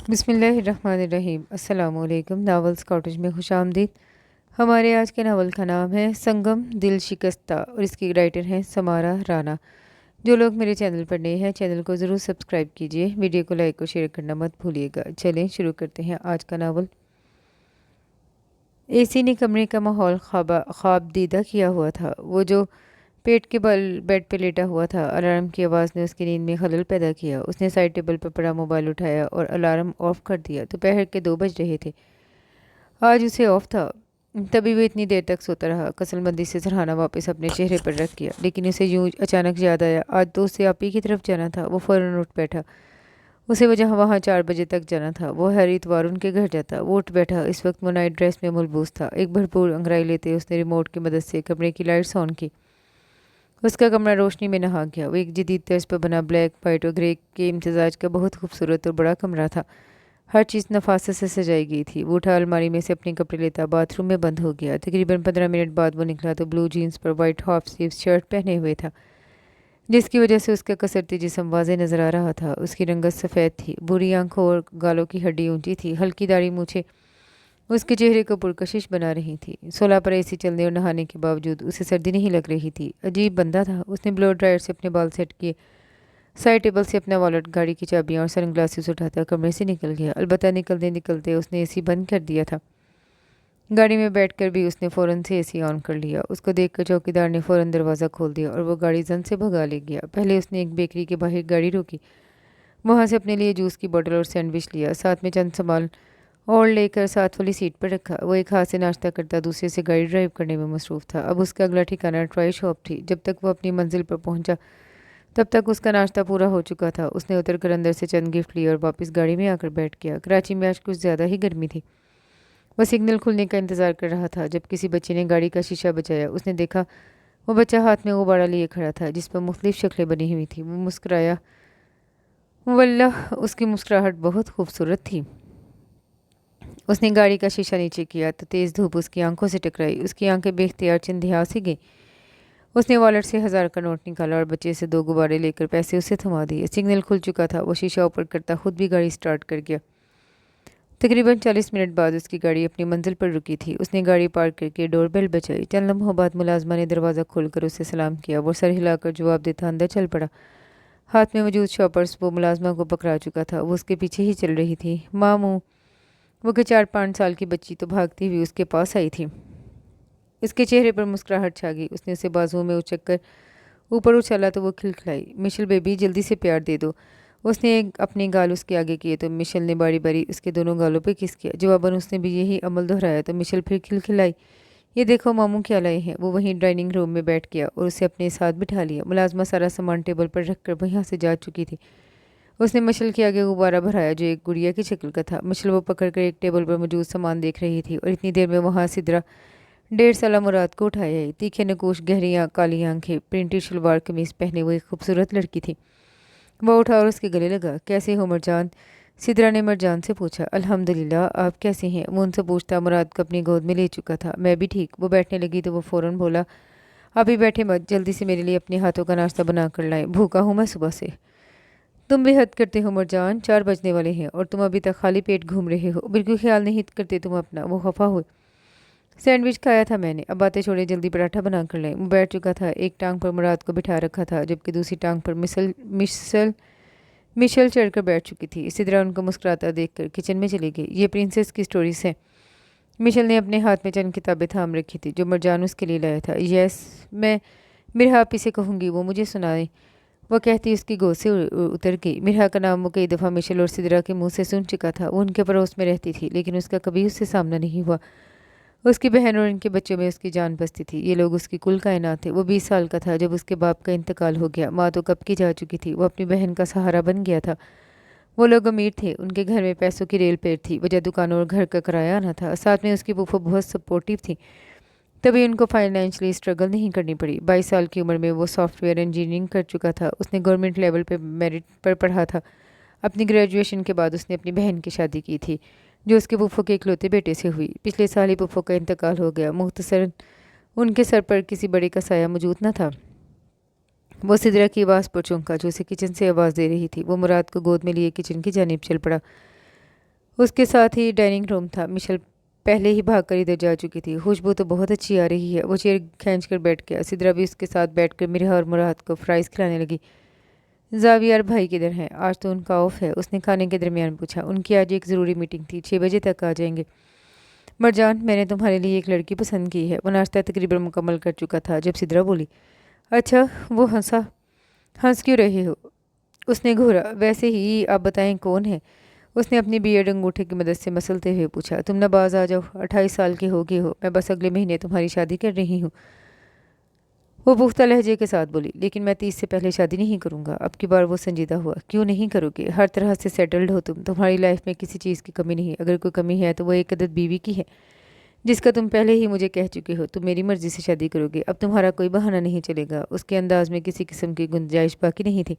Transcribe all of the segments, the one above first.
बिस्मिल्लाहिर्रहमानिर्रहीम। अस्सलाम वालेकुम। नावल्स कॉटेज में खुशामदीद। हमारे आज के नावल का नाम है संगम दिल शिकस्ता और इसकी राइटर हैं समारा राना। जो लोग मेरे चैनल पर नए हैं चैनल को ज़रूर सब्सक्राइब कीजिए, वीडियो को लाइक और शेयर करना मत भूलिएगा। चलें शुरू करते हैं आज का नावल। एसी ने कमरे का माहौल ख्वाब दीदा किया हुआ था। वो जो पेट के बल बेड पे लेटा हुआ था, अलार्म की आवाज़ ने उसकी नींद में खलल पैदा किया। उसने साइड टेबल पर पड़ा मोबाइल उठाया और अलार्म ऑफ कर दिया। दोपहर के 2 बज रहे थे। आज उसे ऑफ था। तभी वो इतनी देर तक सोता रहा। कसलमंदी से सरहाना वापस अपने चेहरे पर रख किया, लेकिन उसे यूं अचानक याद आया आज तो उसे आप ही की तरफ जाना था। वो फ़ौरन उठ बैठा। उसे वजह वहाँ 4 बजे तक जाना था। वो हर इतवार उनके घर जाता। वो उठ बैठा। इस वक्त वो नाइट ड्रेस में मलबूस था। एक भरपूर अंगड़ाई लेते उसने रिमोट की मदद से कमरे की लाइट्स ऑन की। उसका कमरा रोशनी में नहा गया। वो एक जदीद तर्ज पर बना ब्लैक, वाइट और ग्रे के इम्तजाज का बहुत खूबसूरत और बड़ा कमरा था। हर चीज़ नफासत से सजाई गई थी। वो उठा, अलमारी में से अपने कपड़े लेता बाथरूम में बंद हो गया। तकरीबन 15 मिनट बाद वो निकला तो ब्लू जीन्स पर वाइट हाफ स्लीव शर्ट पहने हुए था, जिसकी वजह से उसका कसरती जिस्म वाज़े नज़र आ रहा था। उसकी रंगत सफ़ेद थी। बुरी आंखों और गालों की हड्डी ऊंची थी। हल्की दाढ़ी मूछें उसके चेहरे को पुरकशिश बना रही थी। 16 पर एसी चलने और नहाने के बावजूद उसे सर्दी नहीं लग रही थी। अजीब बंदा था। उसने ब्लो ड्रायर से अपने बाल सेट किए, साइड टेबल से अपना वॉलेट, गाड़ी की चाबियां और सनग्लासेस उठाता कमरे से निकल गया। अलबत्ता निकलते निकलते उसने एसी बंद कर दिया था। गाड़ी में बैठकर भी उसने फ़ौरन से एसी ऑन कर लिया। उसको देखकर चौकीदार ने फ़ौरन दरवाज़ा खोल दिया और वो गाड़ी जन से भगा ले गया। पहले उसने एक बेकरी के बाहर गाड़ी रोकी, वहाँ से अपने लिए जूस की बोतल और सैंडविच लिया, साथ में चंद सामान और लेकर साथ वाली सीट पर रखा। वो एक हाथ से नाश्ता करता, दूसरे से गाड़ी ड्राइव करने में मसरूफ़ था। अब उसका अगला ठिकाना ट्राई शॉप थी। जब तक वो अपनी मंजिल पर पहुंचा तब तक उसका नाश्ता पूरा हो चुका था। उसने उतरकर अंदर से चंद गिफ्ट लिए और वापस गाड़ी में आकर बैठ गया। कराची में आज कुछ ज़्यादा ही गर्मी थी। वह सिग्नल खुलने का इंतज़ार कर रहा था जब किसी बच्चे ने गाड़ी का शीशा बचाया। उसने देखा वो बच्चा हाथ में गुब्बारा लिए खड़ा था जिस पर मुख्तलिफ शक्लें बनी हुई थी। वो मुस्कुराया। वल्लाह, उसकी मुस्कुराहट बहुत खूबसूरत थी। उसने गाड़ी का शीशा नीचे किया तो तेज़ धूप उसकी आंखों से टकराई। उसकी आंखें बेख्तियार चिंधिया सी गईं। उसने वॉलेट से 1000 का नोट निकाला और बच्चे से 2 गुब्बारे लेकर पैसे उसे थमा दिए। सिग्नल खुल चुका था। वो शीशा ऊपर करता खुद भी गाड़ी स्टार्ट कर गया। तकरीबन 40 मिनट बाद उसकी गाड़ी अपनी मंजिल पर रुकी थी। उसने गाड़ी पार्क करके डोरबेल बजाई। चंद लम्हों बाद मुलाजमा ने दरवाज़ा खोलकर उसे सलाम किया। वो सर हिलाकर जवाब देता अंदर चल पड़ा। हाथ में मौजूद शॉपर्स वो मुलाजमा को पकड़ा चुका था। वो उसके पीछे ही चल रही थी। मामू, वो के 4-5 साल की बच्ची तो भागती हुई उसके पास आई थी। उसके चेहरे पर मुस्कुराहट छा गई। उसने उसे बाजुओं में उचक ऊपर उछाला तो वो खिलखिलाई। मिशेल बेबी, जल्दी से प्यार दे दो। उसने अपने गाल उसके आगे किए तो मिशेल ने बारी बारी उसके दोनों गालों पे किस किया। जवाबन उसने भी यही अमल दोहराया तो मिशेल फिर खिलखिलाई। ये देखो मामू क्या लाए हैं। वो वहीं डाइनिंग रूम में बैठ गया और उसे अपने साथ बिठा लिया। मुलाजमा सारा सामान टेबल पर रखकर वहाँ से जा चुकी थी। उसने मिशेल के आगे गुब्बारा भराया जो एक गुड़िया की शक्ल का था। मिशेल वो पकड़कर एक टेबल पर मौजूद सामान देख रही थी और इतनी देर में वहाँ सिदरा 1.5 साला मुराद को उठाया है। तीखे नकोश, गहरी काली आंखें, प्रिंटेड शलवार कमीज पहने हुए एक खूबसूरत लड़की थी। वह उठा और उसके गले लगा। कैसे हो मरजान? सिदरा ने मरजान से पूछा। अल्हम्दुलिल्लाह, आप कैसे हैं? वो उनसे पूछता मुराद को अपनी गोद में ले चुका था। मैं भी ठीक। वो बैठने लगी तो वो फ़ौरन बोला, अभी बैठे मत, जल्दी से मेरे लिए अपने हाथों का नाश्ता बना कर लाएं, भूखा हूँ मैं सुबह से। तुम भी हद करते हो मरजान, 4 बजने वाले हैं और तुम अभी तक खाली पेट घूम रहे हो। बिल्कुल ख्याल नहीं करते तुम अपना। वो खफा हुए। सैंडविच खाया था मैंने, अब बातें छोड़े, जल्दी पराठा बना कर लें। वो बैठ चुका था। एक टांग पर मुराद को बिठा रखा था जबकि दूसरी टांग पर मिसल मिशेल चढ़कर बैठ चुकी थी। इसी तरह उनको मुस्कुराता देखकर किचन में चली गई। ये प्रिंसेस की स्टोरीज है। मिशेल ने अपने हाथ में चंद किताबें थाम रखी थी जो मरजान उसके लिए लाया था। यस, मैं मिरहा आपी से कहूँगी वो मुझे सुनाए, वह कहती उसकी गोद से उतर गई। मिरहा का नाम वो कई दफ़ा मिशेल और सिदरा के मुंह से सुन चुका था। वो उनके पड़ोस में रहती थी लेकिन उसका कभी उससे सामना नहीं हुआ। उसकी बहन और इनके बच्चों में उसकी जान बसती थी। ये लोग उसकी कुल कायनात थे। वो 20 साल का था जब उसके बाप का इंतकाल हो गया। माँ तो कब की जा चुकी थी। वो अपनी बहन का सहारा बन गया था। वो लोग अमीर थे। उनके घर में पैसों की रेल पेर थी। वजह दुकानों और घर का किराया आना था। साथ में उसकी फूफो बहुत सपोर्टिव थी। तभी उनको फाइनेंशियली स्ट्रगल नहीं करनी पड़ी। 22 साल की उम्र में वो सॉफ्टवेयर इंजीनियरिंग कर चुका था। उसने गवर्नमेंट लेवल पे मेरिट पर पढ़ा था। अपनी ग्रेजुएशन के बाद उसने अपनी बहन की शादी की थी जो उसके फूफो के इकलौते बेटे से हुई। पिछले साल ही फूफो का इंतकाल हो गया। मुख्तसर उनके सर पर किसी बड़े का साया मौजूद न था। वो सिदरा की आवाज़ पर चौंका जो उसे किचन से आवाज़ दे रही थी। वो मुराद को गोद में लिए किचन की जानिब चल पड़ा। اس کے ساتھ ہی ڈائننگ روم تھا۔ مشل پہلے ہی بھاگ کر ادھر جا چکی تھی۔ خوشبو تو بہت اچھی آ رہی ہے۔ وہ چیئر کھینچ کر بیٹھ گیا۔ سدرا بھی اس کے ساتھ بیٹھ کر مرحا اور مراد کو فرائز کھلانے لگی۔ زاویہ اور بھائی کدھر ہیں؟ آج تو ان کا آف ہے، اس نے کھانے کے درمیان پوچھا۔ ان کی آج ایک ضروری میٹنگ تھی، 6 بجے تک آ جائیں گے۔ مرجان، میں نے تمہارے لیے ایک لڑکی پسند کی ہے۔ وہ ناشتہ تقریباً مکمل کر چکا تھا جب سدرا بولی۔ اچھا، وہ ہنس کیوں رہے ہو؟ اس نے گھورا۔ ویسے ہی آپ بتائیں کون ہے؟ اس نے اپنی بیئرڈ انگوٹھے کی مدد سے مسلتے ہوئے پوچھا۔ تم نہ باز آ جاؤ، 28 سال کے ہو گئے ہو، میں بس اگلے مہینے تمہاری شادی کر رہی ہوں۔ وہ پختہ لہجے کے ساتھ بولی۔ لیکن میں 30 سے پہلے شادی نہیں کروں گا۔ اب کی بار وہ سنجیدہ ہوا۔ کیوں نہیں کرو گے؟ ہر طرح سے سیٹلڈ ہو تم، تمہاری لائف میں کسی چیز کی کمی نہیں۔ اگر کوئی کمی ہے تو وہ ایک عدد بیوی کی ہے، جس کا تم پہلے ہی مجھے کہہ چکے ہو۔ تم میری مرضی سے شادی کرو گے، اب تمہارا کوئی بہانہ نہیں چلے گا۔ اس کے انداز میں کسی قسم کی گنجائش باقی نہیں تھی۔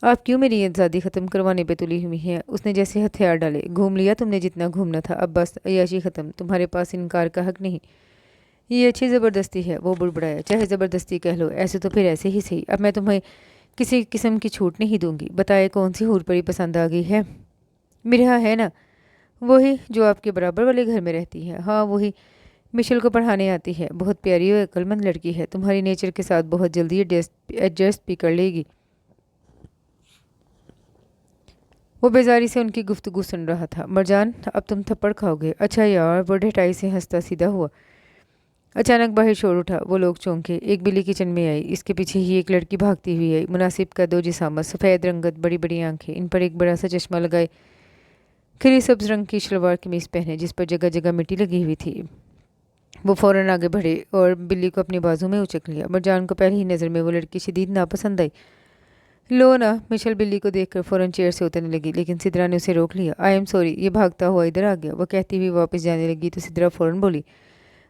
آپ کیوں میری یہ شادی ختم کروانے پہ تلی ہوئی ہیں؟ اس نے جیسے ہتھیار ڈالے۔ گھوم لیا تم نے جتنا گھومنا تھا، اب بس عیاشی ختم، تمہارے پاس انکار کا حق نہیں۔ یہ اچھی زبردستی ہے، وہ بڑبڑایا۔ چاہے زبردستی کہہ لو، ایسے تو پھر ایسے ہی صحیح، اب میں تمہیں کسی قسم کی چھوٹ نہیں دوں گی۔ بتائے کون سی حور پری پسند آ گئی ہے؟ مرحا ہے نا، وہی جو آپ کے برابر والے گھر میں رہتی ہے؟ ہاں وہی، مشل کو پڑھانے آتی ہے، بہت پیاری اور عقل مند لڑکی ہے، تمہاری نیچر کے ساتھ بہت جلدی ایڈجسٹ بھی کر لے گی۔ وہ بیزاری سے ان کی گفتگو سن رہا تھا۔ مرجان، اب تم تھپڑ کھاؤ گے؟ اچھا یار، وہ ڈھٹائی سے ہنستا سیدھا ہوا۔ اچانک باہر شور اٹھا، وہ لوگ چونکے۔ ایک بلی کچن میں آئی، اس کے پیچھے ہی ایک لڑکی بھاگتی ہوئی آئی، مناسب قد و جسامت، سفید رنگت، بڑی بڑی آنکھیں، ان پر ایک بڑا سا چشمہ لگائے، کھری سبز رنگ کی شلوار قمیص پہنے جس پر جگہ جگہ مٹی لگی ہوئی تھی۔ وہ فوراً آگے بڑھے اور بلی کو اپنے بازو میں اچک لیا۔ مرجان کو پہلی ہی نظر میں وہ لڑکی شدید ناپسند آئی۔ لو نا، مشل بلی کو دیکھ کر فوراً چیئر سے اترنے لگی، لیکن سدرا نے اسے روک لیا۔ آئی ایم سوری، یہ بھاگتا ہوا ادھر آ گیا، وہ کہتی ہوئی واپس جانے لگی تو سدرا فوراً بولی۔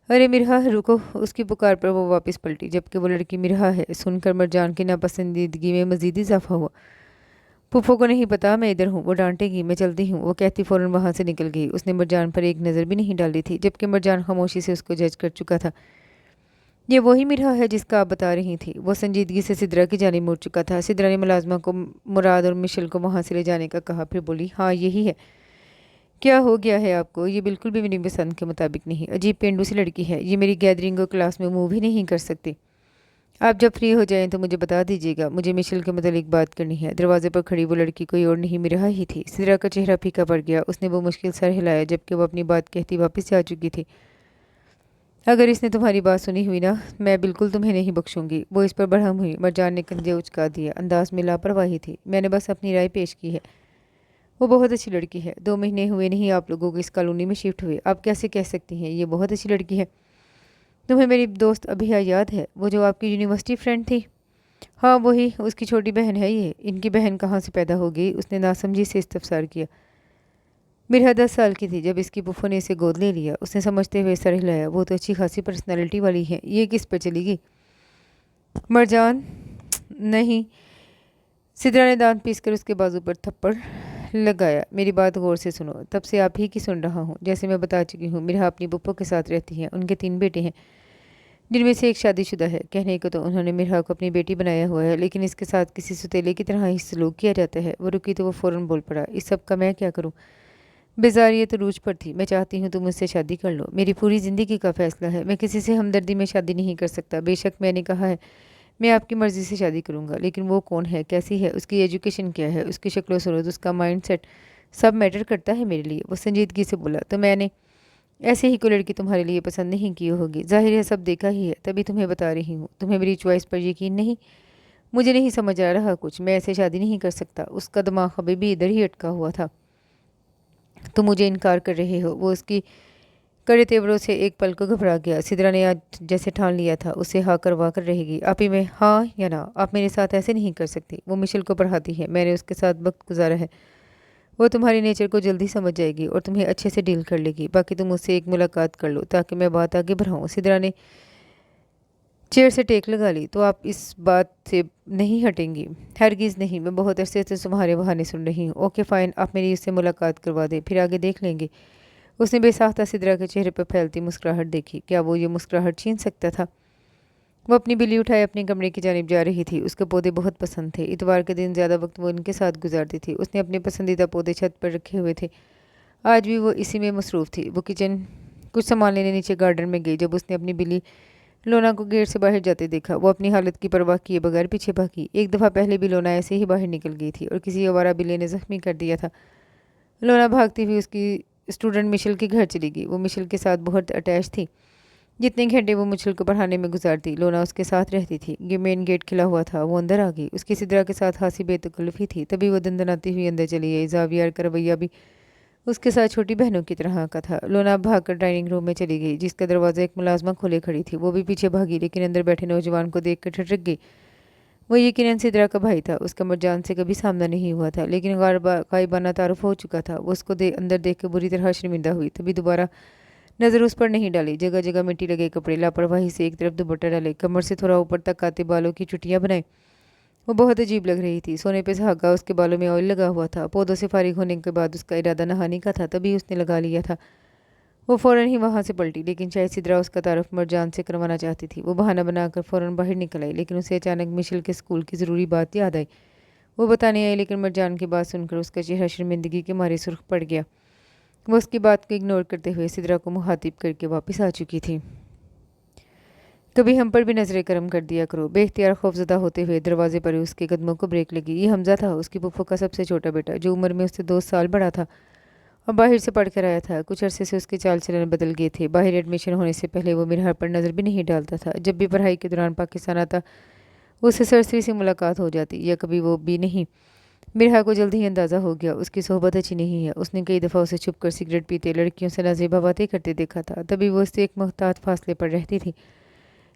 ارے مرحا رکو، اس کی پکار پر وہ واپس پلٹی، جبکہ وہ لڑکی مرحا ہے سن کر مرجان کی ناپسندیدگی میں مزید اضافہ ہوا۔ پھپھو کو نہیں پتا میں ادھر ہوں، وہ ڈانٹے گی، میں چلتی ہوں، وہ کہتی فوراً وہاں سے نکل گئی۔ اس نے مرجان پر ایک نظر بھی نہیں ڈالی تھی، جبکہ مرجان خاموشی سے اس کو جج کر چکا تھا۔ یہ وہی مرحا ہے جس کا آپ بتا رہی تھی؟ وہ سنجیدگی سے سدرا کی جانب مڑ چکا تھا۔ سدرا نے ملازمہ کو مراد اور مشل کو وہاں سے لے جانے کا کہا، پھر بولی، ہاں یہی ہے۔ کیا ہو گیا ہے آپ کو؟ یہ بالکل بھی میری پسند کے مطابق نہیں، عجیب پینڈو سی لڑکی ہے، یہ میری گیدرنگ اور کلاس میں موو بھی نہیں کر سکتی۔ آپ جب فری ہو جائیں تو مجھے بتا دیجیے گا، مجھے مشل کے متعلق بات کرنی ہے۔ دروازے پر کھڑی وہ لڑکی کوئی اور نہیں مرحا ہی تھی۔ سدرا کا چہرہ پھیکا پڑ گیا، اس نے وہ مشکل سر ہلایا جبکہ وہ اپنی بات کہتی واپس جا چکی تھی۔ اگر اس نے تمہاری بات سنی ہوئی نا، میں بالکل تمہیں نہیں بخشوں گی۔ وہ اس پر برہم ہوئی۔ مرجان نے کنجے اچکا دیا، انداز میں لاپرواہی تھی۔ میں نے بس اپنی رائے پیش کی ہے۔ وہ بہت اچھی لڑکی ہے، 2 مہینے ہوئے نہیں آپ لوگوں کو اس کالونی میں شفٹ ہوئے، آپ کیسے کہہ سکتی ہیں یہ بہت اچھی لڑکی ہے؟ تمہیں میری دوست ابھیا یاد ہے، وہ جو آپ کی یونیورسٹی فرینڈ تھی؟ ہاں وہی، اس کی چھوٹی بہن ہے یہ۔ ان کی بہن کہاں سے پیدا ہو گئی؟ اس نے ناسمجھی سے استفسار کیا۔ مرحا 10 سال کی تھی جب اس کی پھپھو نے اسے گود لے لیا، اس نے سمجھتے ہوئے سر ہلایا۔ وہ تو اچھی خاصی پرسنالٹی والی ہے، یہ کس پر چلے گی؟ مرجان، نہیں۔ سدرا نے دانت پیس کر اس کے بازو پر تھپڑ لگایا۔ میری بات غور سے سنو، تب سے آپ ہی کی سن رہا ہوں۔ جیسے میں بتا چکی ہوں، مرحا اپنی پھپھو کے ساتھ رہتی ہے، ان کے 3 بیٹے ہیں جن میں سے ایک شادی شدہ ہے۔ کہنے کو تو انہوں نے مرحا کو اپنی بیٹی بنایا ہوا ہے، لیکن اس کے ساتھ کسی ستیلے کی طرح ہی سلوک کیا جاتا ہے۔ وہ رکی تو وہ فوراً بول پڑا، اس سب کا میں کیا کروں؟ بیزاریت عروج پر تھی، میں چاہتی ہوں تم مجھ سے شادی کر لو، میری پوری زندگی کا فیصلہ ہے، میں کسی سے ہمدردی میں شادی نہیں کر سکتا۔ بے شک میں نے کہا ہے میں آپ کی مرضی سے شادی کروں گا، لیکن وہ کون ہے، کیسی ہے، اس کی ایجوکیشن کیا ہے، اس کی شکل و صورت، اس کا مائنڈ سیٹ، سب میٹر کرتا ہے میرے لیے۔ وہ سنجیدگی سے بولا، تو میں نے ایسے ہی کوئی لڑکی تمہارے لیے پسند نہیں کی ہوگی، ظاہر ہے سب دیکھا ہی ہے، تبھی تمہیں بتا رہی ہوں۔ تمہیں میری چوائس پر یقین نہیں؟ مجھے نہیں سمجھ آ رہا کچھ، میں ایسے شادی نہیں کر سکتا۔ اس کا دماغ ابھی بھی ادھر ہی اٹکا ہوا تھا۔ تم مجھے انکار کر رہے ہو؟ وہ اس کی کڑے تیوروں سے ایک پل کو گھبرا گیا۔ سدرا نے آج جیسے ٹھان لیا تھا اسے ہاں کروا کر رہے گی۔ آپ ہی میں ہاں یا نہ، آپ میرے ساتھ ایسے نہیں کر سکتی۔ وہ مشل کو پڑھاتی ہے، میں نے اس کے ساتھ وقت گزارا ہے، وہ تمہاری نیچر کو جلدی سمجھ جائے گی اور تمہیں اچھے سے ڈیل کر لے گی۔ باقی تم مجھ سے ایک ملاقات کر لو تاکہ میں بات آگے بڑھاؤں۔ سدرا نے چیئر سے ٹیک لگا لی، تو آپ اس بات سے نہیں ہٹیں گی؟ ہرگز نہیں، میں بہت عرصے سے تمہارے بہانے سن رہی ہوں۔ اوکے فائن، آپ میری اس سے ملاقات کروا دیں، پھر آگے دیکھ لیں گے۔ اس نے بے ساختہ سدرا کے چہرے پر پھیلتی مسکراہٹ دیکھی۔ کیا وہ یہ مسکراہٹ چھین سکتا تھا؟ وہ اپنی بلی اٹھائے اپنے کمرے کی جانب جا رہی تھی۔ اس کو پودے بہت پسند تھے، اتوار کے دن زیادہ وقت وہ ان کے ساتھ گزارتی تھی۔ اس نے اپنے پسندیدہ پودے چھت پر رکھے ہوئے تھے आज भी वो इसी में मसरूफ़ थी। वो किचन कुछ सामान लेने नीचे गार्डन में गई। जब उसने अपनी बिल्ली लोना को गेट से बाहर जाते देखा, वो अपनी हालत की परवाह किए बगैर पीछे भागी। एक दफ़ा पहले भी लोना ऐसे ही बाहर निकल गई थी और किसी आवारा बिल्ली ने जख्मी कर दिया था। लोना भागती हुई उसकी स्टूडेंट मिशेल के घर चली गई। वो मिशेल के साथ बहुत अटैच थी। जितने घंटे वो मिशेल को पढ़ाने में गुजारती, लोना उसके साथ रहती थी। मेन गेट खुला हुआ था। वो अंदर आ गई। उसकी सिद्रा के साथ हंसी बेतकल्लुफ़ी थी। तभी वो दंदनाती हुई अंदर चली गई। ज़ावियर का रवैया भी उसके साथ छोटी बहनों की तरह का था। लोना भागकर डाइनिंग रूम में चली गई, जिसका दरवाज़ा एक मुलाजमा खोले खड़ी थी। वो भी पीछे भागी, लेकिन अंदर बैठे नौजवान को देख कर ठिठक गई। वो यकीनन सिद्रा का भाई था। उसका मरजान से कभी सामना नहीं हुआ था, लेकिन गायबाना तारुफ हो चुका था। वो उसको अंदर देख कर बुरी तरह शर्मिंदा हुई। तभी दोबारा नज़र उस पर नहीं डाली। जगह जगह मिट्टी लगे कपड़े, लापरवाही से एक तरफ दुपट्टा डाले, कमर से थोड़ा ऊपर तक आते बालों की चुटियाँ बनाई। वो बहुत अजीब लग रही थी। सोने पे सुहागा, उसके बालों में ऑयल लगा हुआ था। पौधों से फारिग होने के बाद उसका इरादा नहाने का था, तभी उसने लगा लिया था। वो फ़ौरन ही वहाँ से पलटी, लेकिन शायद सिद्रा उसका तारुफ मरजान से करवाना चाहती थी। वो बहाना बनाकर फ़ौरन बाहर निकल आई, लेकिन उसे अचानक मिशेल के स्कूल की ज़रूरी बात याद आई। वो बताने आई, लेकिन मरजान की बात सुनकर उसका चेहरा शर्मिंदगी के मारे सुर्ख पड़ गया। वो उसकी बात को इग्नोर करते हुए सिद्रा को मुखातिब करके वापस आ चुकी थी। कभी हम पर भी नजरें करम कर दिया करो। बेख्तियार खौफजदा होते हुए दरवाजे पर उसके कदमों को ब्रेक लगी। ये हमजा था, उसकी पुप्पो का सबसे छोटा बेटा, जो उम्र में उससे 2 साल बड़ा था और बाहर से पढ़ कर आया था। कुछ अरसे से उसके चाल चलन बदल गए थे। बाहर एडमिशन होने से पहले वो मिरहर पर नज़र भी नहीं डालता था। जब भी पढ़ाई के दौरान पाकिस्तान आता, उससे सरसरी से मुलाकात हो जाती, या कभी वो भी नहीं। मिरहा को जल्द ही अंदाज़ा हो गया उसकी सोहबत अच्छी नहीं है। उसने कई दफ़ा उसे छुप कर सिगरेट पीते, लड़कियों से नाज़ेबा बातें करते देखा था। तभी वो उससे एक मुहतात फासले पर रहती थी,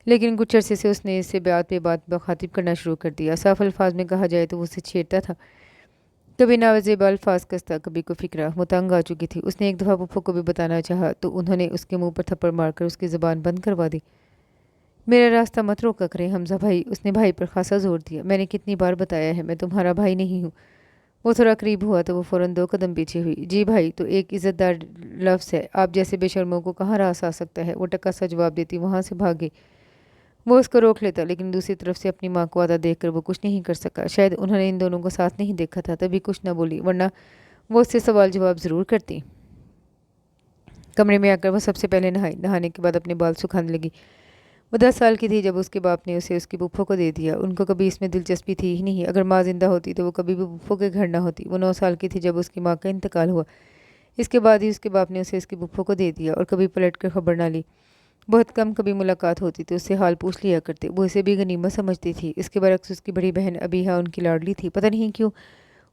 लेकिन कुछ अरसे से उसने इससे बात पे बात मुखातिब करना शुरू कर दिया। साफ अल्फाज में कहा जाए तो वो उसे छेड़ता था। कभी नावाजेबा अल्फाज कसता, कभी को फिक्रा। मुतंग आ चुकी थी। उसने एक दफ़ा पप्पो को भी बताना चाहा तो उन्होंने उसके मुंह पर थप्पड़ मारकर उसकी ज़बान बंद करवा दी। मेरा रास्ता मत रोका करें हमजा भाई, उसने भाई पर खासा जोर दिया। मैंने कितनी बार बताया है, मैं तुम्हारा भाई नहीं हूँ। वो थोड़ा करीब हुआ तो वो फ़ौरन 2 कदम पीछे हुई। जी भाई तो एक इज़्ज़तदार लफ्ज़ है, आप जैसे बेशर्मों को कहाँ रास आ सकता है। वो टक्का सा जवाब देती वहाँ से भाग गई। वो उसको रोक लेता, लेकिन दूसरी तरफ से अपनी माँ को आधा देखकर वो कुछ नहीं कर सका। शायद उन्होंने इन दोनों को साथ नहीं देखा था, तभी कुछ न बोली, वरना वो उससे सवाल जवाब ज़रूर करती। कमरे में आकर वो सबसे पहले नहाई। नहाने के बाद अपने बाल सुखाने लगी। वो 10 साल की थी जब उसके बाप ने उसे उसकी पुप्पो को दे दिया। उनको कभी इसमें दिलचस्पी थी ही नहीं। अगर माँ जिंदा होती तो वो कभी भी पुप्पो के घर ना होती। वो 9 साल की थी जब उसकी माँ का इंतकाल हुआ। इसके बाद ही उसके बाप ने उसे उसकी पुप्पो को दे दिया और कभी पलट कर खबर ना ली। बहुत कम कभी मुलाकात होती तो उससे हाल पूछ लिया करते। वो इसे भी गनीमत समझती थी। इसके बरक्स उसकी बड़ी बहन अबीहा उनकी लाडली थी। पता नहीं क्यों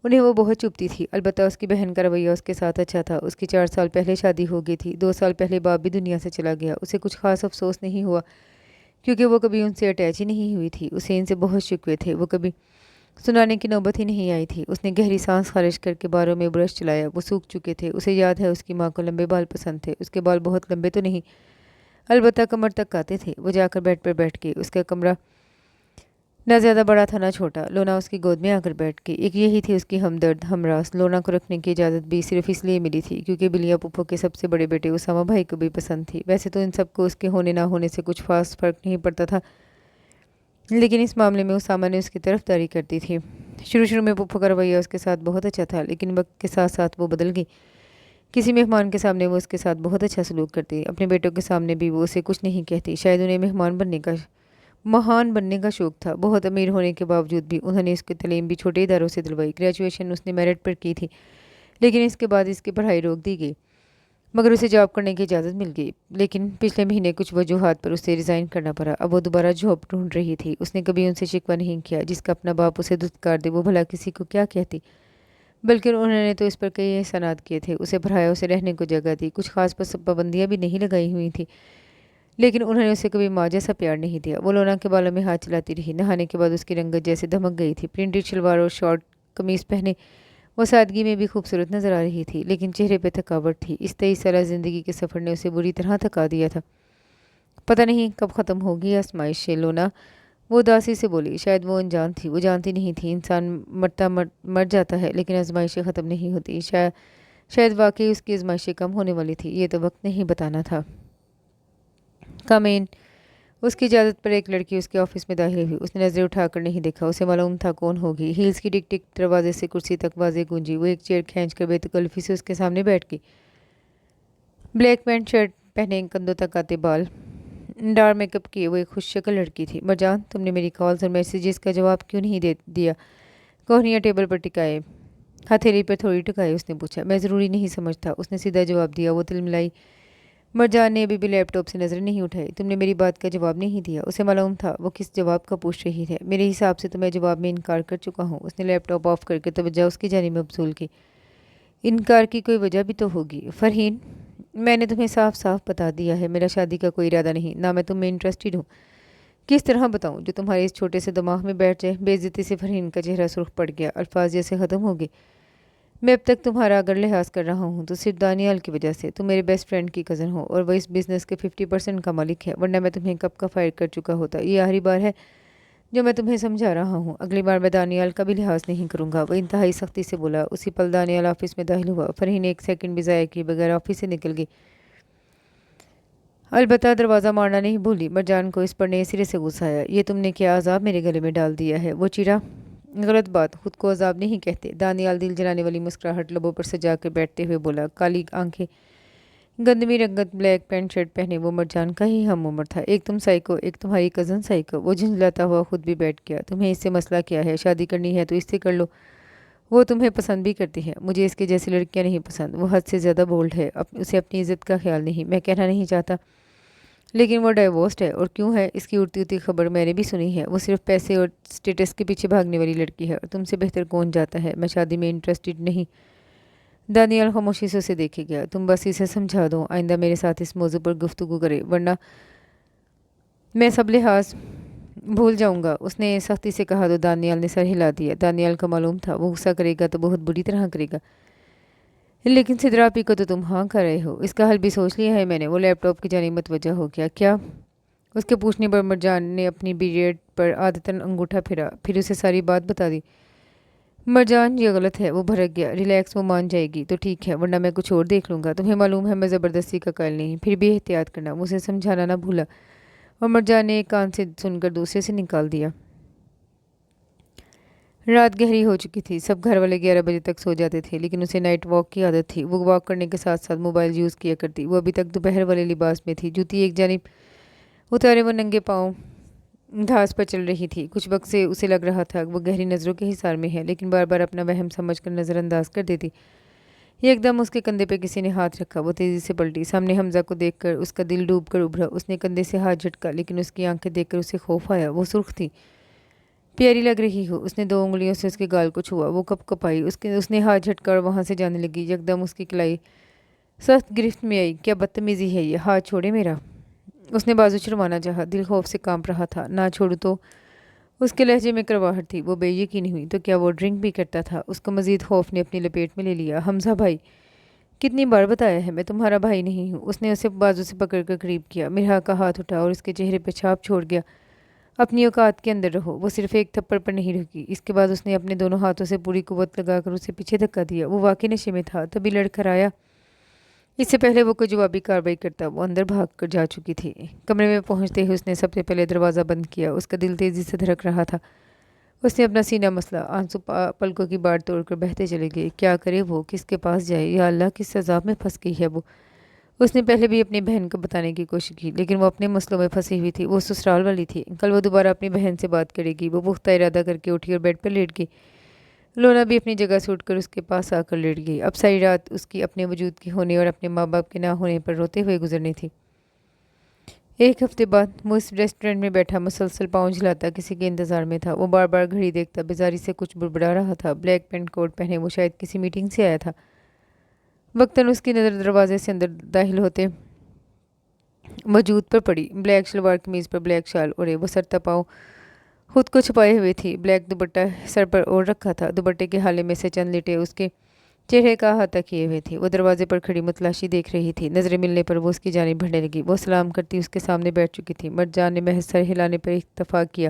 उन्हें वो बहुत चुभती थी। अलबत्ता उसकी बहन का रवैया उसके साथ अच्छा था। उसकी 4 साल पहले शादी हो गई थी। 2 साल पहले बाप भी दुनिया से चला गया। उसे कुछ खास अफसोस नहीं हुआ, क्योंकि वो कभी उनसे अटैच ही नहीं हुई थी। उसे इनसे बहुत शिकवे थे। वो कभी सुनाने की नौबत ही नहीं आई थी। उसने गहरी सांस खारिज करके बालों में ब्रश चलाया। वो सूख चुके थे। उसे याद है उसकी माँ को लंबे बाल पसंद थे। उसके बाल बहुत लंबे तो नहीं, अलबत्ता कमर तक आते थे। वो जाकर बेड पर बैठ गई। उसका कमरा न ज़्यादा बड़ा था न छोटा। लोना उसकी गोद में आकर बैठ गई। एक यही थी उसकी हमदर्द हमरास। लोना को रखने की इजाज़त भी सिर्फ इसलिए मिली थी क्योंकि बिलिया पुप्पो के सबसे बड़े बेटे उसामा भाई को भी पसंद थी। वैसे तो इन सबको उसके होने ना होने से कुछ खास फर्क नहीं पड़ता था, लेकिन इस मामले में उसामा ने उसकी तरफदारी करती थी। शुरू शुरू में पुप्पो का रवैया उसके साथ बहुत अच्छा था, लेकिन वक्त के साथ साथ वो बदल गई। किसी मेहमान के सामने वो उसके साथ बहुत अच्छा सलूक करती। अपने बेटों के सामने भी वो उसे कुछ नहीं कहती। शायद उन्हें महान बनने का शौक था। बहुत अमीर होने के बावजूद भी उन्होंने इसकी तालीम भी छोटे इदारों से दिलवाई। ग्रेजुएशन उसने मेरिट पर की थी, लेकिन इसके बाद इसकी पढ़ाई रोक दी गई। मगर उसे जॉब करने की इजाज़त मिल गई, लेकिन पिछले महीने कुछ वजूहात पर उसे रिज़ाइन करना पड़ा। अब वो दोबारा जॉब ढूंढ रही थी। उसने कभी उनसे शिकवा नहीं किया। जिसका अपना बाप उसे धुतकार दे वो भला किसी को क्या कहती। बल्कि उन्होंने तो इस पर कई एहसानात किए थे। उसे पढ़ाया, उसे रहने को जगह दी, कुछ खास पाबंदियाँ भी नहीं लगाई हुई थी, लेकिन उन्होंने उसे कभी माँ जैसा प्यार नहीं दिया। वो लोना के बालों में हाथ चलाती रही। नहाने के बाद उसकी रंगत जैसे धमक गई थी। प्रिंटेड शलवार और शॉर्ट कमीज पहने वो सादगी में भी खूबसूरत नजर आ रही थी, लेकिन चेहरे पे थकावट थी। इस 23 साल ज़िंदगी के सफ़र ने उसे बुरी तरह थका दिया था। पता नहीं कब ख़त्म होगी आजमाइश। लोना वो उदासी से बोली। शायद वो अनजान थी। वो जानती नहीं थी इंसान मर जाता है, लेकिन आजमाइशें ख़त्म नहीं होती। शायद वाकई उसकी आजमाइशें कम होने वाली थी। ये तो वक्त नहीं बताना था। कम इन اس کی اجازت پر ایک لڑکی اس کے آفس میں داخل ہوئی۔ اس نے نظریں اٹھا کر نہیں دیکھا، اسے معلوم تھا کون ہوگی۔ ہیلز کی ٹک ٹک دروازے سے کرسی تک واضح گونجی۔ وہ ایک چیئر کھینچ کر بے تکلفی سے اس کے سامنے بیٹھ گئی۔ بلیک پینٹ شرٹ پہنے، کندھوں تک آتے بال، ڈار میک اپ کیے، وہ ایک خوش شکل لڑکی تھی۔ مرجان، تم نے میری کالز اور میسیجز کا جواب کیوں نہیں دیا؟ کوہنیاں ٹیبل پر ٹکائے، ہتھیلی پر تھوڑی ٹکائے اس نے پوچھا۔ میں ضروری نہیں سمجھتا، اس نے سیدھا جواب دیا۔ وہ تلملائی۔ مرجان نے ابھی بھی لیپ ٹاپ سے نظر نہیں اٹھائی۔ تم نے میری بات کا جواب نہیں دیا۔ اسے معلوم تھا وہ کس جواب کا پوچھ رہی ہے۔ میرے حساب سے تو میں جواب میں انکار کر چکا ہوں۔ اس نے لیپ ٹاپ آف کر کے توجہ اس کی جانب مبذول کی۔ انکار کی کوئی وجہ بھی تو ہوگی فرحین، میں نے تمہیں صاف صاف بتا دیا ہے میرا شادی کا کوئی ارادہ نہیں، نہ میں تم میں انٹرسٹڈ ہوں۔ کس طرح بتاؤں جو تمہارے اس چھوٹے سے دماغ میں بیٹھ جائے؟ بے عزتی سے فرحین کا چہرہ سرخ پڑ گیا، الفاظ جیسے ختم ہو گئے۔ میں اب تک تمہارا اگر لحاظ کر رہا ہوں تو صرف دانیال کی وجہ سے۔ تم میرے بیسٹ فرینڈ کی کزن ہو اور وہ اس بزنس کے 50% کا مالک ہے، ورنہ میں تمہیں کب کا فائر کر چکا ہوتا۔ یہ آخری بار ہے جو میں تمہیں سمجھا رہا ہوں، اگلی بار میں دانیال کا بھی لحاظ نہیں کروں گا۔ وہ انتہائی سختی سے بولا۔ اسی پل دانیال آفس میں داخل ہوا۔ فرحین ایک سیکنڈ بھی ضائع کیے بغیر آفس سے نکل گئی، البتہ دروازہ مارنا نہیں بھولی۔ مرجان کو اس پر نئے سرے سے غصہ آیا۔ یہ تم نے کیا عذاب میرے گلے میں ڈال دیا ہے؟ وہ چیرا۔ غلط بات، خود کو عذاب نہیں کہتے۔ دانیال دل جلانے والی مسکراہٹ لبوں پر سجا کر بیٹھتے ہوئے بولا۔ کالی آنکھیں، گندمی رنگت، بلیک پینٹ شرٹ پہنے وہ مرجان کا ہی ہم عمر تھا۔ ایک تم سائیکو، ایک تمہاری کزن سائیکو۔ وہ جھنجھلاتا ہوا خود بھی بیٹھ گیا۔ تمہیں اس سے مسئلہ کیا ہے؟ شادی کرنی ہے تو اس سے کر لو، وہ تمہیں پسند بھی کرتی ہے۔ مجھے اس کے جیسی لڑکیاں نہیں پسند، وہ حد سے زیادہ بولڈ ہے، اسے اپنی عزت کا خیال نہیں۔ میں کہنا نہیں چاہتا لیکن وہ ڈائیورسڈ ہے۔ اور کیوں ہے؟ اس کی اڑتی اڑتی خبر میں نے بھی سنی ہے۔ وہ صرف پیسے اور سٹیٹس کے پیچھے بھاگنے والی لڑکی ہے، اور تم سے بہتر کون جاتا ہے۔ میں شادی میں انٹرسٹڈ نہیں۔ دانیال خاموشی سے اسے دیکھے گیا۔ تم بس اسے سمجھا دو آئندہ میرے ساتھ اس موضوع پر گفتگو کرے، ورنہ میں سب لحاظ بھول جاؤں گا، اس نے سختی سے کہا تو دانیال نے سر ہلا دیا۔ دانیال کا معلوم تھا وہ غصہ کرے گا تو بہت بری طرح کرے گا، لیکن سدراپی کو تو تم ہاں کر رہے ہو، اس کا حل بھی سوچ لیا ہے میں نے۔ وہ لیپ ٹاپ کی جانب متوجہ ہو گیا۔ کیا؟ اس کے پوچھنے پر مرجان نے اپنی بیریڈ پر عادتاً انگوٹھا پھرا، پھر اسے ساری بات بتا دی۔ مرجان، یہ غلط ہے۔ وہ بھڑک گیا۔ ریلیکس، وہ مان جائے گی تو ٹھیک ہے، ورنہ میں کچھ اور دیکھ لوں گا۔ تمہیں معلوم ہے میں زبردستی کا قائل نہیں، پھر بھی احتیاط کرنا۔ وہ اسے سمجھانا نہ بھولا اور مرجان نے ایک کان سے سن کر دوسرے سے نکال دیا۔ رات گہری ہو چکی تھی، سب گھر والے 11 بجے تک سو جاتے تھے، لیکن اسے نائٹ واک کی عادت تھی۔ وہ واک کرنے کے ساتھ ساتھ موبائل یوز کیا کرتی۔ وہ ابھی تک دوپہر والے لباس میں تھی، جوتی ایک جانب اتارے وہ ننگے پاؤں گھاس پر چل رہی تھی۔ کچھ وقت سے اسے لگ رہا تھا وہ گہری نظروں کے حصار میں ہے، لیکن بار بار اپنا وہم سمجھ کر نظر انداز کر دیتی۔ ایک دم اس کے کندھے پہ کسی نے ہاتھ رکھا۔ وہ تیزی سے پلٹی، سامنے حمزہ کو دیکھ کر اس کا دل ڈوب کر ابھرا۔ اس نے کندھے سے ہاتھ جھٹکا، لیکن اس کی آنکھیں دیکھ کر اسے خوف آیا۔ وہ سرخ تھی۔ پیاری لگ رہی ہو۔ اس نے 2 انگلیوں سے اس کے گال کو چھوا۔ وہ کپ کپائی، اس نے ہاتھ جھٹکا اور وہاں سے جانے لگی۔ یکدم اس کی کلائی سخت گرفت میں آئی۔ کیا بدتمیزی ہے یہ، ہاتھ چھوڑے میرا۔ اس نے بازو چھڑوانا چاہا، دل خوف سے کانپ رہا تھا۔ نہ چھوڑو تو۔ اس کے لہجے میں کرواہٹ تھی۔ وہ بے یقین ہوئی۔ تو کیا وہ ڈرنک بھی کرتا تھا؟ اس کو مزید خوف نے اپنی لپیٹ میں لے لیا۔ حمزہ بھائی، کتنی بار بتایا ہے میں تمہارا بھائی نہیں ہوں۔ اس نے اسے بازو سے پکڑ کر قریب کیا، مرہا کا ہاتھ اٹھا اور اس کے چہرے پہ چھاپ چھوڑ گیا۔ اپنی اوقات کے اندر رہو۔ وہ صرف ایک تھپڑ پر نہیں رکی، اس کے بعد اس نے اپنے دونوں ہاتھوں سے پوری قوت لگا کر اسے پیچھے دھکا دیا۔ وہ واقعی نشے میں تھا، تبھی لڑ کر آیا۔ اس سے پہلے وہ کوئی جوابی کارروائی کرتا وہ اندر بھاگ کر جا چکی تھی۔ کمرے میں پہنچتے ہی اس نے سب سے پہلے دروازہ بند کیا۔ اس کا دل تیزی سے دھڑک رہا تھا۔ اس نے اپنا سینہ مسلا، آنسو پلکوں کی باڑ توڑ کر بہتے چلے گئے۔ کیا کرے وہ، کس کے پاس جائے؟ یا اللہ، کس عذاب میں پھنس گئی ہے وہ۔ اس نے پہلے بھی اپنی بہن کو بتانے کی کوشش کی، لیکن وہ اپنے مسئلوں میں پھنسی ہوئی تھی۔ وہ سسرال والی تھی، کل وہ دوبارہ اپنی بہن سے بات کرے گی۔ وہ پختہ ارادہ کر کے اٹھی اور بیڈ پر لیٹ گئی۔ لونا بھی اپنی جگہ سے اٹھ کر اس کے پاس آ کر لیٹ گئی۔ اب ساری رات اس کی اپنے وجود کے ہونے اور اپنے ماں باپ کے نہ ہونے پر روتے ہوئے گزرنی تھی۔ ایک ہفتے بعد وہ اس ریسٹورینٹ میں بیٹھا مسلسل پاؤں جھلاتا کسی کے انتظار میں تھا۔ وہ بار بار گھڑی دیکھتا، بیزاری سے کچھ بڑبڑا رہا تھا۔ بلیک پینٹ کوٹ پہنے وہ شاید کسی میٹنگ سے آیا تھا۔ وقتاً اس کی نظر دروازے سے اندر داخل ہوتے وجود پر پڑی۔ بلیک شلوار قمیض پر بلیک شال اوڑھے وہ سر تپاؤں خود کو چھپائے ہوئے تھی۔ بلیک دوپٹہ سر پر اوڑھ رکھا تھا۔ دوپٹے کے حالے میں سے چند لٹیں اس کے چہرے کا احاطہ کیے ہوئے تھی۔ وہ دروازے پر کھڑی متلاشی دیکھ رہی تھی۔ نظریں ملنے پر وہ اس کی جانب بڑھنے لگی۔ وہ سلام کرتی اس کے سامنے بیٹھ چکی تھی۔ مرجان نے محض سر ہلانے پر اتفاق کیا۔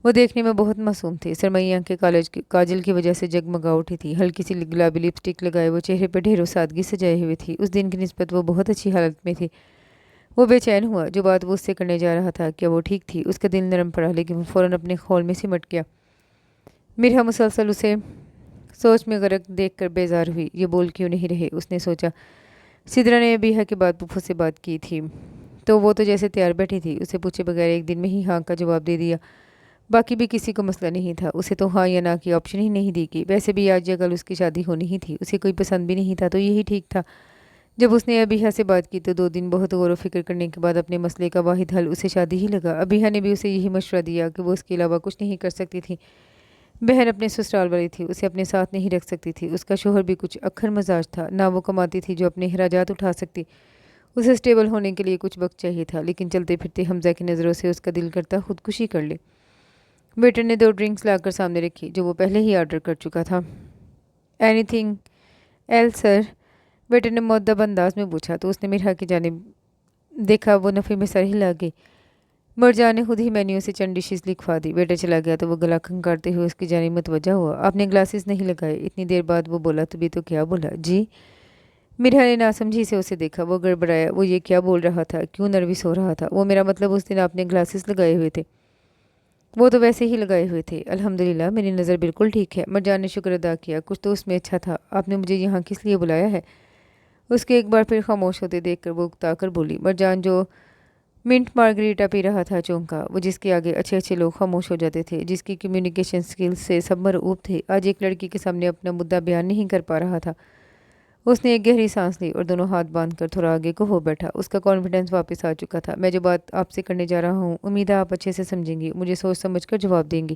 وہ دیکھنے میں بہت معصوم تھی۔ سرمئی آنکھیں کاجل کی وجہ سے جگمگا اٹھی تھی۔ ہلکی سی گلابی لپسٹک لگائے وہ چہرے پر ڈھیروں سادگی سجائے ہوئے تھی۔ اس دن کی نسبت وہ بہت اچھی حالت میں تھی۔ وہ بے چین ہوا۔ جو بات وہ اس سے کرنے جا رہا تھا کیا وہ ٹھیک تھی؟ اس کا دل نرم پڑا، لیکن وہ فوراً اپنے خول میں سمٹ گیا۔ مرحا مسلسل اسے سوچ میں غرق دیکھ کر بیزار ہوئی۔ یہ بول کیوں نہیں رہے؟ اس نے سوچا۔ سدرا نے ابیحہ کے بعد پھوپھو سے بات کی تھی تو وہ تو جیسے تیار بیٹھی تھی، اسے پوچھے بغیر ایک دن میں ہی ہاں کا جواب دے دیا۔ باقی بھی کسی کو مسئلہ نہیں تھا، اسے تو ہاں یا نہ کی آپشن ہی نہیں دی گئی۔ ویسے بھی آج یا کل اس کی شادی ہونی ہی تھی، اسے کوئی پسند بھی نہیں تھا تو یہی ٹھیک تھا۔ جب اس نے ابیحہ سے بات کی تو 2 دن بہت غور و فکر کرنے کے بعد اپنے مسئلے کا واحد حل اسے شادی ہی لگا۔ ابیحہ نے بھی اسے یہی مشورہ دیا کہ وہ اس کے علاوہ کچھ نہیں کر سکتی تھی۔ بہن اپنے سسرال والی تھی، اسے اپنے ساتھ نہیں رکھ سکتی تھی۔ اس کا شوہر بھی کچھ اکھر مزاج تھا، نہ وہ کماتی تھی جو اپنے اخراجات اٹھا سکتی۔ اسے اسٹیبل ہونے کے لیے کچھ وقت چاہیے تھا، لیکن چلتے پھرتے حمزہ کی نظروں سے اس کا دل کرتا خودکشی کر لے۔ ویٹر نے 2 ڈرنکس لا کر سامنے رکھی جو وہ پہلے ہی آرڈر کر چکا تھا۔ اینی تھنگ ایلس سر؟ ویٹر نے مؤدب انداز میں پوچھا تو اس نے مرحا کی جانب دیکھا۔ وہ نفی میں سر ہلا گئی۔ مرجان نے خود ہی مینیو سے چند ڈشز لکھوا دی۔ ویٹر چلا گیا تو وہ گلا کھنکارتے ہوئے اس کی جانب متوجہ ہوا۔ آپ نے گلاسز نہیں لگائے؟ اتنی دیر بعد وہ بولا تبھی تو کیا بولا جی؟ مرحا نے ناسمجھی سے اسے دیکھا۔ وہ گڑبڑایا۔ وہ یہ کیا بول رہا تھا؟ کیوں نروس ہو رہا تھا؟ وہ میرا مطلب اس دن آپ نے گلاسز لگائے ہوئے تھے۔ وہ تو ویسے ہی لگائے ہوئے تھے۔ الحمدللہ میری نظر بالکل ٹھیک ہے۔ مرجان نے شکر ادا کیا۔ کچھ تو اس میں اچھا تھا۔ آپ نے مجھے یہاں کس لیے بلایا ہے؟ اس کے ایک بار پھر خاموش ہوتے دیکھ کر وہ اکتا کر بولی۔ مرجان جو منٹ مارگریٹا پی رہا تھا چونکا۔ وہ جس کے آگے اچھے اچھے لوگ خاموش ہو جاتے تھے، جس کی کمیونیکیشن سکلز سے سب مرعوب تھے، آج ایک لڑکی کے سامنے اپنا مدعا بیان نہیں کر پا رہا تھا۔ اس نے ایک گہری سانس لی اور دونوں ہاتھ باندھ کر تھوڑا آگے کو ہو بیٹھا۔ اس کا کانفیڈنس واپس آ چکا تھا۔ میں جو بات آپ سے کرنے جا رہا ہوں امید ہے آپ اچھے سے سمجھیں گی، مجھے سوچ سمجھ کر جواب دیں گی۔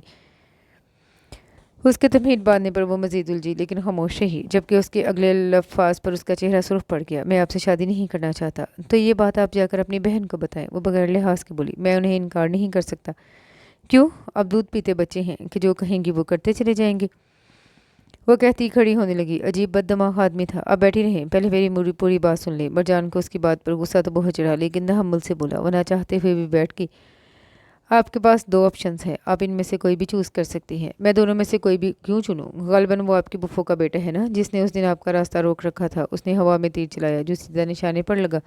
اس کے تمہید باندھنے پر وہ مزید الجھی، لیکن خاموش رہی، جبکہ اس کے اگلے الفاظ پر اس کا چہرہ سرخ پڑ گیا۔ میں آپ سے شادی نہیں کرنا چاہتا۔ تو یہ بات آپ جا کر اپنی بہن کو بتائیں۔ وہ بغیر لحاظ کے بولی۔ میں انہیں انکار نہیں کر سکتا۔ کیوں؟ اب دودھ پیتے بچے ہیں کہ جو کہیں گی وہ کرتے چلے جائیں گے۔ وہ کہتی خڑی ہونے لگی۔ عجیب بد دماغ آدمی تھا۔ اب بیٹھی رہیں، پہلے میری پوری بات سن لیں۔ مرجان کو اس کی بات پر غصہ تو بہت چڑھا، لیکن تحمل سے بولا۔ وہ نہ چاہتے ہوئے بھی بیٹھ گئی۔ آپ کے پاس 2 آپشنز ہیں، آپ ان میں سے کوئی بھی چوز کر سکتی ہیں۔ میں دونوں میں سے کوئی بھی کیوں چنوں؟ غالباً وہ آپ کی پھوپھو کا بیٹا ہے نا، جس نے اس دن آپ کا راستہ روک رکھا تھا۔ اس نے ہوا میں تیر چلایا جو سیدھا نشانے پر لگا۔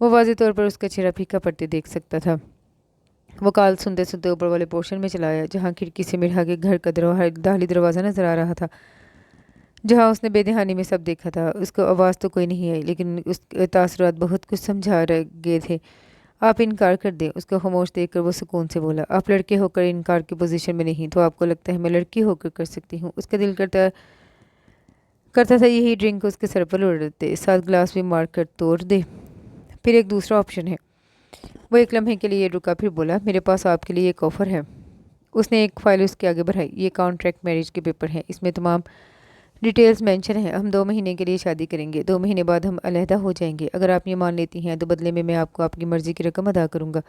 وہ واضح طور پر اس کا چہرہ پھیکا پڑتے دیکھ سکتا تھا۔ وہ کال سنتے سنتے اوپر والے پورشن میں چلا آیا جہاں کھڑکی سے مرحا کے گھر کا داخلی دروازہ نظر آ رہا تھا، جہاں اس نے بے دہانی میں سب دیکھا تھا۔ اس کو آواز تو کوئی نہیں آئی، لیکن اس کے تاثرات بہت کچھ سمجھا گئے تھے۔ آپ انکار کر دیں۔ اس کو خاموش دیکھ کر وہ سکون سے بولا۔ آپ لڑکے ہو کر انکار کی پوزیشن میں نہیں تو آپ کو لگتا ہے میں لڑکی ہو کر سکتی ہوں؟ اس کا دل کرتا تھا یہی ڈرنک اس کے سر پر الٹ دے، 7 گلاس بھی مار کر توڑ دے۔ پھر ایک دوسرا آپشن ہے۔ وہ ایک لمحے کے لیے رکا، پھر بولا میرے پاس آپ کے لیے ایک آفر ہے۔ اس نے ایک فائل اس کے آگے بڑھائی۔ یہ کانٹریکٹ میرج کے پیپر ہیں، اس میں تمام ڈیٹیلز مینشن ہیں۔ ہم 2 مہینے کے لیے شادی کریں گے، 2 مہینے بعد ہم علیحدہ ہو جائیں گے۔ اگر آپ یہ مان لیتی ہیں تو بدلے میں آپ کو آپ کی مرضی کی رقم ادا کروں گا،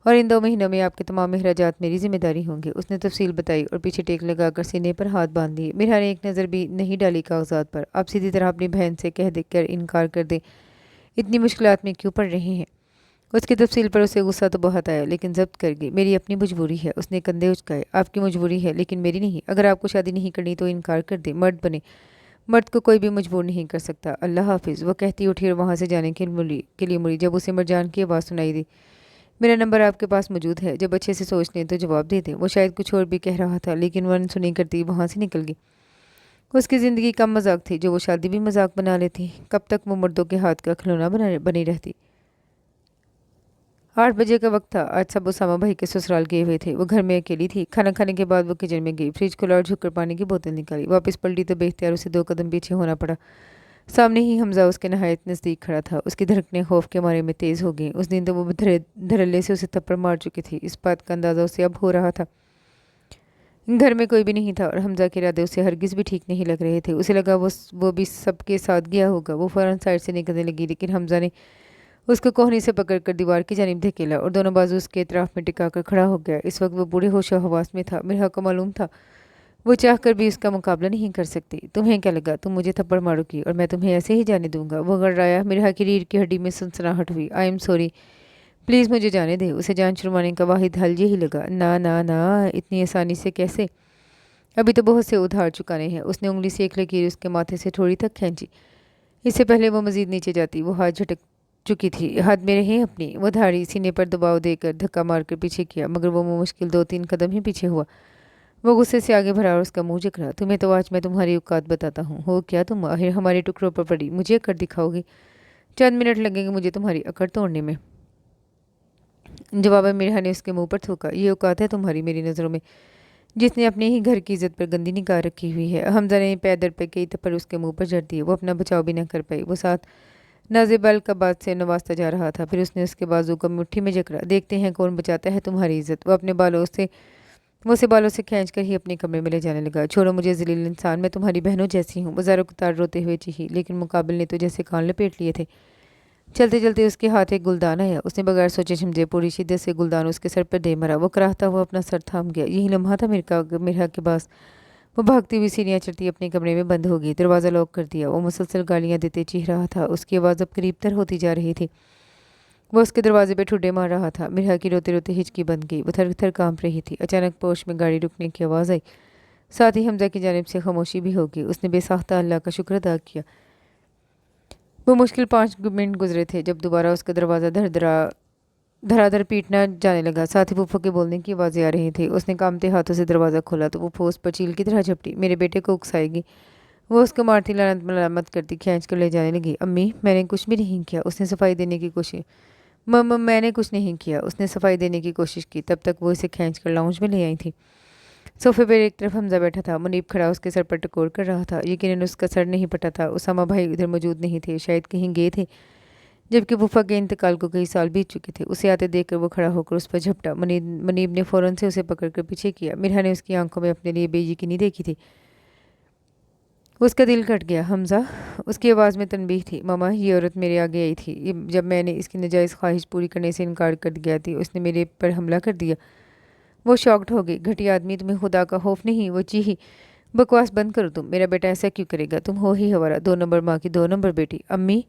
اور ان 2 مہینوں میں آپ کے تمام اخراجات میری ذمہ داری ہوں گے۔ اس نے تفصیل بتائی اور پیچھے ٹیک لگا کر سینے پر ہاتھ باندھ دیے۔ مرحا نے ایک نظر بھی نہیں ڈالی کاغذات پر۔ آپ سیدھی طرح اپنی بہن سے کہہ کر انکار کر دیں، اتنی مشکلات میں کیوں پڑ رہے ہیں؟ اس کی تفصیل پر اسے غصہ تو بہت آیا، لیکن ضبط کر گئی۔ میری اپنی مجبوری ہے۔ اس نے کندھے اچکائے۔ آپ کی مجبوری ہے لیکن میری نہیں۔ اگر آپ کو شادی نہیں کرنی تو انکار کر دیں، مرد بنے۔ مرد کو کوئی بھی مجبور نہیں کر سکتا۔ اللہ حافظ۔ وہ کہتی اٹھی اور وہاں سے جانے کے لیے مڑی جب اسے مرجان کی آواز سنائی دی۔ میرا نمبر آپ کے پاس موجود ہے، جب اچھے سے سوچ لیں تو جواب دے دیں۔ وہ شاید کچھ اور بھی کہہ رہا تھا، لیکن وہ انسنی کرتی وہاں سے نکل گئی۔ اس کی زندگی کم مذاق تھی جو وہ شادی بھی مذاق بنا لیتی۔ کب تک وہ مردوں کے ہاتھ کا کھلونا بنی رہتی؟ 8 بجے کا وقت تھا۔ آج سب اسامہ بھائی کے سسرال گئے ہوئے تھے۔ وہ گھر میں اکیلی تھی۔ کھانا کھانے کے بعد وہ کچن میں گئی، فریج کھولا اور جھک کر پانی کی بوتل نکالی۔ واپس پلٹی تو بے اختیار اسے 2 قدم پیچھے ہونا پڑا۔ سامنے ہی حمزہ اس کے نہایت نزدیک کھڑا تھا۔ اس کی دھڑکنیں خوف کے مارے میں تیز ہو گئیں۔ اس دن تو وہ دھڑلے سے اسے تھپڑ مار چکی تھی، اس بات کا اندازہ اسے اب ہو رہا تھا۔ گھر میں کوئی بھی نہیں تھا اور حمزہ کے ارادے اسے ہرگز بھی ٹھیک نہیں لگ رہے تھے۔ اسے لگا وہ بھی سب کے ساتھ گیا ہوگا۔ وہ فوراً سائڈ سے نکلنے لگی، لیکن حمزہ نے اس کو کوہنی سے پکڑ کر دیوار کی جانب دھکیلا اور دونوں بازو اس کے اطراف میں ٹکا کر کھڑا ہو گیا۔ اس وقت وہ پورے ہوش و حواس میں تھا۔ مرحا کو معلوم تھا وہ چاہ کر بھی اس کا مقابلہ نہیں کر سکتی۔ تمہیں کیا لگا تم مجھے تھپڑ مارو گی اور میں تمہیں ایسے ہی جانے دوں گا؟ وہ گڑگڑایا۔ مرحا کی ریڑھ کی ہڈی میں سنسناہٹ ہوئی۔ آئی ایم سوری، پلیز مجھے جانے دے۔ اسے جان چھڑوانے کا واحد حل یہی لگا۔ نہ اتنی آسانی سے کیسے؟ ابھی تو بہت سے ادھار چکانے ہیں۔ اس نے انگلی سے ایک لکیر اس کے ماتھے سے تھوڑی تک کھینچی۔ اس سے پہلے وہ مزید نیچے جاتی، وہ ہاتھ جھٹک चुकी थी। हाथ में रही अपनी वो धाड़ी, सीने पर दबाव देकर धक्का मारकर पीछे किया, मगर वो मुश्किल 2-3 कदम ही पीछे हुआ। वो गुस्से से आगे बढ़ा और उसका मुंह जकड़ा। तुम्हें तो आज मैं तुम्हारी औकात बताता हूँ। हो क्या तुम? आखिर हमारे टुकड़ों पर पड़ी, मुझे अकड़ दिखाओगी? चंद मिनट लगेंगे मुझे तुम्हारी अकड़ तोड़ने में। जवाब मिर्हा ने उसके मुंह पर थूका। ये औकात है तुम्हारी मेरी नज़रों में, जिसने अपने ही घर की इज्जत पर गंदी निगाह रखी हुई है? हमजा ने पैदर पे कई थप्पड़ उसके मुंह पर जड़ दिए। वो अपना बचाव भी न कर पाई। वो साथ नाजेबल का बात से नवाजता जा रहा था। फिर उसने उसके बाजू को मुट्ठी में जकड़ा। देखते हैं कौन बचाता है तुम्हारी इज्जत। वो अपने बालों से वो उसे बालों से खींच कर ही अपने कमरे में ले जाने लगा। छोड़ो मुझे जलील इंसान, मैं तुम्हारी बहनों जैसी हूँ। बाजारों को तार रोते हुए चीखी, लेकिन मुकाबिल ने तो जैसे कान लपेट लिए थे। चलते चलते उसके हाथ एक गुलदान आया। उसने बगैर सोचे समझे पूरी शिद्दत से गुलदान उसके सर पर दे मरा। वो कराहता हुआ अपना सर थाम गया। यही लम्हा था मिर्हा के पास। वो भागती हुई सीढ़ियाँ चढ़ती अपने कमरे में बंद हो गई। दरवाज़ा लॉक कर दिया। वो मुसलसल गालियाँ देते चीख रहा था। उसकी आवाज़ अब करीब तर होती जा रही थी। वो उसके दरवाजे पे ठुड्डे मार रहा था। मिर्हा की रोते रोते हिचकी बंद गई। वो थर थर कांप रही थी। अचानक पोश में गाड़ी रुकने की आवाज़ आई। साथ ही हमजा की जानिब से खामोशी भी होगी। उसने बेसाख्ता अल्लाह का शुक्र अदा किया। वो मुश्किल 5 मिनट गुजरे थे जब दोबारा उसका दरवाज़ा धड़ाधड़ पीटना जाने लगा। साथ ही फूफो के बोलने की आवाज़ें आ रही थी। उसने कांपते हाथों से दरवाज़ा खोला तो वो फौज पर चील की तरह झपटी। मेरे बेटे को उकसाएगी, वो उसको मारती लानत मलामत करती खींच कर ले जाने लगी। अम्मी मैंने कुछ भी नहीं किया। उसने सफाई देने की कोशिश मैंने कुछ नहीं किया। उसने सफाई देने की कोशिश की। तब तक वो इसे खींच कर लाउंज में ले आई थी। सोफे पर एक तरफ हमजा बैठा था। मुनीब खड़ा उसके सर पर टकोर कर रहा था। यकीनन उसका सर नहीं पटा था। उसामा भाई उधर मौजूद नहीं थे, शायद कहीं गए थे, जबकि फूफा के इंतकाल को कई साल बीत चुके थे। उसे आते देखकर वो खड़ा होकर उस पर झपटा। मुनीब ने फौरन से उसे पकड़कर पीछे किया। मिर्हा ने उसकी आंखों में अपने लिए बेयकीनी देखी थी। उसका दिल कट गया। हमजा, उसकी आवाज़ में तनबीह थी। मामा, ये औरत मेरे आगे आई थी जब मैंने इसकी नाजायज़ ख्वाहिश पूरी करने से इनकार कर दिया थी। उसने मेरे पर हमला कर दिया। वो शॉक्ड हो गई। घटिया आदमी, तुम्हें खुदा का खौफ नहीं? वो चीही। बकवास बंद करो तुम। मेरा बेटा ऐसा क्यों करेगा? तुम हो ही हमारा 2 नंबर माँ की 2 नंबर बेटी। अम्मी,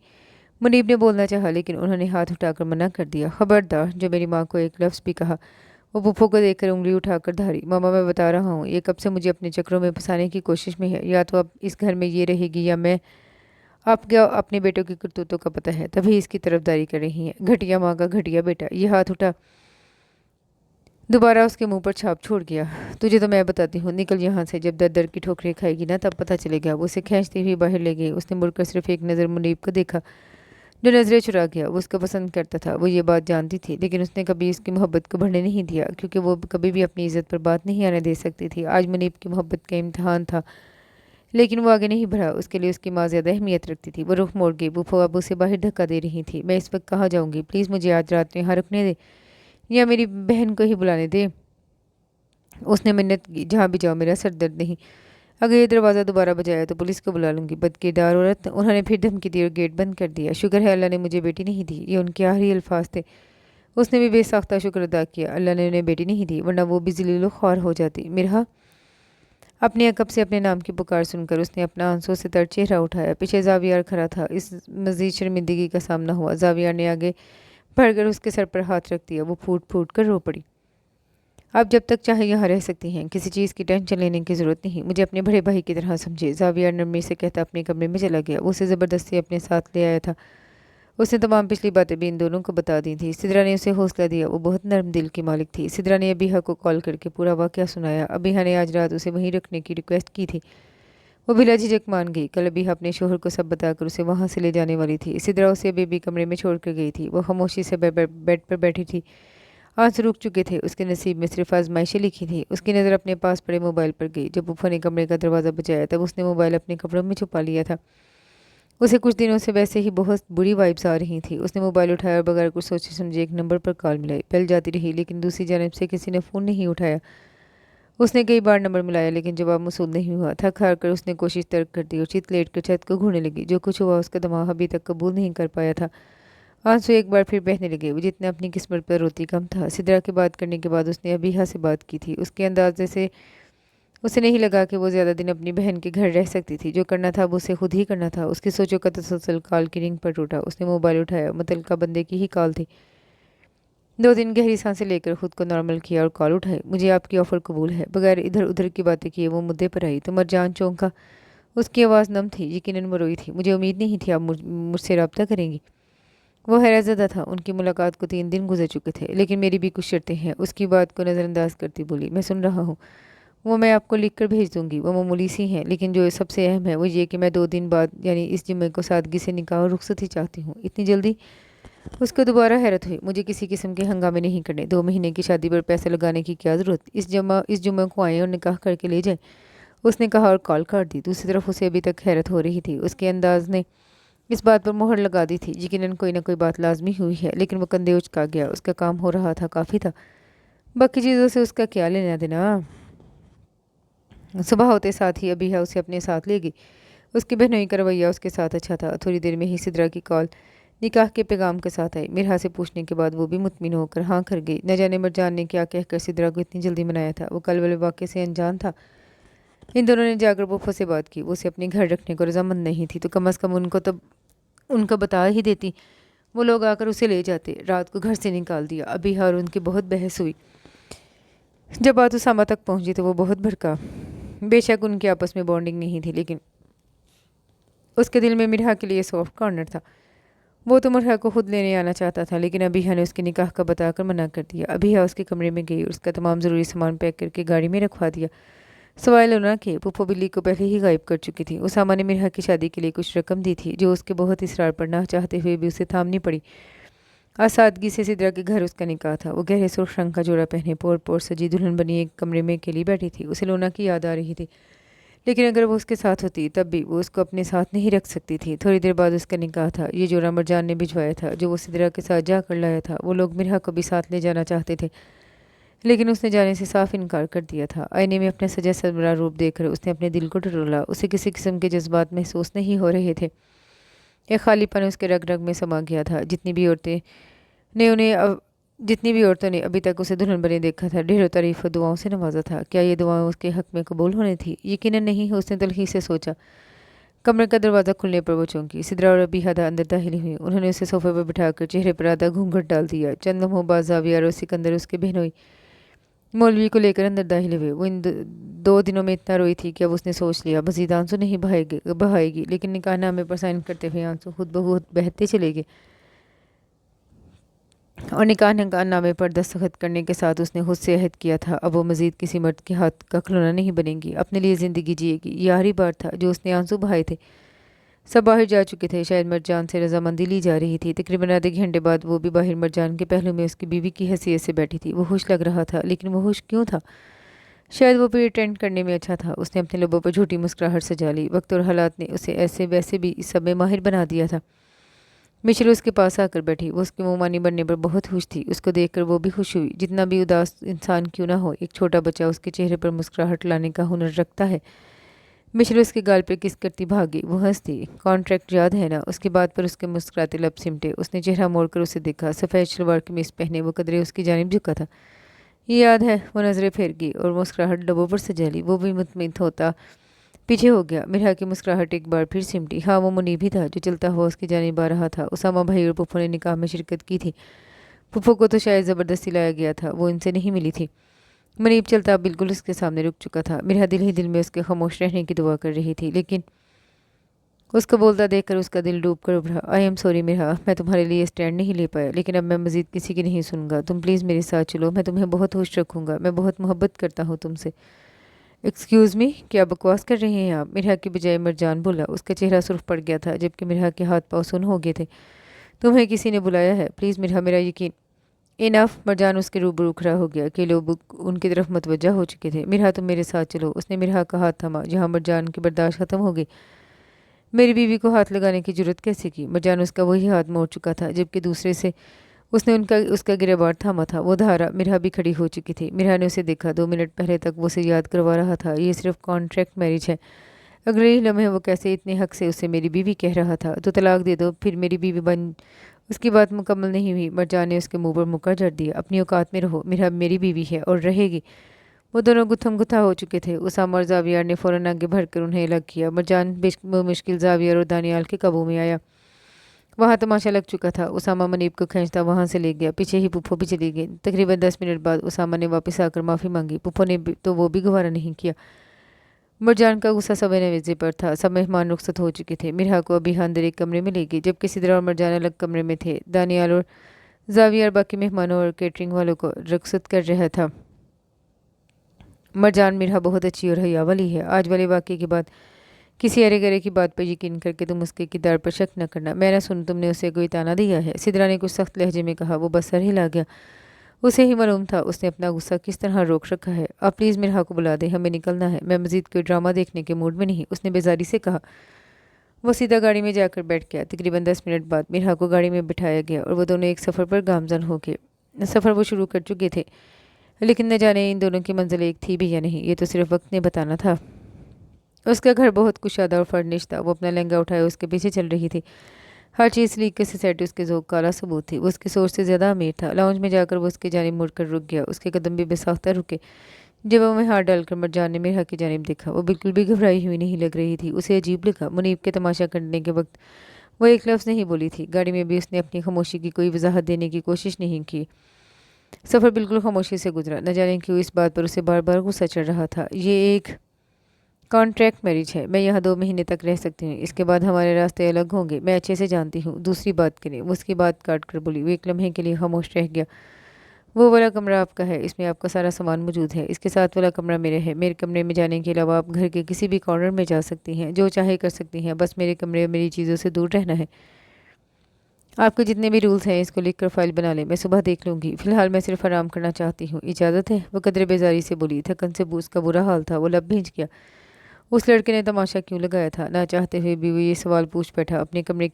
मुनीब ने बोलना चाहा, लेकिन उन्होंने हाथ उठाकर मना कर दिया। खबरदार, जो मेरी माँ को एक लफ्ज़ भी कहा। वो पुप्पो को देखकर उंगली उठाकर धारी। मामा, मैं बता रहा हूँ, ये कब से मुझे अपने चक्रों में फंसाने की कोशिश में है। या तो अब इस घर में ये रहेगी या मैं। आप क्या अपने बेटों की करतूतों का पता है, तभी इसकी तरफदारी कर रही हैं। घटिया माँ का घटिया बेटा। ये हाथ उठा दोबारा उसके मुंह पर छाप छोड़ गया। तुझे तो मैं बताती हूँ, निकल यहाँ से। जब दर दर की ठोकरें खाएगी ना, तब पता चलेगा। वो उसे खींचती हुई बाहर ले गई। उसने मुड़कर सिर्फ एक नज़र मुनीब को देखा, जो नजरें चुरा गया। वो उसको पसंद करता था, वो ये बात जानती थी, लेकिन उसने कभी इसकी मोहब्बत को बढ़ने नहीं दिया, क्योंकि वो कभी भी अपनी इज्जत पर बात नहीं आने दे सकती थी। आज मुनीब की मोहब्बत का इम्तहान था, लेकिन वो आगे नहीं बढ़ा। उसके लिए उसकी माँ ज़्यादा अहमियत रखती थी। वो रुख मोड़ गई। बुफो अब उसे बाहर धक्का दे रही थी। मैं इस वक्त कहाँ जाऊँगी? प्लीज़ मुझे आज रात में यहाँ रुकने दे, या मेरी बहन को ही बुलाने दे। उसने मिन्नत की, जहाँ भी जाओ, मेरा सर दर्द नहीं। अगर ये दरवाज़ा दोबारा बजाया तो पुलिस को बुला लूँगी। बदकिरदार औरत। उन्होंने फिर धमकी दी और गेट बंद कर दिया। शुक्र है अल्लाह ने मुझे बेटी नहीं दी। ये उनके आखिरी अल्फाज थे। उसने भी बेसाख्ता शुक्र अदा किया, अल्लाह ने उन्हें बेटी नहीं दी, वरना वो भी ज़लील ख्वार हो जाती। मिर्हा, अपने अकब से अपने नाम की पुकार सुनकर उसने अपना आंसू से तर चेहरा उठाया। पीछे जावियार खड़ा था। इस मजीद शर्मिंदगी का सामना हुआ। जावियार ने आगे बढ़कर उसके सर पर हाथ रख दिया। वो फूट फूट कर रो पड़ी। आप जब तक चाहे यहाँ रह सकती हैं, किसी चीज़ की टेंशन लेने की ज़रूरत नहीं। मुझे अपने बड़े भाई की तरह समझे। जावियार नरमी से कहता अपने कमरे में चला गया। वो उसे ज़बरदस्ती अपने साथ ले आया था। उसने तमाम पिछली बातें भी इन दोनों को बता दी थी। सिद्रा ने उसे हौसला दिया। वो बहुत नरम दिल की मालिक थी। सिद्रा ने अबीहा को कॉल करके पूरा वाक़या सुनाया। अबीहा ने आज रात उसे वहीं रखने की रिक्वेस्ट की थी। वो बिला झिझक मान गई। कल अबीहा अपने शोहर को सब बताकर उसे वहाँ से ले जाने वाली थी। सिद्रा उसे अभी भी कमरे में छोड़ कर गई थी। वो खामोशी से बेड पर बैठी थी। आंसू रुक चुके थे। उसके नसीब में सिर्फ आजमाइशें लिखी थी। उसकी नज़र अपने पास पड़े मोबाइल पर गई। जब बुफा ने कमरे का दरवाज़ा बजाया, तब उसने मोबाइल अपने कपड़ों में छुपा लिया था। उसे कुछ दिनों से वैसे ही बहुत बुरी वाइब्स आ रही थी। उसने मोबाइल उठाया और बगैर कुछ सोचे समझे एक नंबर पर कॉल मिलाई। बेल जाती रही, लेकिन दूसरी जानिब से किसी ने फ़ोन नहीं उठाया। उसने कई बार नंबर मिलाया, लेकिन जवाब मौसूल नहीं हुआ। थक हार कर उसने कोशिश तर्क कर दी और चित लेट कर छत को घूरने लगी। जो कुछ हुआ उसका दिमाग अभी तक कबूल नहीं कर पाया था। आंसू एक बार फिर बहने लगे। वो जितना अपनी किस्मत पर रोती कम था। सिद्रा के बात करने के बाद उसने अबीहा से बात की थी। उसके अंदाजे से उसे नहीं लगा कि वो ज़्यादा दिन अपनी बहन के घर रह सकती थी। जो करना था वो उसे खुद ही करना था। उसकी सोचों का तसलसल कॉल की रिंग पर टूटा। उसने मोबाइल उठाया। मुतल्लिका बंदे की ही कॉल थी। 2 दिन गहरी सांसें लेकर खुद को नॉर्मल किया और कॉल उठाई। मुझे आपकी ऑफ़र कबूल है। बगैर इधर उधर की बातें किए वो मुद्दे पर आई। तो मरजान चौंका। उसकी आवाज़ नम थी, यकीनन वो रोई थी। मुझे उम्मीद नहीं थी आप मुझसे रब्ता करेंगी। वो हैरत ज़दा था। उनकी मुलाकात को 3 दिन गुजर चुके थे, लेकिन मेरी भी कुछ शर्तें हैं। उसकी बात को नज़रअंदाज करती बोली, मैं सुन रहा हूँ। वो मैं आपको लिख कर भेज दूंगी। वो मामूली सी हैं, लेकिन जो सबसे अहम है वो ये कि मैं 2 दिन बाद यानी इस जुम्मे को सादगी से निकाह और रुखसती चाहती हूँ। इतनी जल्दी? उसको दोबारा हैरत हुई। मुझे किसी किस्म के हंगामे नहीं करने। 2 महीने की शादी पर पैसे लगाने की क्या ज़रूरत? इस जुम्मे को आए और निकाह करके ले जाए, उसने कहा और कॉल काट दी। दूसरी तरफ उसे अभी तक हैरत हो रही थी। उसके अंदाज ने इस बात पर मोहर लगा दी थी। यकीनन कोई ना कोई बात लाजमी हुई है, लेकिन वो कंधे उचका गया। उसका काम हो रहा था, काफ़ी था। बाकी चीज़ों से उसका क्या लेना देना। सुबह होते साथ ही अभी उसे अपने साथ ले गई। उसकी बहनोई का रवैया उसके साथ अच्छा था। थोड़ी देर में ही सिद्रा की कॉल निकाह के पैगाम के साथ आई। मिरहा से पूछने के बाद वो भी मुतमिन होकर हाँ कर गई। न जाने मरजान ने क्या कहकर सिद्रा को इतनी जल्दी मनाया था। वो कल वाले वाक़े से अनजान था। इन दोनों ने जाकर पुप्पो से बात की। वो उसे अपने घर रखने को रजामंद नहीं थी, तो कम अज़ कम उनको तब उनका बता ही देती। वो लोग आकर उसे ले जाते। रात को घर से निकाल दिया। अभी और उनकी बहुत बहस हुई। जब बात उसामा तक पहुंची तो वो बहुत भड़का। बेशक उनकी आपस में बॉन्डिंग नहीं थी, लेकिन उसके दिल में मिरहा के लिए सॉफ्ट कॉर्नर था। वो तो मिरहा को खुद लेने आना चाहता था, लेकिन अबीहा ने उसके निकाह का बताकर मना कर दिया। अबीहा उसके कमरे में गई और उसका तमाम ज़रूरी सामान पैक करके गाड़ी में रखवा दिया। सवाल ना कि पुप्पो बिल्ली को पहले ही गायब कर चुकी थी। उसामा ने मिरहा की शादी के लिए कुछ रकम दी थी, जो उसके बहुत इसरार पर ना चाहते हुए भी उसे थामनी पड़ी। आज सादगी से सिद्रा के घर उसका निकाह था। वो गहरे सुर्ख रंग का जोड़ा पहने पोर पोर सजी दुल्हन बनी एक कमरे में अकेली बैठी थी। उसे लोना की याद आ रही थी, लेकिन अगर वो उसके साथ होती तब भी वो उसको अपने साथ नहीं रख सकती थी। थोड़ी देर बाद उसका निकाह था। ये जोड़ा मरजान ने भिजवाया था, जो वो सिद्रा के साथ जा कर लाया था। वो लोग मिरहा को भी साथ ले जाना चाहते थे, लेकिन उसने जाने से साफ इनकार कर दिया था। आईने में अपना सजा सरबरा रूप देखकर उसने अपने दिल को टटोला। उसे किसी किस्म के जज्बात महसूस नहीं हो रहे थे। एक खालीपन उसके रग रग में समा गया था। जितनी भी औरतों ने अभी तक उसे दुल्हन बने देखा था, ढेरों तारीफ और दुआओं से नवाजा था। क्या ये दुआएं उसके हक में कबूल होने थी? यकीनन नहीं। उसने तलखी से सोचा। कमरे का दरवाज़ा खुलने पर वो चौंकी। सिद्रा और अबीहा अंदर दाखिल हुई। उन्होंने उसे सोफे पर बिठाकर चेहरे पर आधा घूंघट डाल दिया। चंद लम्हों बाद जावियार और सिकंदर उसके बहनोई मौलवी को लेकर अंदर दाखिल हुए। वो इन 2 दिनों में इतना रोई थी कि अब उसने सोच लिया मजीद आंसू नहीं बहाएगी, लेकिन निकाहनामे पर साइन करते हुए आंसू खुद ब खुद बहते चले गए। और निकाहनामे पर दस्तखत करने के साथ उसने खुद से अहद किया था, अब वो मजीद किसी मर्द के हाथ का खिलौना नहीं बनेगी। अपने लिए ज़िंदगी जिएगी। ये आखिरी बार था जो उसने आंसू बहाए थे। सब बाहर जा चुके थे। शायद मरजान से रजामंदी ली जा रही थी। तकरीबन आधे घंटे बाद वो भी बाहर मरजान के पहलू में उसकी बीवी की हैसियत से बैठी थी। वो खुश लग रहा था, लेकिन वो खुश क्यों था? शायद वो भी अटेंड करने में अच्छा था। उसने अपने लबों पर झूठी मुस्कुराहट सजा ली। वक्त और हालात ने उसे ऐसे वैसे भी इस सब में माहिर बना दिया था। मिशेल उसके पास आकर बैठी। वो उसकी मुंहमानी बनने पर बहुत खुश थी। उसको देखकर वो भी खुश हुई। जितना भी उदास इंसान क्यों ना हो, एक छोटा बच्चा उसके चेहरे पर मुस्कुराहट लाने का हुनर रखता है। मिशेल उसके गाल पर किस करती भागी। वो हंसती। कॉन्ट्रैक्ट याद है ना? उसकी बात पर उसके मुस्कुराते लब सिमटे। उसने चेहरा मोड़कर उसे देखा। सफ़ेद शलवार कमीज पहने वो कदरे उसकी जानिब झुका था। ये याद है। वो नज़रें फेर गई और मुस्कुराहट लबों पर सजा ली। वो भी मुतमिन होता पीछे हो गया। मिरहा की मुस्कुराहट एक बार फिर सिमटी। हाँ, वो मुनीब ही था जो चलता हुआ उसकी जानिब आ रहा था। उसामा भाई और पुप्पो ने निकाह में शिरकत की थी। पुप्पो को तो शायद ज़बरदस्ती लाया गया था। वो इनसे नहीं मिली थी। मुनीब चलता बिल्कुल उसके सामने रुक चुका था। मिरहा दिल ही दिल में उसके खामोश रहने की दुआ कर रही थी, लेकिन उसको बोलता देखकर उसका दिल डूब कर उभरा। आई एम सॉरी मिरहा, मैं तुम्हारे लिए स्टैंड नहीं ले पाया, लेकिन अब मैं मजीद किसी की नहीं सुनूंगा। तुम प्लीज़ मेरे साथ चलो। मैं तुम्हें बहुत खुश रखूँगा। मैं बहुत मोहब्बत करता हूँ तुमसे। एक्सक्यूज़ मी, क्या बकवास कर रहे हैं आप? मिरहा की बजाय मरजान बोला। उसका चेहरा सुर्ख पड़ गया था, जबकि मिरहा के हाथ पाँव सुन्न हो गए थे। तुम्हें किसी ने बुलाया है? प्लीज़ मिरहा, मेरा यकीन। इनफ। मरजान उसके रूबरू खड़ा हो गया कि लोग उनकी तरफ मतवज्जा हो चुके थे। मिरहा, तुम मेरे साथ चलो। उसने मिरहा का हाथ थमा, जहाँ मरजान की बर्दाश्त खत्म हो गई। मेरी बीवी को हाथ लगाने की जरूरत कैसे की? मरजान उसका वही हाथ मोड़ चुका था, जबकि दूसरे से उसने उसका गिरबार थामा था। वो धारा मिरहा भी खड़ी हो चुकी थी। मिरहा ने उसे देखा। 2 मिनट पहले तक वो उसे याद करवा रहा था ये सिर्फ कॉन्ट्रैक्ट मैरिज है। अगले ही लम्हे वो कैसे इतने हक से उसे मेरी बीवी कह रहा था। तो तलाक दे दो, फिर मेरी बीवी बन। उसकी बात मुकम्मल नहीं हुई। मरजान ने उसके मुंह पर मुक्का जड़ दिया। अपनी औकात में रहो। मिरहा मेरी बीवी है और रहेगी। वो दोनों गुत्थम गुत्था हो चुके थे। उसामा और जावियार ने फ़ौरन आगे बढ़कर उन्हें अलग किया। मरजान मुश्किल जावियार और दानियाल के काबू में आया। वहाँ तमाशा लग चुका था। उसामा मुनीब को खींचता वहाँ से ले गया। पीछे ही पुप्पो भी चली गई। तकरीबन 10 मिनट बाद उसामा ने वापस आकर माफ़ी मांगी। पुप्पो ने तो वो भी गवारा नहीं किया। मरजान का गुस्सा सब नवेजे पर था। सब मेहमान रुखसत हो चुके थे। मिरहा को अभी अंदर एक कमरे में ले गई, जबकि सिदरा और मरजान अलग कमरे में थे। दानियाल और जाविया बाकी मेहमानों और केटरिंग वालों को रुखसत कर रहा था। मरजान, मिरहा बहुत अच्छी और हया वाली है। आज वाले वाक़े के बाद किसी अरे गरे की बात पर यकीन करके तुम उसके किरदार पर शक न करना। मैं न सुन तुमने उसे कोई ताना दिया है। सिदरा ने कुछ सख्त लहजे में कहा। वो बस सर हिला गया। उसे ही मालूम था उसने अपना गुस्सा किस तरह रोक रखा है। आप प्लीज़ मिरहा को बुला दें, हमें निकलना है। मैं मजीद कोई ड्रामा देखने के मूड में नहीं, उसने बेजारी से कहा। वो सीधा गाड़ी में जाकर बैठ गया। तकरीबन 10 मिनट बाद मिरहा को गाड़ी में बिठाया गया और वो दोनों एक सफ़र पर गामजन हो गए। सफ़र वो शुरू कर चुके थे, लेकिन न जाने इन दोनों की मंजिल एक थी भी या नहीं, ये तो सिर्फ वक्त ने बताना था। उसका घर बहुत कुशादा और फर्निश था। वो अपना लहंगा उठाए उसके पीछे चल रही थी। हर चीज़ सलीके से सेट, उसके ज़ोक काला सबूत थी। वो उसकी सोच से ज़्यादा अमीर था। लाउंज में जाकर वो उसकी जानिब मुड़कर रुक गया। उसके कदम भी बेसाख्ता रुके। जेबों में हाथ डालकर मरजान ने मिरहा की जानिब देखा। वो बिल्कुल भी घबराई हुई नहीं लग रही थी। उसे अजीब लगा। मुनीब के तमाशा करने के वक्त वो एक लफ्ज़ नहीं बोली थी। गाड़ी में भी उसने अपनी खामोशी की कोई वजाहत देने की कोशिश नहीं की। सफ़र बिल्कुल खामोशी से गुजरा। न जाने क्यों इस बात पर उसे बार बार गुस्सा चढ़ रहा था। ये एक कॉन्ट्रैक्ट मैरिज है। मैं यहाँ 2 महीने तक रह सकती हूँ, इसके बाद हमारे रास्ते अलग होंगे। मैं अच्छे से जानती हूँ। दूसरी बात करें। वो उसकी बात काट कर बोली। वो एक लम्हे के लिए खामोश रह गया। वो वाला कमरा आपका है, इसमें आपका सारा सामान मौजूद है। इसके साथ वाला कमरा मेरे है। मेरे कमरे में जाने के अलावा आप घर के किसी भी कॉर्नर में जा सकती हैं, जो चाहे कर सकती हैं। बस मेरे कमरे और मेरी चीज़ों से दूर रहना है। आपके जितने भी रूल्स हैं इसको लिख कर फाइल बना लें, मैं सुबह देख लूँगी। फ़िलहाल मैं सिर्फ आराम करना चाहती हूँ, इजाज़त है? वो कदरे बेजारी से बोली। थकन से उसका बुरा हाल था। वो लब भींच गया। उस लड़के ने तमाशा क्यों लगाया था? ना चाहते हुए भी वो ये सवाल पूछ बैठा। अपने कमरे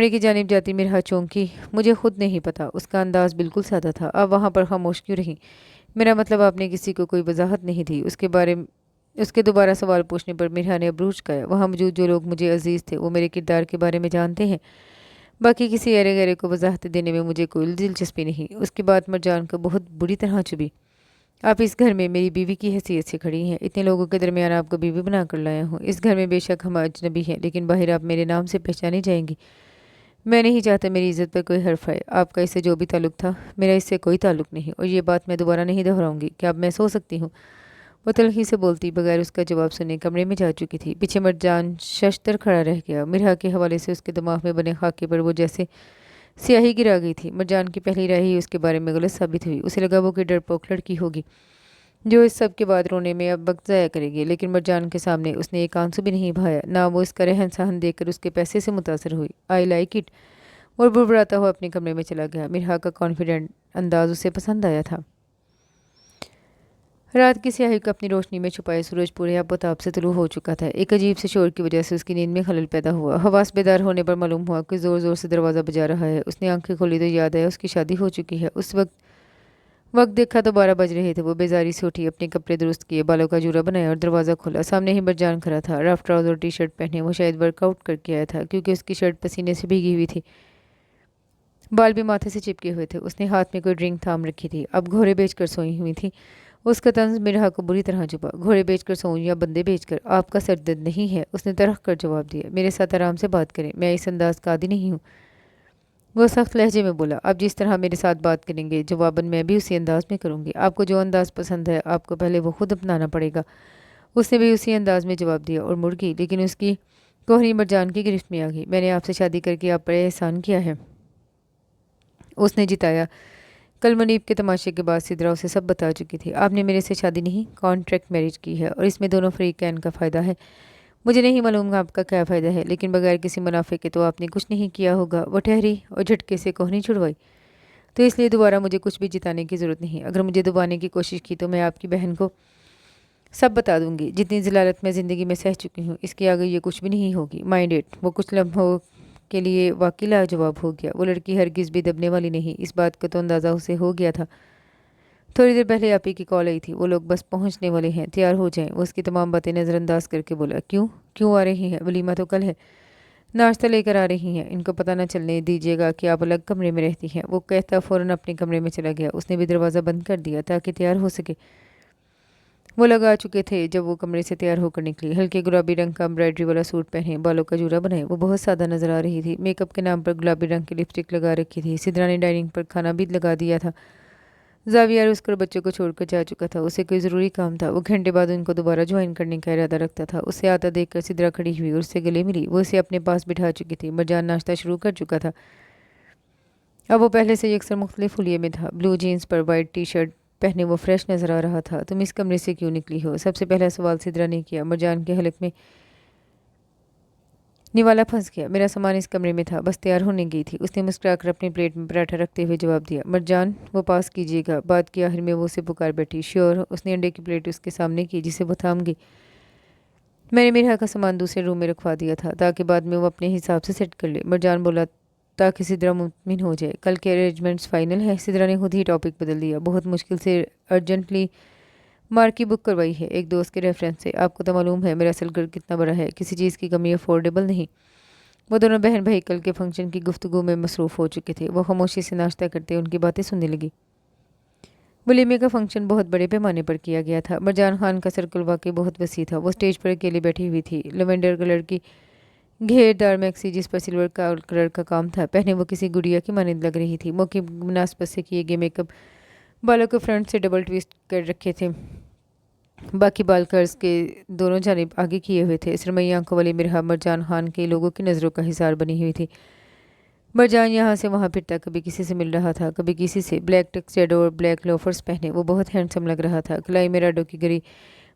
की जानिब जाती मिरहा चौंकी। मुझे खुद नहीं पता। उसका अंदाज बिल्कुल सादा था। अब वहाँ पर खामोश क्यों रही? मेरा मतलब आपने किसी को कोई वजाहत नहीं दी? उसके दोबारा सवाल पूछने पर मिरहा ने अबरूज खाया। वहाँ मौजूद जो लोग मुझे अजीज़ थे वो मेरे किरदार के बारे में जानते हैं। बाकी किसी अरे गरे को वजाहत देने में मुझे कोई दिलचस्पी नहीं। उसकी बात मरजान को बहुत बुरी तरह चुभी। आप इस घर में मेरी बीवी की हैसियत से खड़ी हैं। इतने लोगों के दरमियान आपको बीवी बना कर लाया हूँ। इस घर में बेशक हम अजनबी हैं, लेकिन बाहर आप मेरे नाम से पहचानी जाएंगी। मैं नहीं चाहता मेरी इज़्ज़त पर कोई हर्फ आए। आपका इससे जो भी ताल्लुक था, मेरा इससे कोई ताल्लुक नहीं, और ये बात मैं दोबारा नहीं दोहराऊंगी। क्या अब मैं सो सकती हूँ? वो तलखी से बोलती बगैर उसका जवाब सुने कमरे में जा चुकी थी। पीछे मरजान शशतर खड़ा रह गया। मिरहा के हवाले से उसके दिमाग में बने खाके पर वो जैसे स्याही गिरा गई थी। मरजान की पहली राय ही उसके बारे में गलत साबित हुई। उसे लगा वो कि डरपोक लड़की होगी जो इस सब के बाद रोने में अब वक्त ज़ाया करेगी, लेकिन मरजान के सामने उसने एक आंसू भी नहीं बहाया। ना वो इसका रहन सहन देखकर उसके पैसे से मुतासर हुई। आई लाइक इट, और बुड़बुड़ाता हुआ अपने कमरे में चला गया। मिरहा का कॉन्फिडेंट अंदाज उसे पसंद आया था। रात की स्याही को अपनी रोशनी में छुपाए सूरज पूरे आबोताब से तुलू हो चुका था। एक अजीब से शोर की वजह से उसकी नींद में खलल पैदा हुआ। हवास बेदार होने पर मालूम हुआ कि ज़ोर ज़ोर से दरवाज़ा बजा रहा है। उसने आंखें खोली तो याद आया उसकी शादी हो चुकी है। उस वक्त देखा तो 12 बज रहे थे। वो बेजारी से उठी, अपने कपड़े दुरुस्त किए, बालों का जूरा बनाया और दरवाज़ा खोला। सामने ही मरजान खड़ा था, रफ ट्राउज़र और टी शर्ट पहने। वो शायद वर्कआउट करके आया था, क्योंकि उसकी शर्ट पसीने से भीगी हुई थी। बाल भी माथे से चिपके हुए थे। उसने हाथ में कोई ड्रिंक थाम रखी थी। अब घोड़े बेचकर सोई हुई थी। उसका तंज मिरहा को बुरी तरह चुभा। घोड़े बेचकर सोऊं या बंदे बेचकर? आपका सर दर्द नहीं है? उसने तरह कर जवाब दिया। मेरे साथ आराम से बात करें, मैं इस अंदाज का आदी नहीं हूँ। वो सख्त लहजे में बोला। अब जिस तरह मेरे साथ बात करेंगे, जवाबन मैं भी उसी अंदाज में करूँगी। आपको जो अंदाज पसंद है, आपको पहले वो खुद अपनाना पड़ेगा। उसने भी उसी अंदाज में जवाब दिया और मुड़ गई, लेकिन उसकी कोहनी मरजान की गिरफ्त में आ गई। मैंने आपसे शादी करके आप पर एहसान किया है, उसने जिताया। कल मुनीब के तमाशे के बाद सिदरा उसे सब बता चुकी थी। आपने मेरे से शादी नहीं, कॉन्ट्रैक्ट मैरिज की है, और इसमें दोनों फ्रीकैन का फ़ायदा है। मुझे नहीं मालूम आपका क्या फ़ायदा है, लेकिन बगैर किसी मुनाफे के तो आपने कुछ नहीं किया होगा। वो ठहरी और झटके से कोहनी छुड़वाई। तो इसलिए दोबारा मुझे कुछ भी जिताने की ज़रूरत नहीं। अगर मुझे दबाने की कोशिश की तो मैं आपकी बहन को सब बता दूंगी। जितनी ज़लालत मैं ज़िंदगी में सह चुकी हूँ, इसके आगे ये कुछ भी नहीं होगी। Mind it. वो कुछ लम्हों के लिए वाकई लाजवाब हो गया। वो लड़की हरगिज़ भी दबने वाली नहीं, इस बात का तो अंदाज़ा उसे हो गया था। थोड़ी देर पहले आप ही की कॉल आई थी। वो लोग बस पहुंचने वाले हैं, तैयार हो जाएं। वो उसकी तमाम बातें नज़रअंदाज करके बोला। क्यों क्यों आ रही हैं? वलीमा तो कल है। नाश्ता लेकर आ रही हैं। इनको पता न चलने दीजिएगा कि आप अलग कमरे में रहती हैं। वो कहता फ़ौरन अपने कमरे में चला गया। उसने भी दरवाज़ा बंद कर दिया ताकि तैयार हो सके। वो लगा चुके थे जब वो कमरे से तैयार होकर निकली। हल्के गुलाबी रंग का एम्ब्रॉयडरी वाला सूट पहने, बालों का जूरा बनाए, वो बहुत सादा नजर आ रही थी। मेकअप के नाम पर गुलाबी रंग की लिपस्टिक लगा रखी थी। सिदरा ने डाइनिंग पर खाना भी लगा दिया था। जावियर उसकर बच्चों को छोड़कर जा चुका था। उसे कोई ज़रूरी काम था। वो घंटे बाद उनको दोबारा ज्वाइन करने का इरादा रखता था। उसे आता देखकर सिद्रा खड़ी हुई और उससे गले मिली। वो उसे अपने पास बिठा चुकी थी। मरजान नाश्ता शुरू कर चुका था। अब वो पहले से ही अक्सर मुख्तलिफ हुलिये में था। ब्लू जीन्स पर वाइट टी शर्ट पहने वो फ्रेश नजर आ रहा था। तुम इस कमरे से क्यों निकली हो? सबसे पहला सवाल सिद्रा ने किया। मरजान के हलक में निवाला फंस गया। मेरा सामान इस कमरे में था, बस तैयार होने गई थी। उसने मुस्कुराकर अपनी प्लेट में पराठा रखते हुए जवाब दिया। मरजान वो पास कीजिएगा। बात की आखिर में वो उसे पुकार बैठी। श्योर। उसने अंडे की प्लेट उसके सामने की जिसे वो थाम गई। मैंने मेरा का सामान दूसरे रूम में रखवा दिया था ताकि बाद में वो अपने हिसाब से सेट कर ले। मरजान बोला ताकि सिद्रा मुतमिन हो जाए। कल के अरेंजमेंट्स फाइनल है? सिद्रा ने खुद ही टॉपिक बदल दिया। बहुत मुश्किल से अर्जेंटली मार की बुक करवाई है एक दोस्त के रेफरेंस से। आपको तो मालूम है मेरा असल घर कितना बड़ा है, किसी चीज़ की कमी अफोर्डेबल नहीं। वो दोनों बहन भाई कल के फंक्शन की गुफ्तगू में मसरूफ़ हो चुके थे। वो खामोशी से नाश्ता करते उनकी बातें सुनने लगी। वलीमे का फंक्शन बहुत बड़े पैमाने पर किया गया था। मरजान खान का सर्कल वाकई बहुत वसी था। वो स्टेज पर अकेली बैठी हुई थी। लेवेंडर कलर की घेरदार मैक्सी जिस पर सिल्वर का कलर का काम था पहने वो किसी गुड़िया की मानद लग रही थी। मौके मुनासबत से किए गए मेकअप बालों को फ्रंट से डबल ट्विस्ट कर रखे थे। बाकी बाल कर्ज के दोनों जानिब आगे किए हुए थे। सरमई आंखों वाली मिरहा मरजान खान के लोगों की नज़रों का हिसार बनी हुई थी। मरजान यहाँ से वहाँ फिरता, कभी किसी से मिल रहा था, कभी किसी से। ब्लैक टक्सैडो और ब्लैक लोफर्स पहने वो बहुत हैंडसम लग रहा था। कलाई में राडो की गरी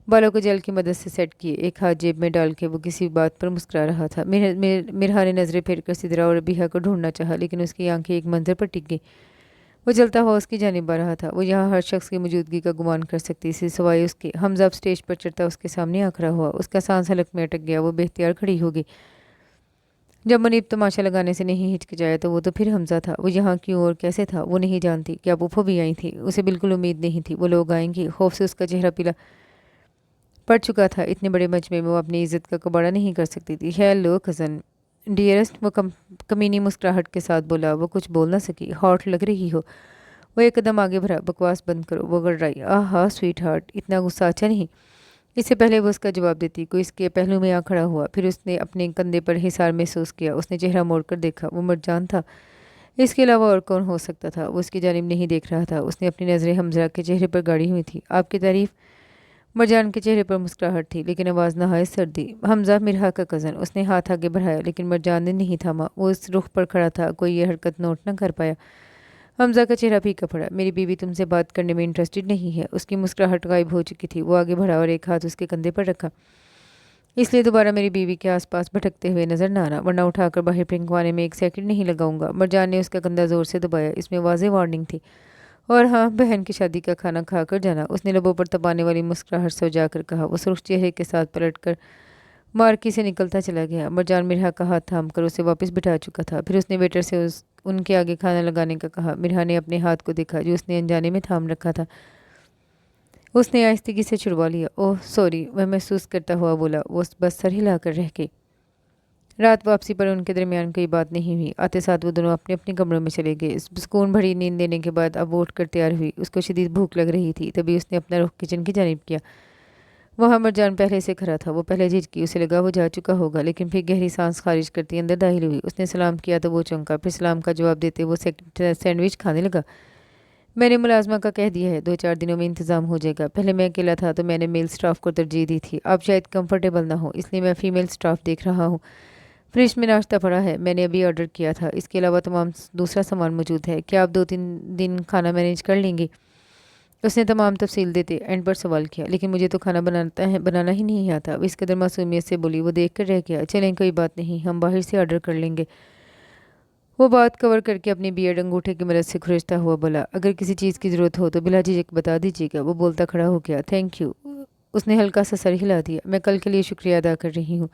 बालों को जेल की मदद से सेट किए एक हाथ जेब में डाल के वो किसी बात पर मुस्कुरा रहा था। मिरहा ने नज़रें फेर कर सिद्रा और अबीहा को ढूंढना चाहा लेकिन उसकी आंखें एक मंजर पर टिक गई। वो चलता हुआ उसकी जानिब आ रहा था। वो यहाँ हर शख्स की मौजूदगी का गुमान कर सकती थी सिवाय उसके। हमजा अब स्टेज पर चढ़ता उसके सामने आ खड़ा हुआ। उसका सांस हलक में अटक गया। वो बेख्तियार खड़ी हो गई। जब मुनीब तमाशा लगाने से नहीं हिचकिचाया तो वो तो फिर हमजा था। वो यहाँ क्यों और कैसे था वो नहीं जानती। क्या फूफो भी आई थी? उसे बिल्कुल उम्मीद नहीं थी वो लोग आएंगे। खौफ से उसका चेहरा पीला पड़ चुका था। इतने बड़े मजमे में वो अपनी इज्जत का कबाड़ा नहीं कर सकती थी। हेलो कज़न डियरेस्ट, वो कमीनी मुस्कुराहट के साथ बोला। वो कुछ बोल ना सकी। हॉट लग रही हो। वो एक कदम आगे बढ़ा। बकवास बंद करो। वो गड़राई। आहा स्वीट हार्ट, इतना गुस्सा अच्छा नहीं। इससे पहले वो उसका जवाब देती कोई इसके पहलू में आ खड़ा हुआ। फिर उसने अपने कंधे पर हिसार महसूस किया। उसने चेहरा मोड़कर देखा। वो मरजान था। इसके अलावा और कौन हो सकता था? वो उसकी जानिब नहीं देख रहा था। उसने अपनी नज़रें हमजा के चेहरे पर गाड़ी हुई थी। आपकी तारीफ? मरजान के चेहरे पर मुस्कुराहट थी लेकिन आवाज़ नहायत सर्दी। हमजा मिरहा का कज़न। उसने हाथ आगे बढ़ाया लेकिन मरजान ने नहीं थामा। वो उस रुख पर खड़ा था। कोई ये हरकत नोट न कर पाया। हमजा का चेहरा फीका पड़ा। मेरी बीवी तुमसे बात करने में इंटरेस्टेड नहीं है। उसकी मुस्कुराहट गायब हो चुकी थी। वो आगे बढ़ा और एक हाथ उसके कंधे पर रखा। इसलिए दोबारा मेरी बीवी के आसपास भटकते हुए नजर न आना, वरना उठाकर बाहर फेंकवाने में एक सेकंड नहीं लगाऊंगा। मरजान ने उसका कंधा जोर से दबाया। इसमें वाज़ेह वार्निंग थी। और हाँ, बहन की शादी का खाना खाकर जाना। उसने लबों पर तपाने वाली मुस्कुराहट से उजागर कहा। वो सुर्ख चेहरे के साथ पलटकर मार्की से निकलता चला गया। मरजान मिरहा का हाथ थाम कर उसे वापस बिठा चुका था। फिर उसने वेटर से उनके आगे खाना लगाने का कहा। मिरहा ने अपने हाथ को देखा जो उसने अनजाने में थाम रखा था। उसने आहिस्तगी से छुड़वा लिया। ओह सॉरी, वह महसूस करता हुआ बोला। वो बस सर हिलाकर रह गई। रात वापसी पर उनके दरमियान कोई बात नहीं हुई। आते साथ वो दोनों अपने अपने कमरों में चले गए। सुकून भरी नींद लेने के बाद अब वो उठकर तैयार हुई। उसको शदीद भूख लग रही थी। तभी उसने अपना रुख किचन की जानिब किया। वहाँ मरजान पहले से खड़ा था। वो पहले झिझकी। उसे लगा वो जा चुका होगा लेकिन फिर गहरी सांस खारिज करती अंदर दाखिल हुई। उसने सलाम किया तो वो चौंका। फिर सलाम का जवाब देते वो सैंडविच खाने लगा। मैंने मुलाजमा का कह दिया है, 2-4 दिनों में इंतज़ाम हो जाएगा। पहले मैं अकेला था तो मैंने मेल स्टाफ को तरजीह दी थी। आप शायद कंफर्टेबल ना हो इसलिए मैं फ़ीमेल स्टाफ देख रहा हूँ। फ्रिज में नाश्ता पड़ा है, मैंने अभी ऑर्डर किया था। इसके अलावा तमाम दूसरा सामान मौजूद है। क्या आप 2-3 दिन खाना मैनेज कर लेंगी? उसने तमाम तफसील देते एंड पर सवाल किया। लेकिन मुझे तो खाना बनाना ही नहीं आता। वो इस कदर मासूमियत से बोली। वो देख कर रह गया। चलें कोई बात नहीं, हम बाहर से ऑर्डर कर लेंगे। वो बात कवर करके अपनी बियर्ड अंगूठे की मदद से खुरचता हुआ बोला। अगर किसी चीज़ की ज़रूरत हो तो बिला झिझक बता दीजिएगा। वो बोलता खड़ा हो गया। Thank you. उसने हल्का सा सर हिला दिया। मैं कल के लिए शुक्रिया अदा कर रही हूँ।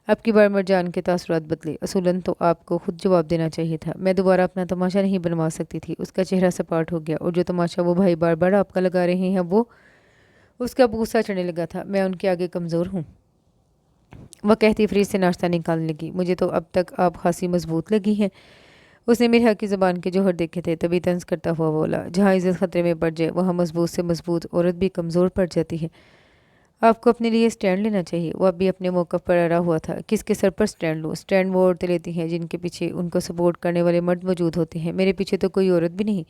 अब की बार मरजान के तासुरात बदले। असूलन तो आपको खुद जवाब देना चाहिए था। मैं दोबारा अपना तमाशा नहीं बनवा सकती थी। उसका चेहरा सपाट हो गया। और जो तमाशा वो भाई बार बार आपका लगा रहे हैं वो उसका गुस्सा चढ़ने लगा था। मैं उनके आगे कमज़ोर हूँ। वह कहती फ्रिज से नाश्ता निकालने लगी। मुझे तो अब तक आप खासी मजबूत लगी हैं। उसने मिरहा की ज़बान के जौहर देखे थे तभी तंज करता हुआ बोला। जहाँ इज़्ज़त ख़तरे में पड़ जाए वहाँ मजबूत से मजबूत औरत भी कमज़ोर पड़ जाती है। आपको अपने लिए स्टैंड लेना चाहिए। वो अभी अपने मौक़िफ़ पर अड़ा हुआ था। किसके सर पर स्टैंड लूँ? स्टैंड वो औरतें लेती हैं जिनके पीछे उनको सपोर्ट करने वाले मर्द मौजूद होते हैं। मेरे पीछे तो कोई औरत भी नहीं।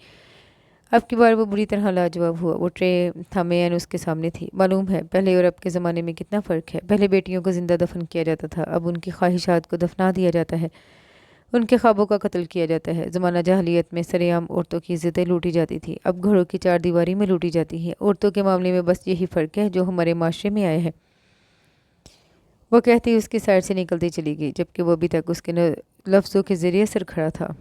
अब की बार वो बुरी तरह लाजवाब हुआ। वो ट्रे थामे एन उसके सामने थी। मालूम है पहले और अब के ज़माने में कितना फ़र्क है। पहले बेटियों को ज़िंदा दफन किया जाता था, अब उनकी ख्वाहिशात को दफना दिया जाता है, उनके ख्वाबों का कत्ल किया जाता है। ज़माना जahलियत में सरेआम औरतों की इज़्ज़तें लूटी जाती थी, अब घरों की चार दीवारी में लूटी जाती हैं। औरतों के मामले में बस यही फ़र्क है जो हमारे माशरे में आया है। वो कहती उसकी साइड से निकलती चली गई, जबकि वो अभी तक उसके लफ्ज़ों के ज़रिए सर खड़ा था।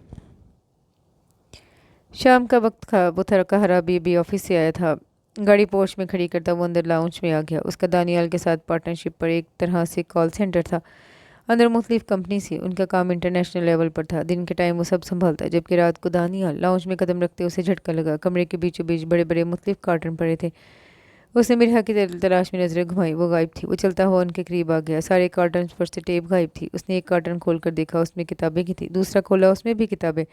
शाम का वक्त था। वो थका हारा भी ऑफिस से आया था। गाड़ी पोर्च में खड़ी करता वो अंदर लाउंज में आ गया। उसका दानियाल के साथ पार्टनरशिप पर एक तरह से कॉल सेंटर था। अंदर मुख्तलिफ कंपनी से उनका काम इंटरनेशनल लेवल पर था। दिन के टाइम वो सब संभालता, जबकि रात को दानियाल लाउंज में कदम रखते उसे झटका लगा। कमरे के बीचों बीच बड़े बड़े मुख्तलिफ कार्टन पड़े थे। उसने मिर्हा की तलाश में नजरें घुमाई। वो गायब थी। वो चलता हुआ उनके करीब आ गया। सारे कार्टन पर से टेप गायब थी। उसने एक कार्टन खोल कर देखा, उसमें किताबें की थी। दूसरा खोला, उसमें भी किताबें।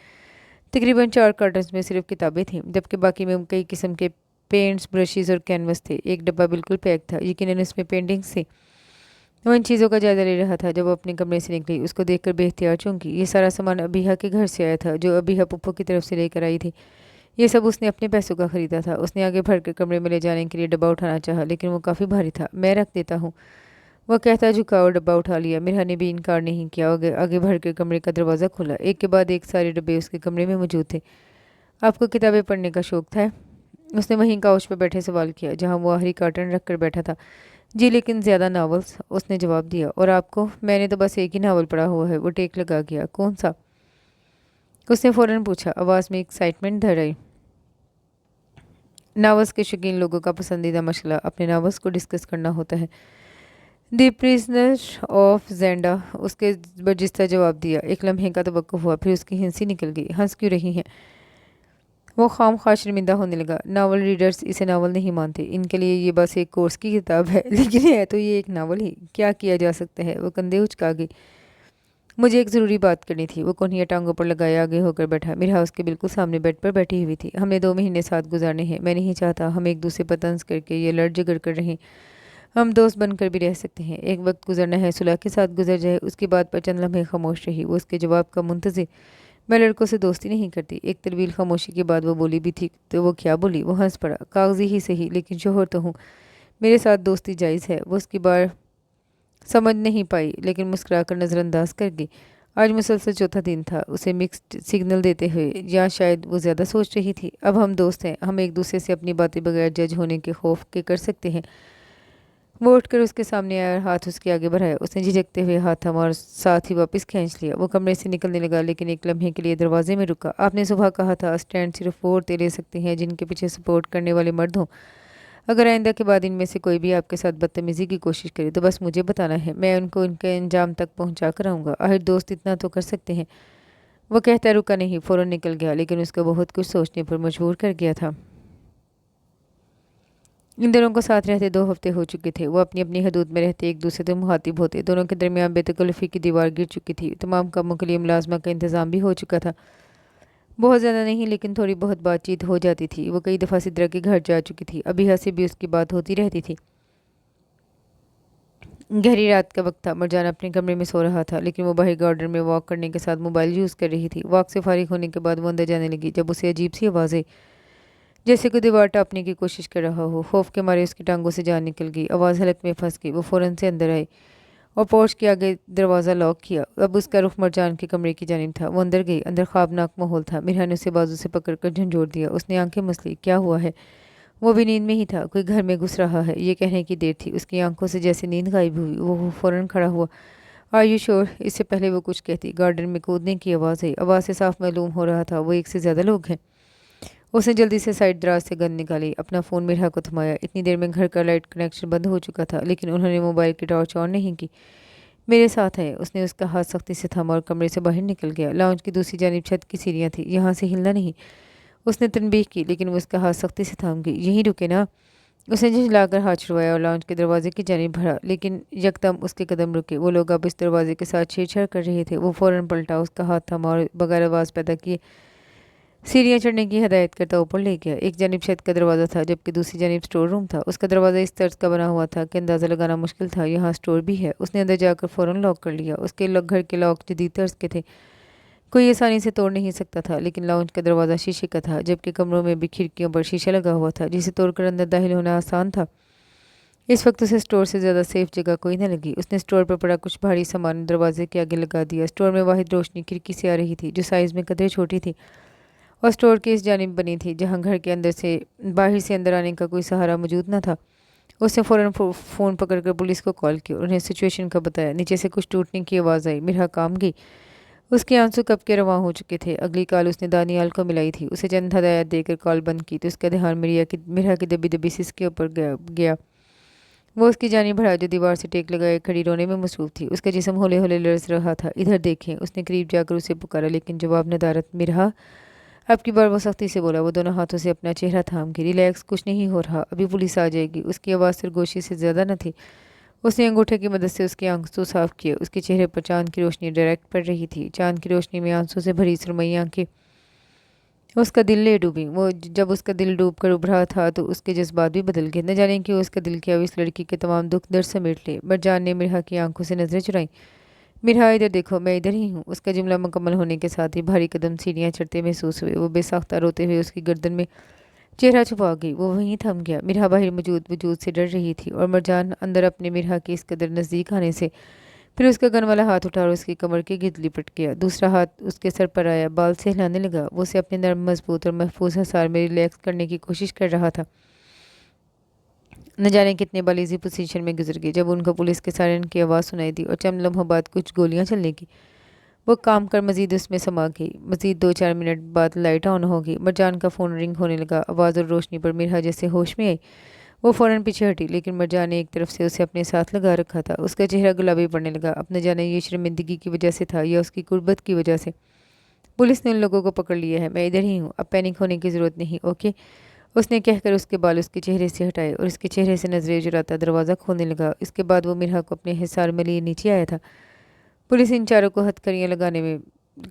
तकरीबन 4 कार्टन्स में सिर्फ किताबें थीं, जबकि बाकी में कई किस्म के पेंट्स, ब्रशेस और कैनवस थे। एक डब्बा बिल्कुल पैक था, यकीनन इसमें पेंटिंग्स थी। वो इन चीज़ों का जायजा ले रहा था जब वो अपने कमरे से निकली। उसको देखकर बेख्तियार चौंकी। ये सारा सामान अबीहा के घर से आया था, जो अबीहा पुप्पो की तरफ से लेकर आई थी। ये सब उसने अपने पैसों का खरीदा था। उसने आगे भर के कमरे में ले जाने के लिए डब्बा उठाना चाहा, लेकिन वो काफ़ी भारी था। मैं रख देता हूँ, वह कहता झुका और डब्बा उठा लिया। मिर्हा ने भी इनकार नहीं किया। आगे भर के कमरे का दरवाज़ा खोला। एक के बाद एक सारे डब्बे उसके कमरे में मौजूद थे। आपको किताबें पढ़ने का शौक था? उसने वहीं काउच पर बैठे सवाल किया, जहां वो आखिरी कार्टन रख कर बैठा था। जी, लेकिन ज़्यादा नावल्स, उसने जवाब दिया। और आपको? मैंने तो बस एक ही नावल पढ़ा हुआ है। वो टेक लगा गया। कौन सा? उसने फ़ौरन पूछा, आवाज़ में एक्साइटमेंट धर आई। नावल्स के शौकीन लोगों का पसंदीदा मसला अपने नावल्स को डिस्कस करना होता है। द प्रिजनर ऑफ जेंडा, उसके बर्जिस्ता जवाब दिया। एक लम्हे का तवक्कुफ हुआ, फिर उसकी हंसी निकल गई। हंस क्यों रही हैं? वो खामखा शर्मिंदा होने लगा। नावल रीडर्स इसे नावल नहीं मानते। इनके लिए ये बस एक कोर्स की किताब है। लेकिन है तो ये एक नावल ही। क्या किया जा सकता है? वो कंधे उचका गई। मुझे एक ज़रूरी बात करनी थी। वो कोहनियाँ टांगों पर लगाए आगे होकर बैठा। मिर्हा उसके बिल्कुल सामने बेड पर बैठी हुई थी। हमने 2 महीने साथ गुजारने हैं। मैं नहीं चाहता हम एक दूसरे पर तंज करके ये लड़ झगड़ कर रहें। हम दोस्त बनकर भी रह सकते हैं। एक वक्त गुजरना है, सुलह के साथ गुजर जाए। उसकी बात पर चंद लम्हे खामोश रही। वो उसके जवाब का मुंतज़िर। मैं लड़कों से दोस्ती नहीं करती। एक तवील खामोशी के बाद वो बोली भी थी, तो वो क्या बोली? वो हंस पड़ा। कागजी ही सही, लेकिन शोहर तो हूँ, मेरे साथ दोस्ती जायज़ है। वो उसकी बार समझ नहीं पाई, लेकिन मुस्कुरा कर नज़रअंदाज कर गई। आज मुसलसल चौथा दिन था उसे मिक्स्ड सिग्नल देते हुए, या शायद वो ज़्यादा सोच रही थी। अब हम दोस्त हैं, हम एक दूसरे से अपनी बातें बगैर जज होने के खौफ के कर सकते हैं। वो उठकर उसके सामने आया और हाथ उसके आगे बढ़ाया। उसने झिझकते हुए हाथ थमा और साथ ही वापस खींच लिया। वो कमरे से निकलने लगा, लेकिन एक लम्हे के लिए दरवाजे में रुका। आपने सुबह कहा था स्टैंड सिर्फ वो औरतें ले सकती हैं जिनके पीछे सपोर्ट करने वाले मर्द हों। अगर आइंदा के बाद इनमें से कोई भी आपके साथ बदतमीजी की कोशिश करे तो बस मुझे बताना है। मैं उनको उनके अंजाम तक पहुंचा कर आऊँगा। आखिर दोस्त इतना तो कर सकते हैं। वो कहता रुका नहीं, फ़ौरन निकल गया, लेकिन उसको बहुत कुछ सोचने पर मजबूर कर गया था। इन दोनों को साथ रहते 2 हफ्ते हो चुके थे। वो अपनी अपनी हदूद में रहते, एक दूसरे से मुखातिब होते। दोनों के दरमियान बेतकल्लुफ़ी की दीवार गिर चुकी थी। तमाम कामों के लिए मुलाजमा का इंतज़ाम भी हो चुका था। बहुत ज़्यादा नहीं, लेकिन थोड़ी बहुत बातचीत हो जाती थी। वो कई दफ़ा सिद्रा के घर जा चुकी थी। अबीहा से भी उसकी बात होती रहती थी। गहरी रात का वक्त था। मरजाना अपने कमरे में सो रहा था, लेकिन वो बाहर गार्डन में वॉक करने के साथ मोबाइल यूज़ कर रही थी। वॉक से फारिग होने के बाद वो अंदर जाने लगी, जब उसे अजीब सी आवाज़ आई, जैसे कोई दीवार टाँपने की कोशिश कर रहा हो। खौफ के मारे उसकी टांगों से जान निकल गई। आवाज़ हलक में फंस गई। वो फ़ौरन से अंदर आई और पोर्च के आगे दरवाज़ा लॉक किया। अब उसका रुख मरजान के कमरे की जानिब था। वो अंदर गई। अंदर ख्वाबनाक माहौल था। मिर्हा ने उसे बाजू से पकड़ कर झंझोड़ दिया। उसने आंखें मसली। क्या हुआ है? वो भी नींद में ही था। कोई घर में घुस रहा है, ये कहने की देर थी। उसकी आंखों से जैसे नींद गायब हुई। वो फ़ौरन खड़ा हुआ। Are you sure? इससे पहले वो कुछ कहती, गार्डन में कूदने की आवाज़ आई। आवाज़ से साफ मालूम हो रहा था वो एक से ज़्यादा लोग हैं। उसने जल्दी से साइड दराज से गन निकाली। अपना फ़ोन मिर्हा को थमाया। इतनी देर में घर का लाइट कनेक्शन बंद हो चुका था, लेकिन उन्होंने मोबाइल की टॉर्च ऑन नहीं की। मेरे साथ है। उसने उसका हाथ सख्ती से थमा और कमरे से बाहर निकल गया। लाउंज की दूसरी जानिब छत की सीढ़ियाँ थी। यहाँ से हिलना नहीं। उसने तनबीह की, लेकिन वो उसका हाथ सख्ती से थाम गई। यहीं रुके ना। उसने झुंझलाकर हाथ छुड़वाया और लाउंज के दरवाजे की जानिब बढ़ा, लेकिन यकदम उसके कदम रुके। वो लोग अब इस दरवाजे के साथ छेड़छाड़ कर रहे थे। वो फ़ौरन पलटा, उसका हाथ थमा और बगैर आवाज़ पैदा किए सीढ़ियाँ चढ़ने की हदायत करता ऊपर ले गया। एक जानिब छत का दरवाज़ा था, जबकि दूसरी जानिब स्टोर रूम था। उसका दरवाज़ा इस तर्ज का बना हुआ था कि अंदाज़ा लगाना मुश्किल था यहाँ स्टोर भी है। उसने अंदर जाकर फ़ौरन लॉक कर लिया। उसके घर के लॉक जदीद तर्ज के थे। कोई आसानी से तोड़ नहीं सकता था, लेकिन लाउंज का दरवाज़ा शीशे का था, जबकि कमरों में भी खिड़कियों पर शीशा लगा हुआ था, जिसे तोड़कर अंदर दाखिल होना आसान था। इस वक्त उसे स्टोर से ज़्यादा सेफ जगह कोई न लगी। उसने स्टोर पर पड़ा कुछ भारी सामान दरवाजे के आगे लगा दिया। स्टोर में वाहिद रोशनी खिड़की से आ रही थी, जो साइज़ में कदरे छोटी थी और स्टोर की इस जानिब बनी थी जहाँ घर के अंदर से बाहर से अंदर आने का कोई सहारा मौजूद न था। उसने फ़ौरन फ़ोन पकड़कर पुलिस को कॉल किया और उन्हें सिचुएशन का बताया। नीचे से कुछ टूटने की आवाज़ आई। मिरहा काम गई। उसके आंसू कब के रवां हो चुके थे। अगली कॉल उसने दानियाल को मिलाई थी। उसे चंद हदायत देकर कॉल बंद की तो उसका ध्यान मिरहा की दबी दबी सिस के ऊपर गया। वो उसकी जानी बढ़ा जो दीवार से टेक लगाए खड़ी रोने में मसरूफ़ थी। उसका जिस्म हौले हौले लरस रहा था। इधर देखें, उसने करीब जाकर उसे पुकारा, लेकिन जवाब नदारत। मिरहा, अब की बार वो सख्ती से बोला। वो दोनों हाथों से अपना चेहरा थाम के, रिलैक्स, कुछ नहीं हो रहा, अभी पुलिस आ जाएगी। उसकी आवाज़ सरगोशी से ज़्यादा न थी। उसने अंगूठे की मदद से उसके आंसू साफ किए। उसके चेहरे पर चांद की रोशनी डायरेक्ट पड़ रही थी। चांद की रोशनी में आंसू से भरी सुरमई आंखें उसका दिल ले डूबी। वो जब उसका दिल डूब कर उभरा था तो उसके जज्बात भी बदल गए। न जाने क्यों उसका दिल किया इस लड़की के तमाम दुख दर्द समेट ले। मरजान ने मिरहा की आंखों से नजरें चुराई। मिरहा, इधर देखो, मैं इधर ही हूँ। उसका जुमला मुकम्मल होने के साथ ही भारी कदम सीढ़ियाँ चढ़ते महसूस हुए। वो बेसाख्ता रोते हुए उसकी गर्दन में चेहरा छुपा गई। वो वहीं थम गया। मिरहा बाहर मौजूद वजूद से डर रही थी और मरजान अंदर अपने मिरहा के इस कदर नज़दीक आने से फिर उसका गन वाला हाथ उठा और उसकी कमर के गिर्द लिपट गया। दूसरा हाथ उसके सर पर आया, बाल से हिलाने लगा। वो उसे अपने नर्म, मजबूत और महफूज हसार में रिलैक्स करने की कोशिश कर रहा था। न जाने कितने बाल इसी पोजीशन में गुजर गए जब उनको पुलिस के सायरन की आवाज़ सुनाई दी और चंद लम्हों बाद कुछ गोलियां चलने की। वो काम कर मजीद उसमें समा गई। मजीद 2-4 मिनट बाद लाइट ऑन हो गई। मरजान का फ़ोन रिंग होने लगा। आवाज़ और रोशनी पर मिरहा जैसे होश में आई। वो फ़ौरन पीछे हटी, लेकिन मरजान ने एक तरफ से उसे अपने साथ लगा रखा था। उसका चेहरा गुलाबी पड़ने लगा। अब न जाने ये शर्मिंदगी की वजह से था या उसकी गुर्बत की वजह से। पुलिस ने उन लोगों को पकड़ लिया है, मैं इधर ही हूँ, अब पैनिक होने की ज़रूरत नहीं, ओके। उसने कहकर उसके बाल उसके चेहरे से हटाए और उसके चेहरे से नजरें चुराता दरवाज़ा खोलने लगा। इसके बाद वो मिरहा को अपने हिसार में लिए नीचे आया था। पुलिस इन चारों को हथकड़ियाँ लगाने में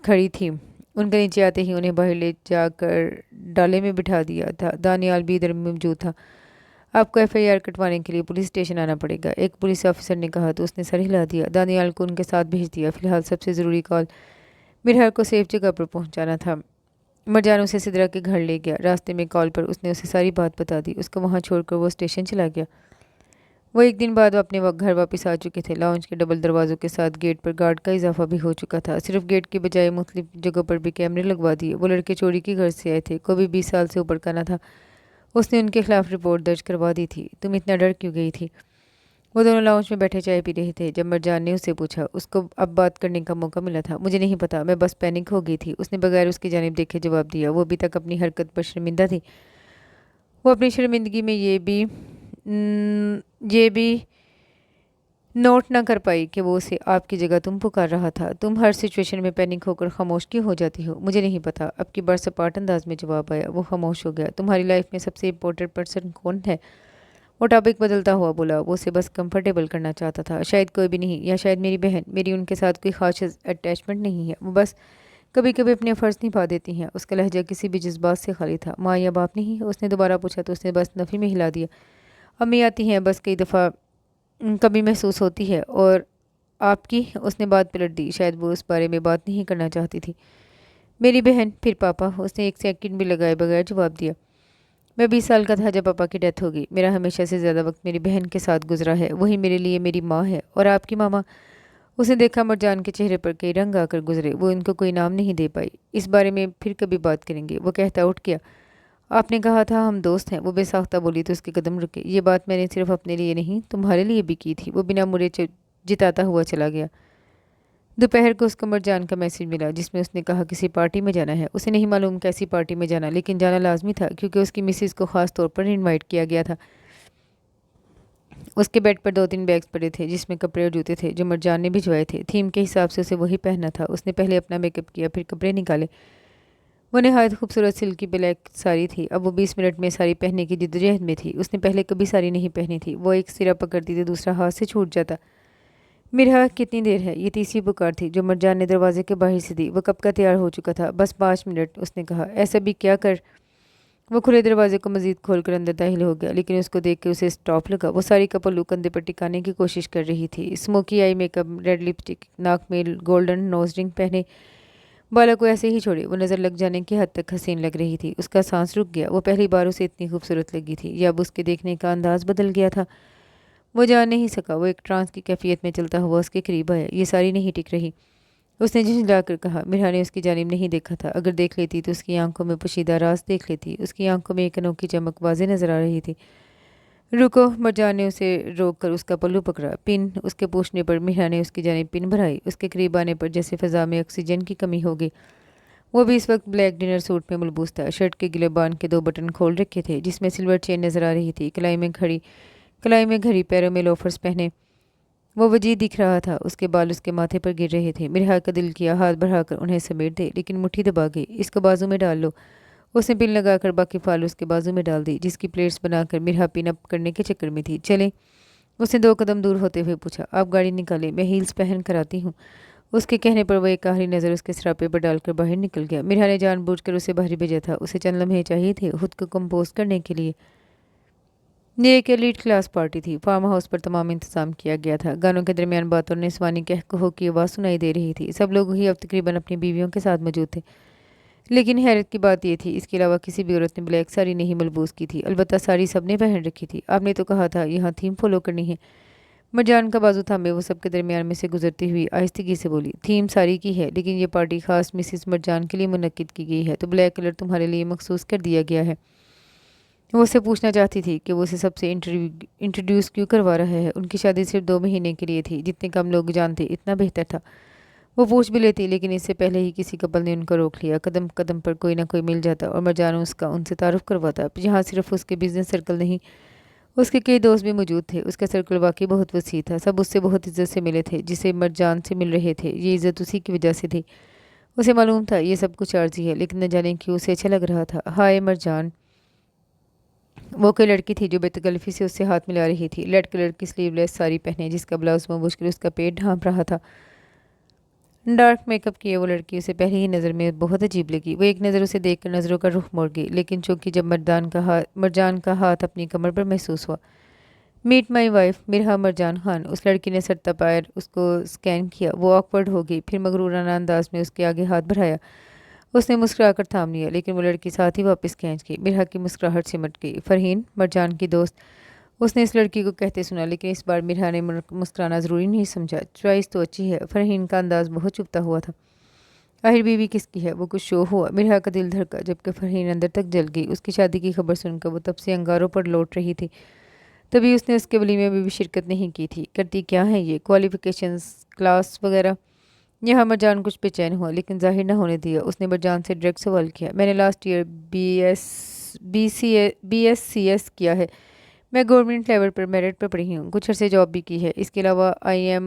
खड़ी थी। उनके नीचे आते ही उन्हें बाहर ले जाकर डाले में बिठा दिया था। दानियाल भी इधर मौजूद था। आपको एफआईआर कटवाने के लिए पुलिस स्टेशन आना पड़ेगा, एक पुलिस ऑफिसर ने कहा तो उसने सर हिला दिया। दानियाल को उनके साथ भेज दिया। फिलहाल सबसे ज़रूरी कॉल मिरहा को सेफ जगह पर पहुंचाना था। मरजान उसे सिदरा के घर ले गया। रास्ते में कॉल पर उसने उसे सारी बात बता दी। उसको वहां छोड़कर वो स्टेशन चला गया। वो एक दिन बाद अपने घर वापस आ चुके थे। लाउंज के डबल दरवाज़ों के साथ गेट पर गार्ड का इजाफा भी हो चुका था। सिर्फ गेट के बजाय मुख्तलिफ जगहों पर भी कैमरे लगवा दिए। वो लड़के चोरी के घर से आए थे, कोई भी 20 साल से ऊपर का न था। उसने उनके खिलाफ रिपोर्ट दर्ज करवा दी थी। तुम इतना डर क्यों गई थी? वो दोनों लाउंज में बैठे चाय पी रहे थे जब मरजान ने उससे पूछा। उसको अब बात करने का मौका मिला था। मुझे नहीं पता, मैं बस पैनिक हो गई थी, उसने बगैर उसकी जानिब देखे जवाब दिया। वो अभी तक अपनी हरकत पर शर्मिंदा थी। वो अपनी शर्मिंदगी में ये भी नोट ना कर पाई कि वो उसे आपकी जगह तुम पुकार रहा था। तुम हर सिचुएशन में पैनिक होकर खामोश क्यों हो जाती हो? मुझे नहीं पता, अब की बार सपाट अंदाज में जवाब आया। वो खामोश हो गया। तुम्हारी लाइफ में सबसे इम्पोर्टेंट पर्सन कौन है? वो टॉपिक बदलता हुआ बोला। वो उसे बस कंफर्टेबल करना चाहता था। शायद कोई भी नहीं, या शायद मेरी बहन। मेरी उनके साथ कोई खास अटैचमेंट नहीं है, वो बस कभी कभी अपने फ़र्ज़ निभा देती हैं। उसका लहजा किसी भी जज्बात से खाली था। माँ या बाप नहीं? उसने दोबारा पूछा तो उसने बस नफ़ी में हिला दिया। अम्मी आती हैं, बस कई दफ़ा कभी महसूस होती है। और आपकी? उसने बात पलट दी। शायद वो उस बारे में बात नहीं करना चाहती थी। मेरी बहन, फिर पापा। उसने एक सेकंड भी लगाए बगैर जवाब दिया। मैं 20 साल का था जब पापा की डेथ हो गई। मेरा हमेशा से ज़्यादा वक्त मेरी बहन के साथ गुजरा है। वही मेरे लिए मेरी माँ है। और आपकी मामा? उसने देखा मरजान के चेहरे पर कई रंग आकर गुजरे। वो इनको कोई नाम नहीं दे पाई। इस बारे में फिर कभी बात करेंगे, वो कहता उठ गया। आपने कहा था हम दोस्त हैं, वो बेसाख्ता बोली तो उसके कदम रुके। ये बात मैंने सिर्फ अपने लिए नहीं तुम्हारे लिए भी की थी। वो बिना मुड़े जिताता हुआ चला गया। दोपहर को उसको मरजान का मैसेज मिला जिसमें उसने कहा किसी पार्टी में जाना है। उसे नहीं मालूम कैसी पार्टी में जाना, लेकिन जाना लाजमी था क्योंकि उसकी मिसेज को ख़ास तौर पर इनवाइट किया गया था। उसके बेड पर 2-3 बैग्स पड़े थे जिसमें कपड़े और जूते थे जो मरजान ने भिजवाए थे। थीम के हिसाब से उसे वही पहनना था। उसने पहले अपना मेकअप किया, फिर कपड़े निकाले। वो नहायत खूबसूरत सिल्क की ब्लैक साड़ी थी। अब वो 20 मिनट में साड़ी पहनने की जिद्दोजहद में थी। उसने पहले कभी साड़ी नहीं पहनी थी। वो एक सिरा पकड़ती तो दूसरा हाथ से छूट जाता। मिरहा, कितनी देर है? ये तीसरी पुकार थी जो मरजान ने दरवाजे के बाहर से दी। वो कब का तैयार हो चुका था। बस 5 मिनट, उसने कहा। ऐसा भी क्या कर? वो खुले दरवाजे को मजीद खोलकर अंदर दाखिल हो गया, लेकिन उसको देख के उसे स्टॉप लगा। वो साड़ी का पल्लू कंधे पर टिकाने की कोशिश कर रही थी। Smoky eye makeup, red lipstick, नाक में गोल्डन नोज रिंग पहने बाला को ऐसे ही छोड़े, वो नज़र लग जाने की हद तक हसीन लग रही थी। उसका सांस रुक गया। वो पहली बार उसे इतनी खूबसूरत लगी थी या अब उसके देखने का अंदाज बदल गया था। वो जान नहीं सका। वो एक ट्रांस की कैफियत में चलता हुआ उसके करीब आया। ये सारी नहीं टिक रही, उसने झुंझलाकर कहा। मिरहा ने उसकी जानिब नहीं देखा था। अगर देख लेती तो उसकी आंखों में पोशीदा राज देख लेती। उसकी आंखों में एक अनोखी चमक वाज़ेह नजर आ रही थी। रुको, मरजान ने उसे रोक कर उसका पल्लू पकड़ा। पिन उसके पूछने पर मिरहा ने उसकी जानिब पिन भराई। उसके करीब आने पर जैसे फ़ज़ा में ऑक्सीजन की कमी हो गई। वो भी इस वक्त ब्लैक डिनर सूट में मलबूस था। शर्ट के गिलेबान के 2 बटन खोल रखे थे जिसमें सिल्वर चेन नजर आ रही थी। कलाई में घड़ी, पैरों में लोफर्स पहने वो वजीह दिख रहा था। उसके बाल उसके माथे पर गिर रहे थे। मिरहा का दिल किया हाथ बढ़ाकर उन्हें समेट दे, लेकिन मुट्ठी दबा गई। इसको बाजू में डाल लो। उसने पिन लगाकर बाकी फाल उसके बाजू में डाल दी, जिसकी प्लेट्स बनाकर मिरहा पिन अप करने के चक्कर में थी। चले, उसने 2 कदम दूर होते हुए पूछा। आप गाड़ी निकालें, मैं हील्स पहन कर आती हूँ। उसके कहने पर वह एक आखिरी नज़र उसके सरापे पर डालकर बाहर निकल गया। मिरहा ने जानबूझकर उसे बाहर भेजा था। उसे चंद लम्हे चाहिए थे खुद को कंपोज करने के लिए। ये एक एलीट क्लास पार्टी थी। फार्म हाउस पर तमाम इंतजाम किया गया था। गानों के दरमियान बातों ने स्वानी कह कहो की आवाज़ सुनाई दे रही थी। सब लोग ही अब तकरीबन अपनी बीवियों के साथ मौजूद थे। लेकिन हैरत की बात यह थी, इसके अलावा किसी भी औरत ने ब्लैक साड़ी नहीं मलबूस की थी। अलबत्ता साड़ी सबने पहन रखी थी। आपने तो कहा था यहाँ थीम फॉलो करनी है। मरजान का बाजू थामे वो सबके दरमियान में से गुजरती हुई आहिस्तगी से बोली। थीम साड़ी की है, लेकिन ये पार्टी खास मिसिस मरजान के लिए मुनक्किद की गई है, तो ब्लैक कलर तुम्हारे लिए मखसूस कर दिया गया है। वो उससे पूछना चाहती थी कि वो उसे सबसे इंट्रोड्यूस क्यों करवा रहा है। उनकी शादी सिर्फ 2 महीने के लिए थी। जितने कम लोग जानते इतना बेहतर था। वो पूछ भी लेती, लेकिन इससे पहले ही किसी कपल ने उनको रोक लिया। कदम कदम पर कोई ना कोई मिल जाता और मरजान उसका उनसे तारुफ करवाता। यहाँ सिर्फ उसके बिजनेस सर्कल नहीं, उसके कई दोस्त भी मौजूद थे। उसका सर्कल वाकई बहुत वसी था। सब उससे बहुत इज्जत से मिले थे। जिसे मरजान से मिल रहे थे, ये इज्जत उसी की वजह से थी। उसे मालूम था ये सब कुछ आर्जी है, लेकिन न जाने क्यों उसे अच्छा लग रहा था। हाय मरजान। वो कोई लड़की थी जो बेतकल्फी से उससे हाथ मिला रही थी। रेड कलर की स्लीवलेस साड़ी पहने, जिसका ब्लाउज मुश्किल उसका पेट ढांप रहा था। डार्क मेकअप किए वो लड़की उसे पहली ही नज़र में बहुत अजीब लगी। वो एक नज़र उसे देखकर नज़रों का रुख मोड़ गई, लेकिन चूंकि जब मरजान का हाथ अपनी कमर पर महसूस हुआ। Meet my wife Mirha Marjan Khan. उस लड़की ने सर तपायर उसको स्कैन किया। वो ऑकवर्ड हो गई, फिर मगरूराना अंदाज में उसके आगे हाथ बढ़ाया। उसने मुस्कुराकर थाम लिया, लेकिन वो लड़की साथ ही वापस खींच गई। मिरहा की मुस्कुराहट सिमट गई। फरहीन, मरजान की दोस्त, उसने इस लड़की को कहते सुना, लेकिन इस बार मिरहा ने मुस्कुराना ज़रूरी नहीं समझा। चॉइस तो अच्छी है। फरहीन का अंदाज बहुत चुभता हुआ था। आखिर बीवी किसकी है? वो कुछ शो हुआ। मिरहा का दिल धड़का, जबकि फरहीन अंदर तक जल गई। उसकी शादी की खबर सुनकर वो तब से अंगारों पर लौट रही थी। तभी उसने उसके वलीमे में भी शिरकत नहीं की थी। करती क्या है ये? क्वालिफिकेशंस, क्लास वगैरह? यहाँ मरजान कुछ बेचैन हुआ, लेकिन जाहिर न होने दिया। उसने मरजान से डायरेक्ट सवाल किया। मैंने लास्ट ईयर BScs किया है। मैं गवर्नमेंट लेवल पर मेरिट पर पढ़ी हूँ। कुछ अरसे जॉब भी की है। इसके अलावा आई एम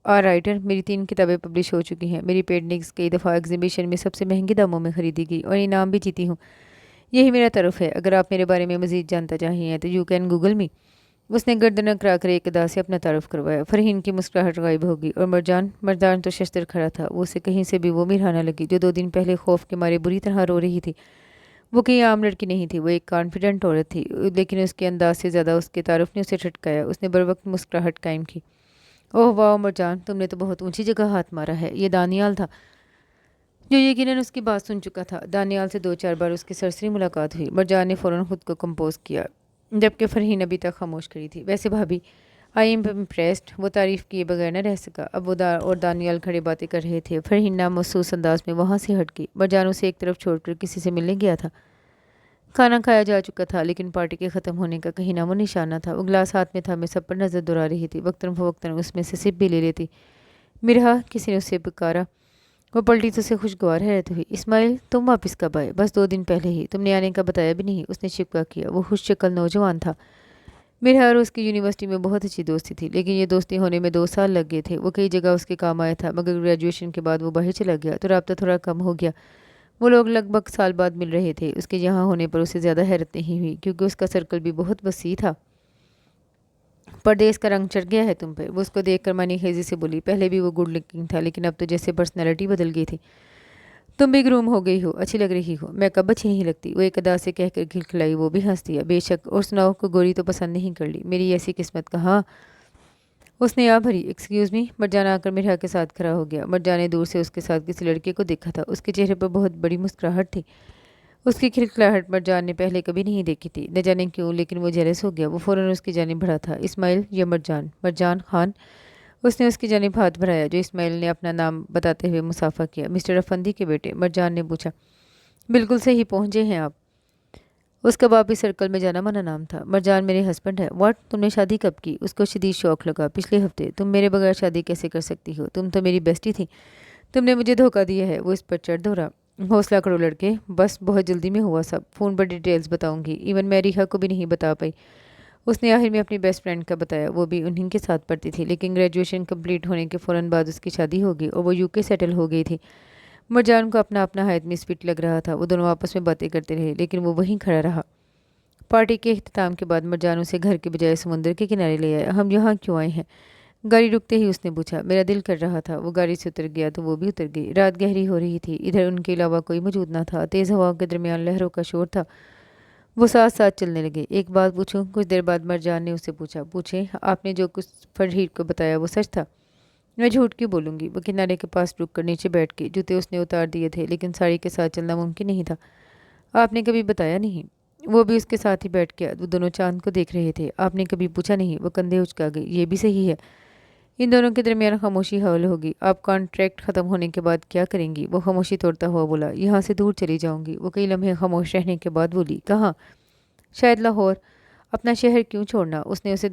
आ राइटर। मेरी 3 किताबें पब्लिश हो चुकी हैं। मेरी पेंटिंग्स कई दफ़ा एग्जीबिशन में सबसे महंगे दामों में खरीदी गई और इनाम भी जीती हूँ। यही मेरा तरफ है। अगर आप मेरे बारे में मज़ीद जानना चाहिए तो यू कैन गूगल मी। उसने गर्दन अकड़ाकर एक अदा से अपना तारुफ करवाया। फरहीन की मुस्कुराहट गायब हो गई और मरजान तो शस्त्र खड़ा था। वो उसे कहीं से भी वो मिराना लगी जो 2 दिन पहले खौफ के मारे बुरी तरह रो रही थी। वो कहीं आम लड़की नहीं थी। वो एक कॉन्फिडेंट औरत थी, लेकिन उसके अंदाज से ज़्यादा उसके तारुफ ने उसे ठटकाया। उसने बर वक्त मुस्कुराहट कायम की। ओह वाह मरजान, तुमने तो बहुत ऊंची जगह हाथ मारा है। ये दानियाल था, जो यकीनन उसकी बात सुन चुका था। दानियाल से 2-4 बार उसकी सरसरी मुलाकात हुई। मरजान ने फ़ौरन खुद को कंपोज किया, जबकि फरहीन अभी तक खामोश खड़ी थी। वैसे भाभी, आई एम इम्प्रेस्ड। वो तारीफ़ किए बगैर न रह सका। अब वो और दानियाल खड़े बातें कर रहे थे। फरहीन नामहसूस अंदाज में वहाँ से हट गई। मरजान उसे एक तरफ छोड़कर किसी से मिलने गया था। खाना खाया जा चुका था, लेकिन पार्टी के ख़त्म होने का कहीं नामो निशान न था। वो गिलास हाथ में था, मैं सब पर नज़र दौड़ा रही थी। वक्तन फ़वक्तन उसमें से सिप भी ले लेती। मिरहा, किसी ने उसे पुकारा। वो पलटी तो उसे खुशगवार हैरत हुई। इस्माइल, तुम वापस कब आए? बस 2 दिन पहले ही। तुमने आने का बताया भी नहीं। उसने शिकवा किया। वो खुश शक्ल नौजवान था। मिरहा और उसकी यूनिवर्सिटी में बहुत अच्छी दोस्ती थी, लेकिन ये दोस्ती होने में 2 साल लग गए थे। वो कई जगह उसके काम आया था, मगर ग्रेजुएशन के बाद वो बाहर चला गया तो राब्ता थोड़ा कम हो गया। वो लोग लगभग साल बाद मिल रहे थे। उसके यहाँ होने पर उसे ज़्यादा हैरत नहीं हुई, क्योंकि उसका सर्कल भी बहुत वसी था। परदेश का रंग चढ़ गया है तुम पर। वो उसको देखकर मानी खेजी से बोली। पहले भी वो गुड लुकिंग था, लेकिन अब तो जैसे पर्सनैलिटी बदल गई थी। तुम भी ग्रूम हो गई हो, अच्छी लग रही हो। मैं कब अच्छी नहीं लगती? वो एक अदा से कहकर खिलखिलाई। वो भी हंस दिया। बेशक। और सुनाओ, को गोरी तो पसंद नहीं कर ली? मेरी ऐसी किस्मत कहाँ। اس نے भरी। Excuse me. मरजान आकर मिरहा के साथ खड़ा हो गया। मरजान ने दूर से उसके साथ किसी लड़के को देखा था। उसके चेहरे पर बहुत बड़ी मुस्कुराहट थी। उसकी खिलखिलाहट मरजान ने पहले कभी नहीं देखी थी। न जाने क्यों, लेकिन वो जेलस हो गया। वो फौरन उसकी जानिब बढ़ा था। इस्माइल या मरजान? मरजान खान। उसने उसकी जानिब हाथ बढ़ाया, जो इस्माइल ने अपना नाम बताते हुए मुसाफा किया। मिस्टर अफंदी के बेटे? मरजान ने पूछा। बिल्कुल सही पहुंचे हैं आप। उसका वापस सर्कल में जाना मना नाम था। मरजान मेरे हस्बैंड है। व्हाट? तुमने शादी कब की? उसको शदीद शौक लगा। पिछले हफ्ते। तुम मेरे बगैर शादी कैसे कर सकती हो? तुम तो मेरी बेस्टी थी। तुमने मुझे धोखा दिया है। वो इस पर चढ़ दौड़ा। हौसला करो लड़के, बस बहुत जल्दी में हुआ सब। फ़ोन पर डिटेल्स बताऊंगी। इवन मैं रिहा को भी नहीं बता पाई। उसने आखिर में अपनी बेस्ट फ्रेंड का बताया। वो भी उन्हीं के साथ पढ़ती थी, लेकिन ग्रेजुएशन कंप्लीट होने के फ़ौरन बाद उसकी शादी हो गई और वो यूके सेटल हो गई थी। मरजान को अपना अपना हायत मिसफिट लग रहा था। वो दोनों आपस में बातें करते रहे, लेकिन वो वहीं खड़ा रहा। पार्टी के इख्तिताम के बाद मरजान उसे घर के बजाय समुद्र के किनारे ले आया। हम यहाँ क्यों आए हैं? गाड़ी रुकते ही उसने पूछा। मेरा दिल कर रहा था। वो गाड़ी से उतर गया तो वो भी उतर गई। रात गहरी हो रही थी। इधर उनके अलावा कोई मौजूद न था। तेज़ हवाओं के दरमियान लहरों का शोर था। वो साथ साथ चलने लगे। एक बात पूछूं? कुछ देर बाद मरजान ने उससे पूछा। पूछे। आपने जो कुछ फरहीद को बताया वो सच था? मैं झूठ क्यों बोलूंगी? वो किनारे के पास रुक कर नीचे बैठ के जूते उसने उतार दिए थे, लेकिन साड़ी के साथ चलना मुमकिन नहीं था। आपने कभी बताया नहीं? वो भी उसके साथ ही बैठ गया। वो दोनों चांद को देख रहे थे। आपने कभी पूछा नहीं? वो कंधे उचका गई। ये भी सही है। इन दोनों के दरमियान खामोशी हौल होगी। आप कॉन्ट्रैक्ट ख़त्म होने के बाद क्या करेंगी? वो खामोशी तोड़ता हुआ बोला। यहाँ से दूर चली जाऊंगी। वो कई लम्हे खामोश रहने के बाद बोली। कहाँ? शायद लाहौर। अपना शहर क्यों छोड़ना? उसने उसे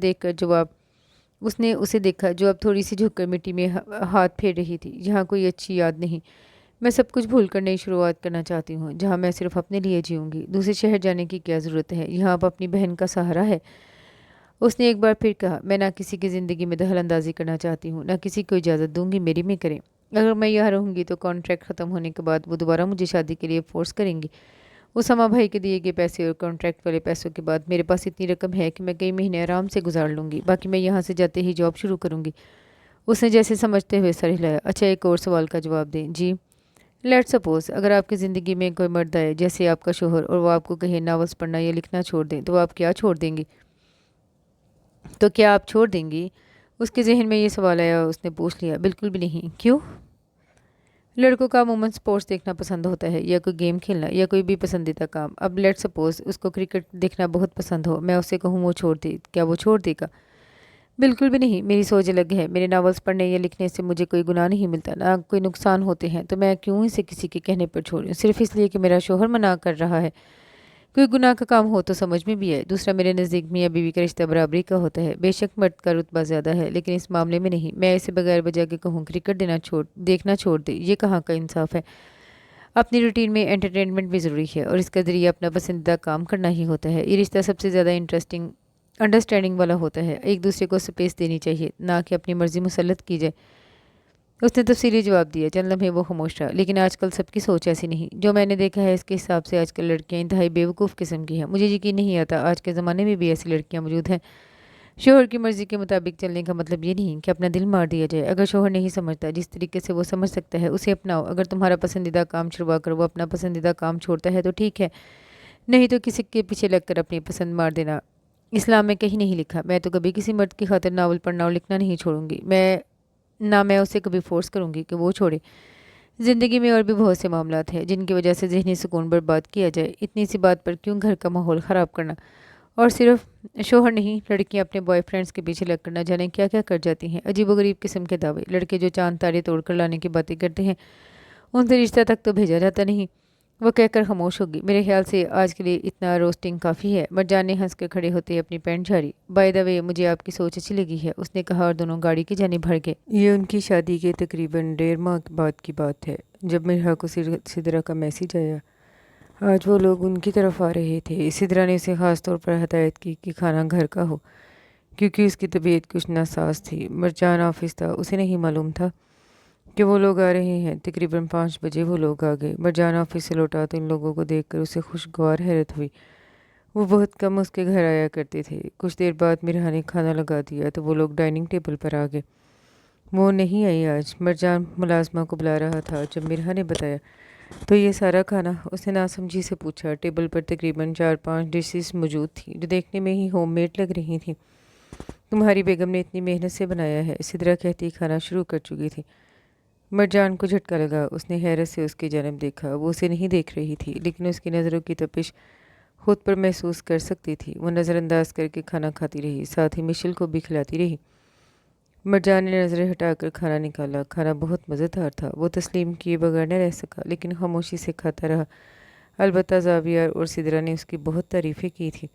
देखा, जो अब थोड़ी सी झुककर मिट्टी में हाथ फेर रही थी। यहाँ कोई अच्छी याद नहीं। मैं सब कुछ भूल कर नई शुरुआत करना चाहती हूँ, जहाँ मैं सिर्फ अपने लिए जीऊँगी। दूसरे शहर जाने की क्या ज़रूरत है? यहाँ अब अपनी बहन का सहारा है। उसने एक बार फिर कहा। मैं ना किसी की ज़िंदगी में दखल अंदाजी करना चाहती हूँ, ना किसी को इजाज़त दूंगी मेरी में करें। अगर मैं यहाँ रहूँगी तो कॉन्ट्रैक्ट ख़त्म होने के बाद वो दोबारा मुझे शादी के लिए फ़ोर्स करेंगी। उसामा भाई के दिए गए पैसे और कॉन्ट्रैक्ट वाले पैसों के बाद मेरे पास इतनी रकम है कि मैं कई महीने आराम से गुजार लूँगी। बाकी मैं यहाँ से जाते ही जॉब शुरू करूँगी। उसने जैसे समझते हुए सर हिलाया। अच्छा, एक और सवाल का जवाब दें। जी। लेट्स सपोज अगर आपकी ज़िंदगी में कोई मर्द आए, जैसे आपका शोहर, और वो आपको कहे नावल्स पढ़ना या लिखना छोड़ दें, तो आप क्या छोड़ देंगी? तो क्या आप छोड़ देंगी? उसके जहन में ये सवाल आया। उसने पूछ लिया। बिल्कुल भी नहीं। क्यों? लड़कों का अमूमन स्पोर्ट्स देखना पसंद होता है, या कोई गेम खेलना, या कोई भी पसंदीदा काम। अब लेट सपोज उसको क्रिकेट देखना बहुत पसंद हो, मैं उससे कहूँ वो छोड़ दे, क्या वो छोड़ देगा? बिल्कुल भी नहीं। मेरी सोच अलग है। मेरे नावल्स पढ़ने या लिखने से मुझे कोई गुनाह नहीं मिलता, ना कोई नुकसान होते हैं, तो मैं क्यों इसे किसी के कहने पर छोड़ूं, सिर्फ इसलिए कि मेरा शोहर मना कर रहा है? कोई गुनाह का काम हो तो समझ में भी है। दूसरा, मेरे नज़दीक मियाँ बीवी का रिश्ता बराबरी का होता है। बेशक मर्द का रुतबा ज़्यादा है, लेकिन इस मामले में नहीं। मैं इसे बगैर वजह के कहूँ क्रिकेट देखना छोड़ दे, ये कहाँ का इंसाफ है? अपनी रूटीन में एंटरटेनमेंट भी ज़रूरी है, और इसका ज़रिए अपना पसंदीदा काम करना ही होता है। ये रिश्ता सबसे ज़्यादा इंटरेस्टिंग अंडरस्टैंडिंग वाला होता है। एक दूसरे को स्पेस देनी चाहिए, ना कि अपनी मर्जी मुसल्लत की जाए। उसने तफसीली जवाब दिया। चंद लम्हे वो खामोश रहा। लेकिन आजकल सबकी सोच ऐसी नहीं। जो मैंने देखा है, इसके हिसाब से आजकल लड़कियां इंतहाई बेवकूफ़ किस्म की हैं। मुझे यकीन नहीं आता आज के ज़माने में भी ऐसी लड़कियां मौजूद हैं। शोहर की मर्ज़ी के मुताबिक चलने का मतलब ये नहीं कि अपना दिल मार दिया जाए। अगर शोहर नहीं समझता जिस तरीके से वो समझ सकता है, उसे अपनाओ। अगर तुम्हारा पसंदीदा काम छुड़वा कर वो अपना पसंदीदा काम छोड़ता है तो ठीक है, नहीं तो किसी के पीछे लगकर अपनी पसंद मार देना इस्लाम में कहीं नहीं लिखा। मैं तो कभी किसी मर्द की खातिर नावल पढ़ना और लिखना नहीं छोड़ूंगी। मैं उसे कभी फोर्स करूंगी कि वो छोड़े। ज़िंदगी में और भी बहुत से मामलात हैं जिनकी वजह से ज़हनी सुकून बर्बाद किया जाए। इतनी सी बात पर क्यों घर का माहौल ख़राब करना? और सिर्फ शोहर नहीं, लड़कियां अपने बॉयफ्रेंड्स के पीछे लगकर न जाने क्या क्या कर जाती हैं। अजीबोगरीब किस्म के दावे। लड़के जो चांद तारे तोड़ कर लाने की बातें करते हैं, उनसे रिश्ता तक तो भेजा जाता नहीं। वो कहकर खामोश होगी। मेरे ख्याल से आज के लिए इतना रोस्टिंग काफ़ी है। मरजान ने हंस कर खड़े होते ही अपनी पैंट झाड़ी। बाय द वे, मुझे आपकी सोच अच्छी लगी है, उसने कहा, और दोनों गाड़ी की जानिब बढ़ गए। ये उनकी शादी के तकरीबन 1.5 माह बाद की बात है, जब मिर्हा को सिदरा का मैसेज आया। आज वो लोग उनकी तरफ आ रहे थे। सिदरा ने उसे ख़ास तौर पर हदायत की कि खाना घर का हो, क्योंकि उसकी तबीयत कुछ नासाज थी। मरजान ऑफिस था, उसे नहीं मालूम था कि वो लोग आ रहे हैं। तकरीबन 5 बजे वो लोग आ गए। मरजान ऑफिस से लौटा तो इन लोगों को देखकर उसे खुशगवार हैरत हुई। वो बहुत कम उसके घर आया करते थे। कुछ देर बाद मिरहा ने खाना लगा दिया तो वो लोग डाइनिंग टेबल पर आ गए। वो नहीं आई आज। मरजान मुलाजमा को बुला रहा था। जब मिरहा ने बताया तो ये सारा खाना, उसने नासमझी से पूछा। टेबल पर तकरीबन 4-5 डिशेस मौजूद थी, जो देखने में ही होममेड लग रही थी। तुम्हारी बेगम ने इतनी मेहनत से बनाया है, सिदरा कहती खाना शुरू कर चुकी थी। मरजान को झटका लगा। उसने हैरत से उसकी जानब देखा। वो उसे नहीं देख रही थी, लेकिन उसकी नज़रों की तपिश खुद पर महसूस कर सकती थी। वो नज़रअंदाज करके खाना खाती रही, साथ ही मिशेल को भी खिलाती रही। मरजान ने नज़रें हटाकर खाना निकाला। खाना बहुत मज़ेदार था। वो तस्लीम किए बगैर न रह सका, लेकिन खामोशी से खाता रहा। अलबत्ता ज़ावियर और सिदरा ने उसकी बहुत तारीफ़ें की थी।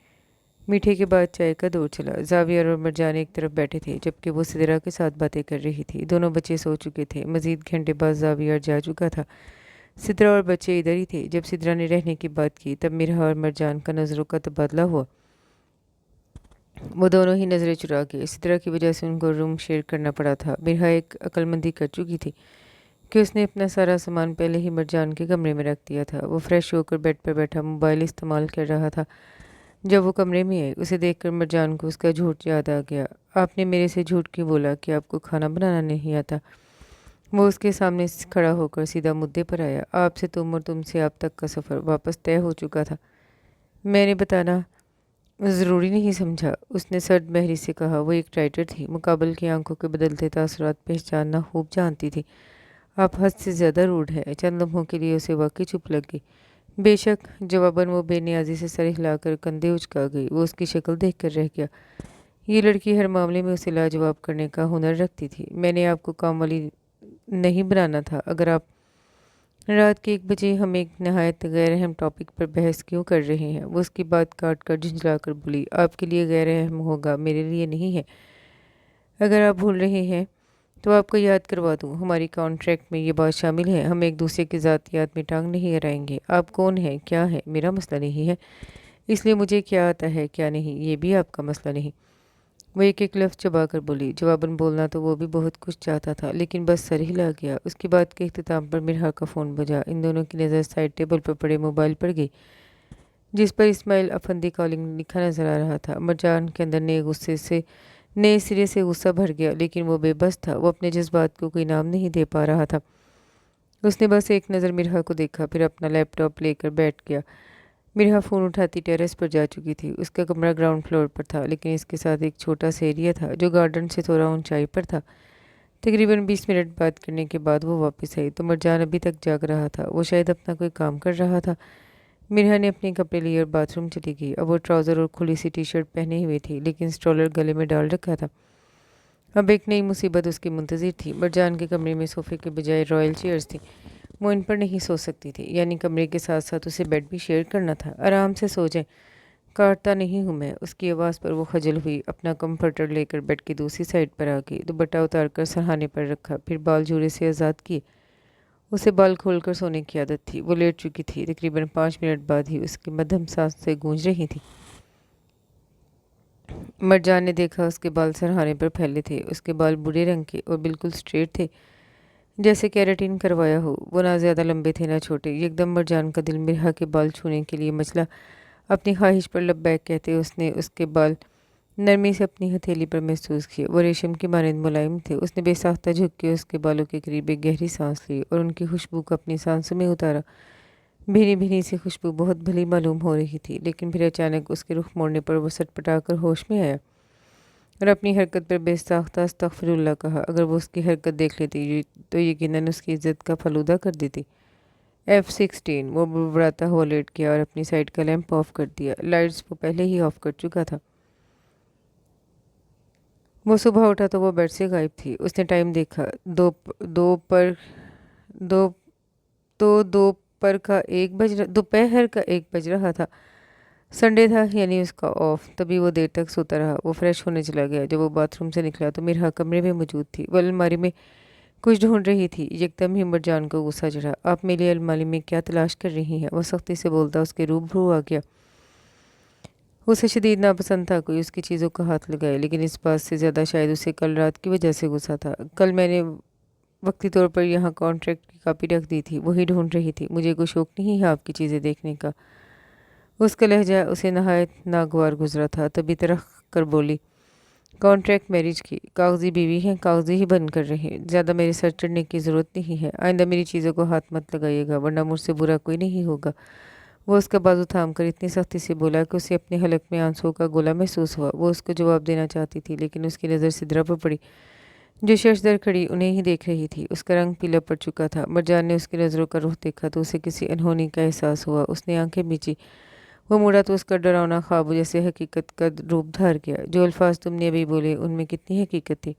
मीठे के बाद चाय का दौर चला। ज़ावियर और मरजान एक तरफ बैठे थे, जबकि वो सिदरा के साथ बातें कर रही थी। दोनों बच्चे सो चुके थे। मज़ीद घंटे बाद ज़ावियर जा चुका था। सिदरा और बच्चे इधर ही थे। जब सिदरा ने रहने की बात की, तब मिरहा और मरजान का नज़रों का तबादला हुआ। वो दोनों ही नज़रें चुरा के। सिदरा की वजह से उनको रूम शेयर करना पड़ा था। मिरहा एक अक्लमंदी कर चुकी थी कि उसने अपना सारा सामान पहले ही मरजान के कमरे में रख दिया था। वो फ्रेश होकर बेड पर बैठा मोबाइल इस्तेमाल कर रहा था। जब वो कमरे में आई, उसे देखकर मरजान को उसका झूठ याद आ गया। आपने मेरे से झूठ क्यों बोला कि आपको खाना बनाना नहीं आता? वो उसके सामने खड़ा होकर सीधा मुद्दे पर आया। आपसे तुम और तुमसे आप तक का सफ़र वापस तय हो चुका था। मैंने बताना ज़रूरी नहीं समझा, उसने सर्द बहरी से कहा। वो एक राइटर थी, मुकाबल की आंखों के बदलते तासुरात पहचानना खूब जानती थी। आप हद से ज़्यादा रूड है। चंद लम्हों के लिए उसे वाकई चुप लग गई। बेशक, जवाबन वो बेनियाजी से सर हिलाकर कंधे उचका गई। वो उसकी शक्ल देख कर रह गया। ये लड़की हर मामले में उसे लाजवाब करने का हुनर रखती थी। मैंने आपको काम वाली नहीं बनाना था। अगर आप रात के 1 बजे हम एक नहायत गैर अहम टॉपिक पर बहस क्यों कर रहे हैं? वो उसकी बात काट कर झुंझला कर बोली। आपके लिए गैर अहम होगा, मेरे लिए नहीं है। अगर आप भूल रहे हैं तो आपको याद करवा दूं, हमारी कॉन्ट्रैक्ट में ये बात शामिल है। हम एक दूसरे की ज़ातियात में टांग नहीं अड़ाएंगे। आप कौन हैं, क्या है, मेरा मसला नहीं है। इसलिए मुझे क्या आता है क्या नहीं, ये भी आपका मसला नहीं। वो एक एक लफ्ज़ चबा कर बोली। जवाबन बोलना तो वो भी बहुत कुछ चाहता था, लेकिन बस सर हिला गया। उसकी बात के इख्तिताम पर मिरहा का फ़ोन बजा। इन दोनों की नज़र साइड टेबल पर पड़े मोबाइल पर गई, जिस पर इस्माइल अफंदी कॉलिंग लिखा नजर आ रहा था। मरजान के अंदर नए सिरे से गुस्सा भर गया, लेकिन वो बेबस था। वो अपने जज्बात को कोई नाम नहीं दे पा रहा था। उसने बस एक नज़र मिरहा को देखा, फिर अपना लैपटॉप लेकर बैठ गया। मिरहा फ़ोन उठाती टेरेस पर जा चुकी थी। उसका कमरा ग्राउंड फ्लोर पर था, लेकिन इसके साथ एक छोटा सा एरिया था जो गार्डन से थोड़ा ऊंचाई पर था। तकरीबन 20 मिनट बात करने के बाद वो वापस आई तो मरजान अभी तक जाग रहा था। वो शायद अपना कोई काम कर रहा था। मिरहा ने अपने कपड़े लिए और बाथरूम चली गई। अब वो ट्राउज़र और खुली सी टी शर्ट पहने हुए थी, लेकिन स्ट्रॉलर गले में डाल रखा था। अब एक नई मुसीबत उसकी मुंतज़िर थी। मरजान के कमरे में सोफ़े के बजाय रॉयल चेयर्स थी। वो इन पर नहीं सो सकती थी, यानी कमरे के साथ साथ उसे बेड भी शेयर करना था। आराम से सो जाए, काटता नहीं हूँ मैं। उसकी आवाज़ पर वो खजल हुई। अपना कंफर्टर लेकर बेड की दूसरी साइड पर आ गई। दुपट्टा उतार कर सरहाने पर रखा, फिर बाल जूड़े से आज़ाद किए। उसे बाल खोलकर सोने की आदत थी। वो लेट चुकी थी। तकरीबन 5 मिनट बाद ही उसकी मध्यम सांस से गूंज रही थी। मरजान ने देखा उसके बाल सरहाने पर फैले थे। उसके बाल भूरे रंग के और बिल्कुल स्ट्रेट थे, जैसे कैरेटिन करवाया हो। वो ना ज़्यादा लंबे थे ना छोटे। एकदम मरजान का दिल मिरहा के बाल छूने के लिए मचला। अपनी ख्वाहिश पर लब्बैक कहते उसने उसके बाल नरमी से अपनी हथेली पर महसूस किए। वो रेशम की मानंद मुलायम थे। उसने बेसाख्ता झुक के उसके बालों के करीब एक गहरी सांस ली और उनकी खुशबू को अपनी सांसों में उतारा। भीनी भीनी सी खुशबू बहुत भली मालूम हो रही थी, लेकिन फिर अचानक उसके रुख मोड़ने पर वो सटपटा कर होश में आया और अपनी हरकत पर बेसाख्ता अस्तगफिरुल्लाह कहा। अगर वो उसकी हरकत देख लेती तो यकीनन उसकी इज्जत का फलूदा कर देती। F16। वो बुड़बुड़ाता हुआ लेट गया और अपनी साइड का लैंप ऑफ कर दिया। लाइट्स वो पहले ही ऑफ कर चुका था। वो सुबह उठा तो वो बेड से गायब थी। उसने टाइम देखा। दो दोपहर का 1 बज रहा था। संडे था, यानी उसका ऑफ। तभी वो देर तक सोता रहा। वो फ्रेश होने चला गया। जब वो बाथरूम से निकला तो मिरहा कमरे में मौजूद थी। वो अलमारी में कुछ ढूंढ रही थी। एकदम ही मरजान को गुस्सा चढ़ा। आप मेरी अलमारी में क्या तलाश कर रही हैं? वो सख्ती से बोलता उसके रूबरू आ गया। उसे शदीद नापसंद था कोई उसकी चीज़ों का हाथ लगाए, लेकिन इस बात से ज़्यादा शायद उसे कल रात की वजह से गुस्सा था। कल मैंने वक्ती तौर पर यहाँ कॉन्ट्रैक्ट की कॉपी रख दी थी, वही ढूंढ रही थी। मुझे कोई शौक नहीं है आपकी चीज़ें देखने का। उसका लहजा उसे नहायत नागवार गुजरा था। तभी तरह कर बोली, कॉन्ट्रैक्ट मैरिज की, कागजी बीवी हैं, कागजी ही बन कर रहे। ज़्यादा मेरे सर चढ़ने की ज़रूरत नहीं है। आइंदा मेरी चीज़ों को हाथ मत लगाइएगा, वरना मुझसे बुरा कोई नहीं होगा। وہ اس کا بازو تھام کر اتنی سختی سے بولا کہ اسے اپنے حلق میں آنسوؤں کا گولا محسوس ہوا۔ وہ اس کو جواب دینا چاہتی تھی لیکن اس کی نظر سدرا پر پڑی جو ششدر کھڑی انہیں ہی دیکھ رہی تھی۔ اس کا رنگ پیلا پڑ چکا تھا۔ مرجان نے اس کی نظروں کا رخ دیکھا تو اسے کسی انہونی کا احساس ہوا۔ اس نے آنکھیں میچی، وہ مڑا تو اس کا ڈراؤنا خواب جیسے حقیقت کا روپ دھار گیا۔ جو الفاظ تم نے ابھی بولے ان میں کتنی حقیقت تھی۔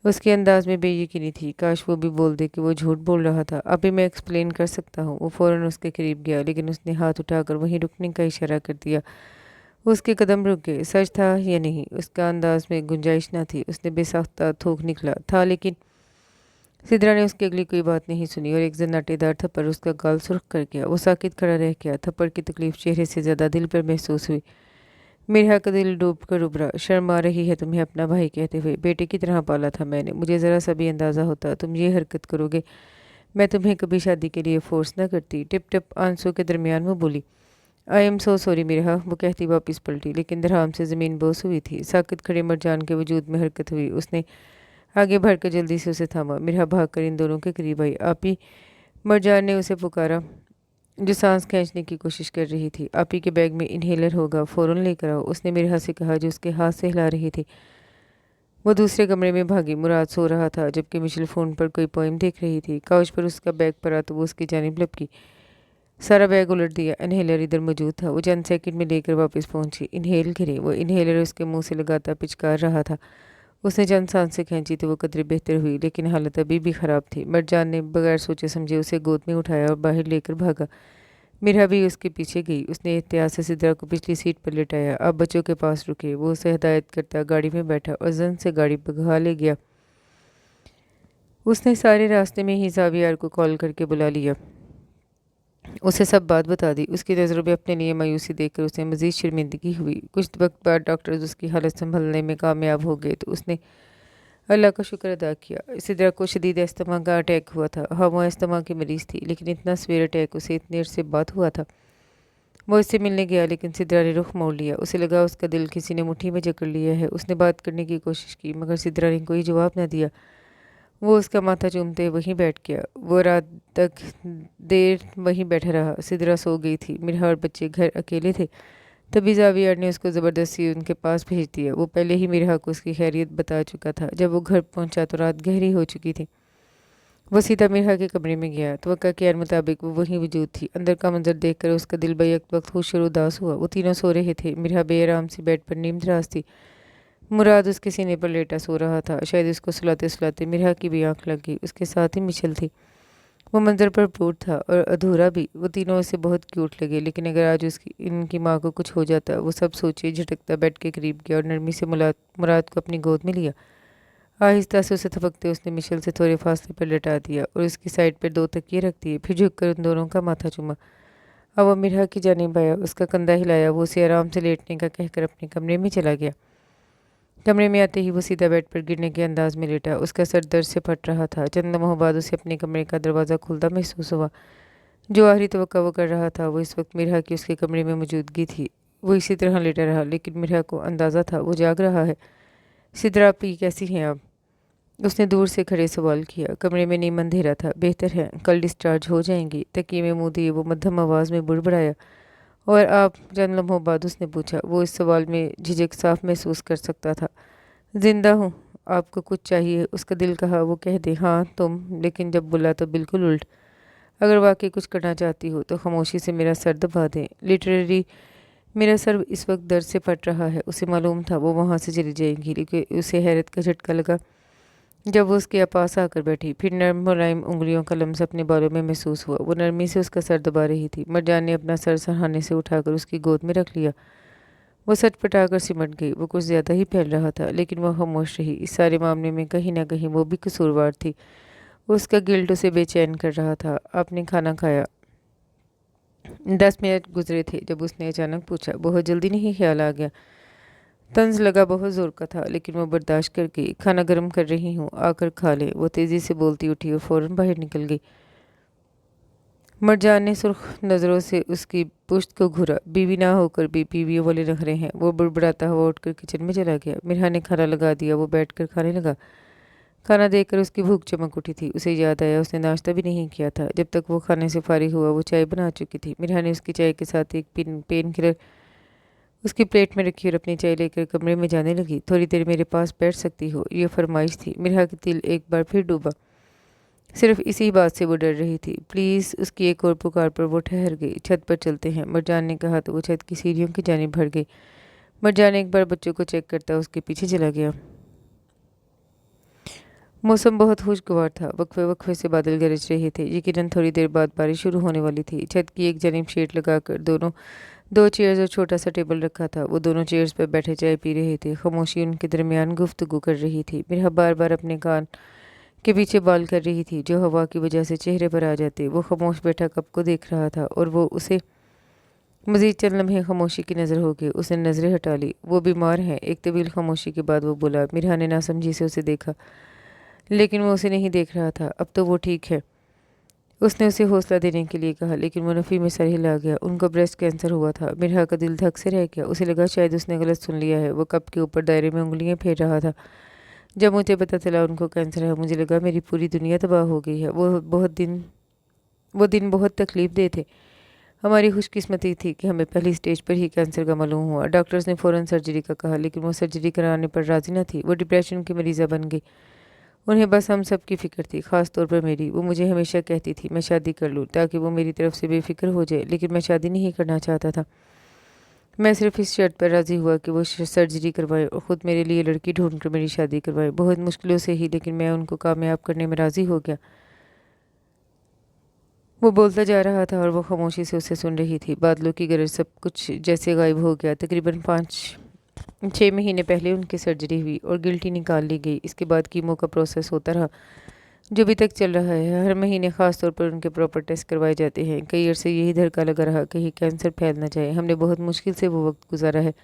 اس کے انداز میں بے یقینی تھی۔ کاش وہ بھی بول دے کہ وہ جھوٹ بول رہا تھا۔ ابھی میں ایکسپلین کر سکتا ہوں۔ وہ فوراً اس کے قریب گیا لیکن اس نے ہاتھ اٹھا کر وہیں رکنے کا اشارہ کر دیا۔ اس کے قدم رک گئے۔ سچ تھا یا نہیں اس کا انداز میں گنجائش نہ تھی۔ اس نے بے ساختہ تھوک نکلا تھا لیکن سدرا نے اس کی اگلی کوئی بات نہیں سنی اور ایک زناٹے دار تھپڑ اس کا گال سرخ کر گیا۔ وہ ساکت کھڑا رہ گیا۔ تھپڑ کی تکلیف چہرے سے زیادہ دل پر محسوس ہوئی۔ میرا کا دل ڈوب کر ابھرا۔ شرم آ رہی ہے تمہیں اپنا بھائی کہتے ہوئے؟ بیٹے کی طرح پالا تھا میں نے۔ مجھے ذرا سا بھی اندازہ ہوتا تم یہ حرکت کرو گے میں تمہیں کبھی شادی کے لیے فورس نہ کرتی۔ ٹپ ٹپ آنسوں کے درمیان وہ بولی، آئی ایم سو سوری میرا، وہ کہتی واپس پلٹی لیکن دھڑام سے زمین بوس ہوئی تھی۔ ساکت کھڑے مرجان کے وجود میں حرکت ہوئی۔ اس نے آگے بڑھ کر جلدی سے اسے تھاما۔ میرا بھاگ کر ان دونوں کے قریب آئی۔ آپی، مرجان نے اسے پکارا جو سانس کھینچنے کی کوشش کر رہی تھی۔ آپی کے بیگ میں انہیلر ہوگا، فوراً لے کر آؤ، اس نے میرا سے کہا جو اس کے ہاتھ سے ہلا رہی تھی۔ وہ دوسرے کمرے میں بھاگی۔ مراد سو رہا تھا جبکہ مشل فون پر کوئی پوئم دیکھ رہی تھی۔ کاؤچ پر اس کا بیگ پڑا تو وہ اس کی جانب لپکی۔ سارا بیگ الٹ دیا۔ انہیلر ادھر موجود تھا۔ وہ چند سیکنڈ میں لے کر واپس پہنچی۔ انہیل کرے۔ وہ انہیلر اس کے منہ سے لگاتا پچکار رہا تھا۔ اس نے چند سانسیں کھینچی تو وہ قدرے بہتر ہوئی لیکن حالت ابھی بھی خراب تھی۔ مرجان نے بغیر سوچے سمجھے اسے گود میں اٹھایا اور باہر لے کر بھاگا۔ میرا بھی اس کے پیچھے گئی۔ اس نے احتیاط سے سدرا کو پچھلی سیٹ پر لٹایا۔ آپ بچوں کے پاس رکے۔ وہ اسے ہدایت کرتا گاڑی میں بیٹھا اور زن سے گاڑی بھگا لے گیا۔ اس نے سارے راستے میں ہی زاویار کو کال کر کے بلا لیا، اسے سب بات بتا دی۔ اس کی نظروں میں اپنے لیے مایوسی دیکھ کر اسے مزید شرمندگی ہوئی۔ کچھ وقت بعد ڈاکٹرز اس کی حالت سنبھلنے میں کامیاب ہو گئے تو اس نے اللہ کا شکر ادا کیا۔ سدرا کو شدید استما کا اٹیک ہوا تھا۔ ہاں وہ استما کی مریض تھی لیکن اتنا سویر اٹیک اسے اتنے عرصے بعد ہوا تھا۔ وہ اس سے ملنے گیا لیکن سدرا نے رخ موڑ لیا۔ اسے لگا اس کا دل کسی نے مٹھی میں جکڑ لیا ہے۔ اس نے بات کرنے کی کوشش کی مگر سدرا نے کوئی جواب نہ دیا۔ وہ اس کا ماتھا چومتے وہیں بیٹھ گیا۔ وہ رات تک دیر وہیں بیٹھا رہا۔ سدرا سو گئی تھی۔ میرا اور بچے گھر اکیلے تھے۔ تبھی زاویار نے اس کو زبردستی ان کے پاس بھیج دیا۔ وہ پہلے ہی میرا کو اس کی خیریت بتا چکا تھا۔ جب وہ گھر پہنچا تو رات گہری ہو چکی تھی۔ وہ سیدھا میرا کے کمرے میں گیا۔ توقع کے مطابق وہ وہیں موجود تھی۔ اندر کا منظر دیکھ کر اس کا دل بیک وقت خوش اور اداس ہوا۔ وہ تینوں سو رہے تھے۔ میرا بے آرام سی بیڈ پر نیم دراز تھی۔ مراد اس کے سینے پر لیٹا سو رہا تھا۔ شاید اس کو سلاتے سلاتے میرا کی بھی آنکھ لگ گئی۔ اس کے ساتھ ہی مچل تھی۔ وہ منظر پر پور تھا اور ادھورا بھی۔ وہ تینوں اسے بہت کیوٹ لگے لیکن اگر آج ان کی ماں کو کچھ ہو جاتا وہ سب سوچے۔ جھٹکتا بیڈ کے قریب گیا اور نرمی سے مراد کو اپنی گود میں لیا۔ آہستہ سے اسے تھپکتے اس نے مشل سے تھوڑے فاصلے پر لٹا دیا اور اس کی سائڈ پر 2 تکیے رکھ دیے، پھر جھک کر ان دونوں کا ماتھا چوما۔ اب وہ مرحا کی جانب آیا، اس کا کندھا ہلایا۔ وہ اسے آرام سے لیٹنے کا کہہ کر اپنے کمرے میں چلا گیا۔ کمرے میں آتے ہی وہ سیدھا بیڈ پر گرنے کے انداز میں لیٹا۔ اس کا سر درد سے پھٹ رہا تھا۔ چند لمحوں بعد اسے اپنے کمرے کا دروازہ کھلتا محسوس ہوا۔ جو آخری توقع وہ کر رہا تھا وہ اس وقت مرحا کی اس کے کمرے میں موجودگی تھی۔ وہ اسی طرح لیٹا رہا لیکن مرحا کو اندازہ تھا وہ جاگ رہا ہے۔ سدرا آپی کیسی ہیں آپ؟ اس نے دور سے کھڑے سوال کیا۔ کمرے میں نیم اندھیرا تھا۔ بہتر ہے، کل ڈسچارج ہو جائیں گی۔ تکیے میں منہ دیے وہ مدھم آواز میں بڑبڑایا۔ اور آپ؟ چند لمحوں بعد اس نے پوچھا۔ وہ اس سوال میں جھجک صاف محسوس کر سکتا تھا۔ زندہ ہوں۔ آپ کو کچھ چاہیے؟ اس کا دل کہا وہ کہہ دے ہاں تم، لیکن جب بولا تو بالکل الٹ۔ اگر واقعی کچھ کرنا چاہتی ہو تو خاموشی سے میرا سر دبا دیں۔ لٹرلی میرا سر اس وقت درد سے پھٹ رہا ہے۔ اسے معلوم تھا وہ وہاں سے چلی جائیں گی لیکن اسے حیرت کا جھٹکا لگا جب وہ اس کے پاس آ کر بیٹھی۔ پھر نرم ملائم انگلیوں کا لمس اپنے بالوں میں محسوس ہوا۔ وہ نرمی سے اس کا سر دبا رہی تھی۔ مرجان نے اپنا سر سرہانے سے اٹھا کر اس کی گود میں رکھ لیا۔ وہ سچ پٹا کر سمٹ گئی۔ وہ کچھ زیادہ ہی پھیل رہا تھا لیکن وہ خاموش رہی۔ اس سارے معاملے میں کہیں نہ کہیں وہ بھی قصوروار تھی۔ اس کا گلٹ اسے بے چین کر رہا تھا۔ آپ نے کھانا کھایا؟ 10 منٹ گزرے تھے جب اس نے اچانک پوچھا۔ بہت جلدی نہیں خیال آ گیا؟ طنز لگا بہت زور کا تھا لیکن وہ برداشت کر گئی۔ کھانا گرم کر رہی ہوں، آ کر کھا لے۔ وہ تیزی سے بولتی اٹھی اور فوراً باہر نکل گئی۔ مرجان نے سرخ نظروں سے اس کی پشت کو گھورا۔ بیوی نہ ہو کر بھی بیویوں والے نخرے ہیں۔ وہ بڑبڑاتا ہوا اٹھ کر کچن میں چلا گیا۔ مرحا نے کھانا لگا دیا۔ وہ بیٹھ کر کھانے لگا۔ खाना देखकर उसकी भूख चमक उठी थी। उसे याद आया उसने नाश्ता भी नहीं किया था। जब तक वो खाने से फारिग हुआ वो चाय बना चुकी थी। मिरहा ने उसकी चाय के साथ एक पेन किलर उसकी प्लेट में रखी और अपनी चाय लेकर कमरे में जाने लगी। थोड़ी देर मेरे पास बैठ सकती हो, ये फरमाइश थी। मिरहा की दिल एक बार फिर डूबा। सिर्फ इसी बात से वो डर रही थी। प्लीज़, उसकी एक और पुकार पर वो ठहर गई। छत पर चलते हैं, मरजान ने कहा तो वो छत की सीढ़ियों की जानिब बढ़ गई। मरजान एक बार बच्चों को चेक करता उसके पीछे चला गया। मौसम बहुत खुशगवार था। वक्फे वक्फे से बादल गरज रहे थे। यकीनन थोड़ी देर बाद बारिश शुरू होने वाली थी। छत की एक जानिब शेड लगाकर दो चेयर्स और छोटा सा टेबल रखा था। वो दोनों चेयर्स पर बैठे चाय पी रहे थे। खामोशी उनके दरमियान गुफ्तगू कर रही थी। मेरा बार बार अपने कान के पीछे बाल कर रही थी जो हवा की वजह से चेहरे पर आ जाते। वो खामोश बैठा कप को देख रहा था और वो उसे मजीद चंद लम्हे खामोशी की नज़र हो गई। उसने नज़रें हटा ली। वो बीमार है। एक तवील खामोशी के बाद वो बोला। मिरहा ने नासमझी से उसे देखा, लेकिन वो उसे नहीं देख रहा था। अब तो वो ठीक है, उसने उसे हौसला देने के लिए कहा, लेकिन वो नफ़ी में सर हिला गया। उनको ब्रेस्ट कैंसर हुआ था। मिरहा का दिल धक से रह गया। उसे लगा शायद उसने गलत सुन लिया है। वो कप के ऊपर दायरे में उंगलियां फेर रहा था। जब मुझे पता चला उनको कैंसर है, मुझे लगा मेरी पूरी दुनिया तबाह हो गई है। वो दिन बहुत तकलीफ दे थे। हमारी खुशकिस्मती थी कि हमें पहली स्टेज पर ही कैंसर का मालूम हुआ। डॉक्टर्स ने फ़ौरन सर्जरी का कहा, लेकिन वो सर्जरी कराने पर राजी न थी। वो डिप्रेशन की मरीज़ा बन गई। उन्हें बस हम सब की फ़िक्र थी, ख़ास तौर पर मेरी। वो मुझे हमेशा कहती थी मैं शादी कर लूँ ताकि वो मेरी तरफ से बेफिक्र हो जाए, लेकिन मैं शादी नहीं करना चाहता था। मैं सिर्फ इस शर्त पर राज़ी हुआ कि वो सर्जरी करवाए और ख़ुद मेरे लिए लड़की ढूंढ कर मेरी शादी करवाए। बहुत मुश्किलों से ही, लेकिन मैं उनको कामयाब करने में राज़ी हो गया। वो बोलता जा रहा था और वो खामोशी से उसे सुन रही थी। बादलों की गरज सब कुछ जैसे गायब हो गया। तकरीबन 5-6 महीने पहले उनकी सर्जरी हुई और गिल्टी निकाल ली गई। इसके बाद कीमो का प्रोसेस होता रहा जो अभी तक चल रहा है। हर महीने ख़ास तौर पर उनके प्रॉपर टेस्ट करवाए जाते हैं। कई अरसे यही धड़का लगा रहा कहीं कैंसर फैल न जाए। हमने बहुत मुश्किल से वो वक्त गुजारा है।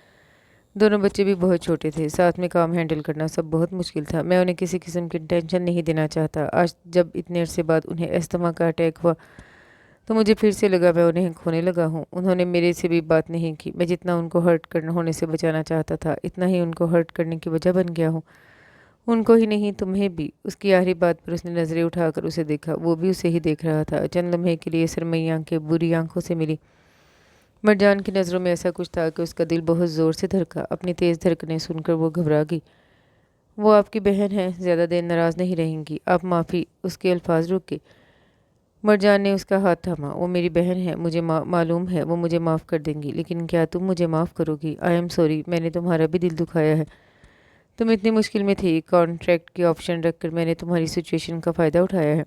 दोनों बच्चे भी बहुत छोटे थे। साथ में काम हैंडल करना सब बहुत मुश्किल था। मैं उन्हें किसी किस्म की टेंशन नहीं देना चाहता। आज जब इतने अरसे बाद उन्हें अस्थमा का अटैक हुआ तो मुझे फिर से लगा मैं उन्हें खोने लगा हूँ। उन्होंने मेरे से भी बात नहीं की। मैं जितना उनको हर्ट करना होने से बचाना चाहता था, इतना ही उनको हर्ट करने की वजह बन गया हूँ। उनको ही नहीं, तुम्हें भी। उसकी आखिरी बात पर उसने नज़रें उठाकर उसे देखा। वो भी उसे ही देख रहा था। चंद लम्हे के लिए सरमई आंखें बुरी आंखों से मिली। मरजान की नज़रों में ऐसा कुछ था कि उसका दिल बहुत ज़ोर से धड़का। अपनी तेज़ धड़कनें सुनकर वो घबरा गई। वो आपकी बहन है, ज़्यादा देर नाराज़ नहीं रहेंगी। आप माफ़ी। उसके अल्फाज रुक गए। मरजान ने उसका हाथ थामा। वो मेरी बहन है, मुझे मालूम है वो मुझे माफ़ कर देंगी, लेकिन क्या तुम मुझे माफ़ करोगी? आई एम सॉरी, मैंने तुम्हारा भी दिल दुखाया है। तुम इतनी मुश्किल में थी, कॉन्ट्रैक्ट की ऑप्शन रखकर मैंने तुम्हारी सिचुएशन का फ़ायदा उठाया है।